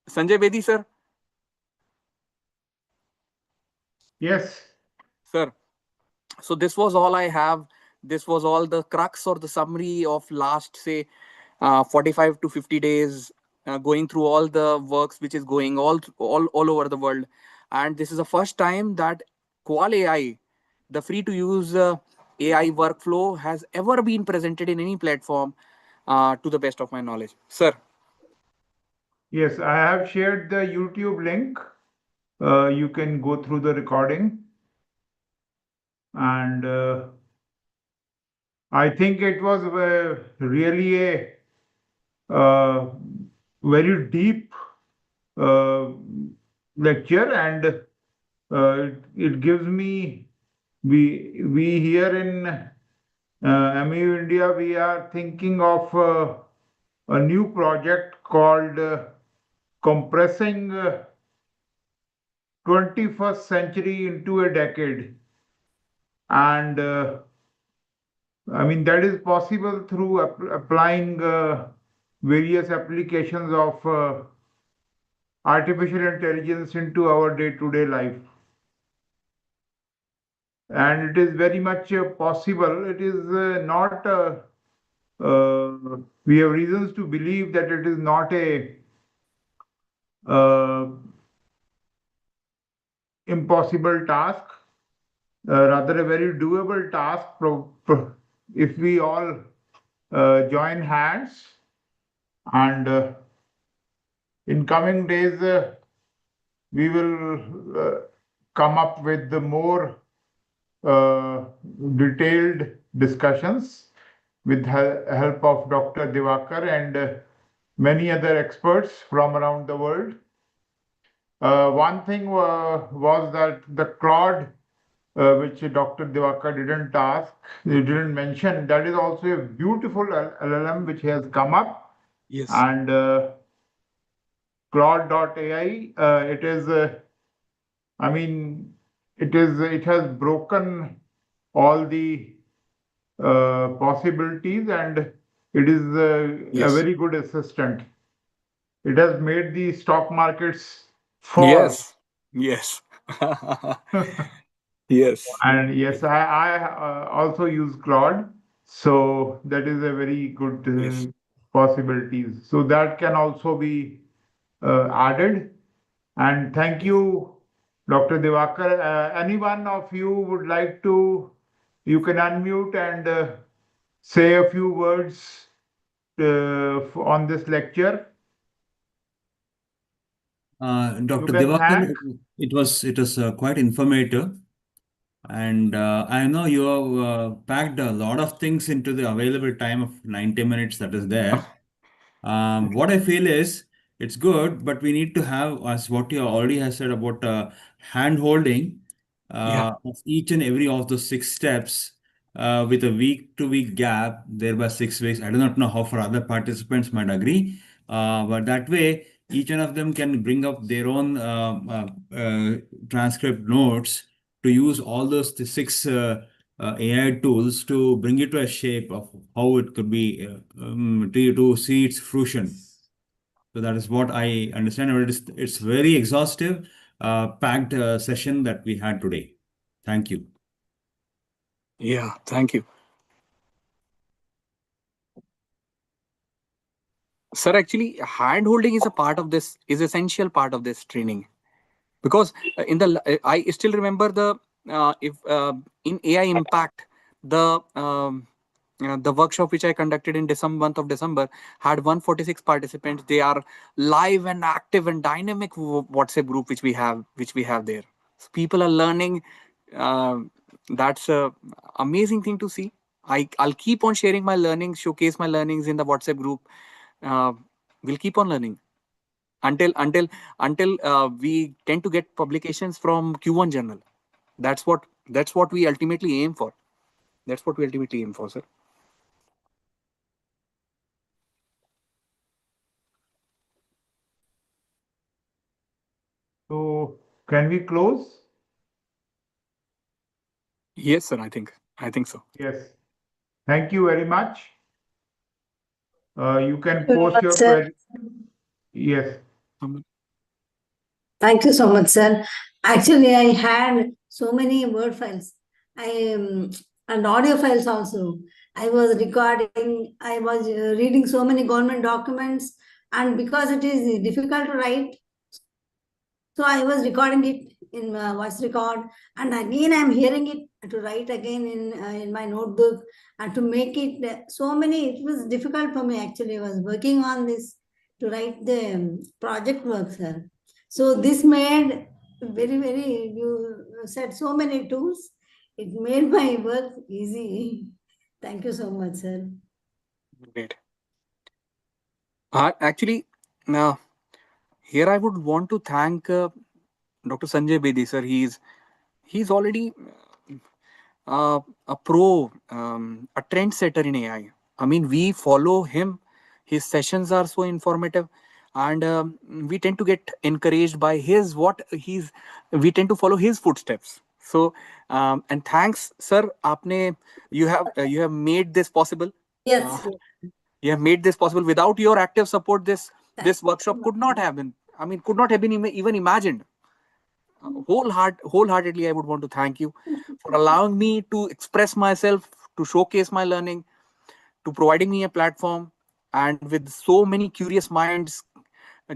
Sanjay Bedi sir. Yes. Sir, so this was all I have. This was all the crux or the summary of last, say, 45 to 50 days, going through all the works which is going all over the world. And this is the first time that Qual AI, the free to use AI workflow, has ever been presented in any platform, to the best of my knowledge. Sir. Yes, I have shared the YouTube link. You can go through the recording. And I think it was really a very deep uh, lecture, and it gives me, we here in MU India, we are thinking of a new project called compressing 21st century into a decade. And I mean, that is possible through applying various applications of artificial intelligence into our day-to-day life. And it is very much possible. It is not, we have reasons to believe that it is not a uh, impossible task, rather a very doable task if we all join hands. And in coming days, we will come up with the more uh, detailed discussions with help of Dr. Divakar and many other experts from around the world. One thing was that the Claude, which Dr. Divakar he didn't mention, that is also a beautiful LLM which has come up. Yes. And Claude.ai, it is, I mean, it has broken all the possibilities, and it is a Yes. very good assistant. It has made the stock markets fall. Yes. Yes. Yes. And yes, I also use Claude, so that is a very good Yes. possibilities. So that can also be added. And thank you, Dr. Divakar. Any one of you would like to, you can unmute and say a few words on this lecture. You Dr. can Divakar, thank. it was quite informative. And I know you have packed a lot of things into the available time of 90 minutes that is there. What I feel is it's good, but we need to have, as what you already have said about hand holding Yeah. of each and every of those 6 steps with a week to week gap, thereby 6 weeks. I do not know how far other participants might agree, but that way each one of them can bring up their own transcript notes to use all those six AI tools to bring it to a shape of how it could be to see its fruition. So that is what I understand. But it's very exhaustive, packed session that we had today. Thank you. Yeah. Thank you. Sir, actually, hand holding is a part of this, is essential part of this training. Because I still remember the if in AI Impact, the workshop which I conducted in December, month of December, had 146 participants. They are live and active and dynamic WhatsApp group which we have there. So people are learning. That's a amazing thing to see. I'll keep on sharing my learnings, showcase my learnings in the WhatsApp group. Uh, we'll keep on learning until we tend to get publications from Q1 journal. That's what we ultimately aim for. That's what we ultimately aim for, sir. So can we close? Yes, sir. I think so. Yes. Thank you very much. You can Thank you very post much, your sir. query. Yes. Um, Thank you so much, sir. Actually, I had so many word files. I and audio files also. I was recording. I was reading so many government documents, and because it is difficult to write, so I was recording it in voice record, and again I'm hearing it to write again in my notebook and to make it so many. It was difficult for me actually. I was working on this to write the project work, sir. So this made very. You said so many tools. It made my work easy. Thank you so much, sir. Great. Actually, now here I would want to thank Dr. Sanjay Bedi, sir. He's already a pro, a trendsetter in AI. I mean, we follow him. His sessions are so informative, and we tend to get encouraged by his what he's. We tend to follow his footsteps. So, and thanks, sir. Aapne you have made this possible. Uh, Yes. you have made this possible. Without your active support, this Thank this you so workshop much, could not sir. have been. I mean, could not have been even imagined. Wholeheartedly, I would want to thank you for allowing me to express myself, to showcase my learning, to providing me a platform, and with so many curious minds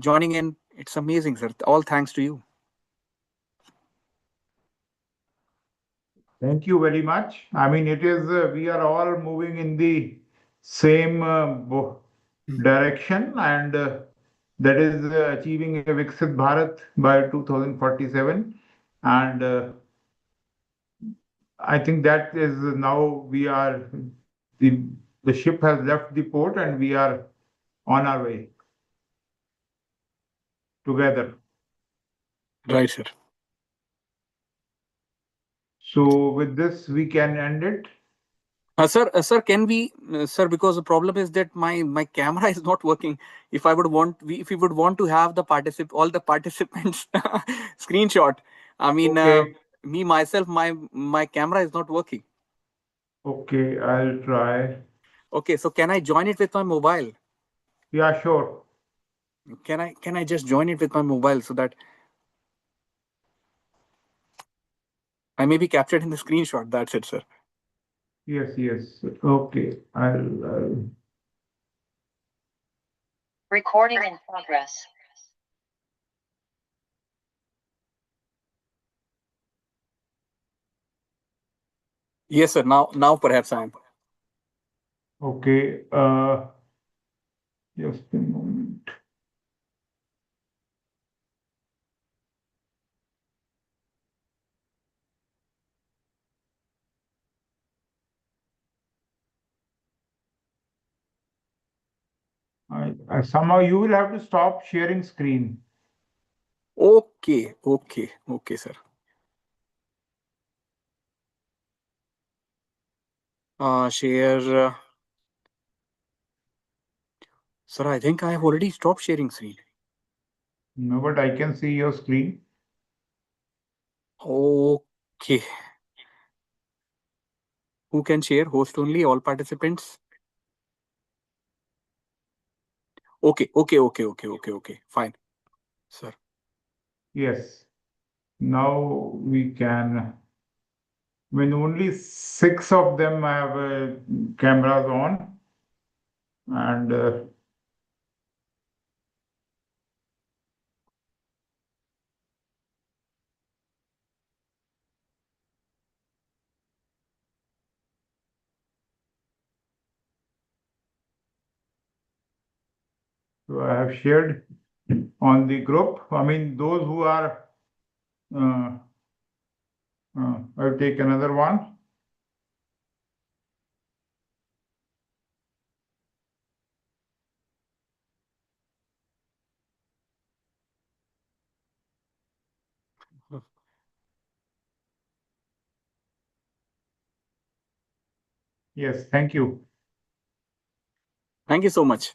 joining in. It's amazing, sir. All thanks to you. Thank you very much. I mean, it is, we are all moving in the same direction, and that is achieving a Viksit Bharat by 2047. And I think that is now we are, the ship has left the port and we are on our way together. Right, sir. So with this, we can end it. Sir, can we, sir? Because the problem is that my camera is not working. If we would want to have all the participants screenshot. I mean, Okay. me myself, my camera is not working. Okay, I'll try. Okay, so can I join it with my mobile? Yeah, sure. Can I just join it with my mobile so that I may be captured in the screenshot? That's it, sir. Yes, yes. Okay, I'll Recording in progress. Yes, sir. Now perhaps I am. okay. Just a moment. I somehow you will have to stop sharing screen. Okay, sir. Share. Sir, I think I have already stopped sharing screen. No, but I can see your screen. Okay. Who can share? Host only, all participants. Okay. Fine, sir. Yes. Now we can. When only 6 of them have cameras on, and so I have shared on the group. I mean, those who are. I'll take another one. Yes, thank you. Thank you so much.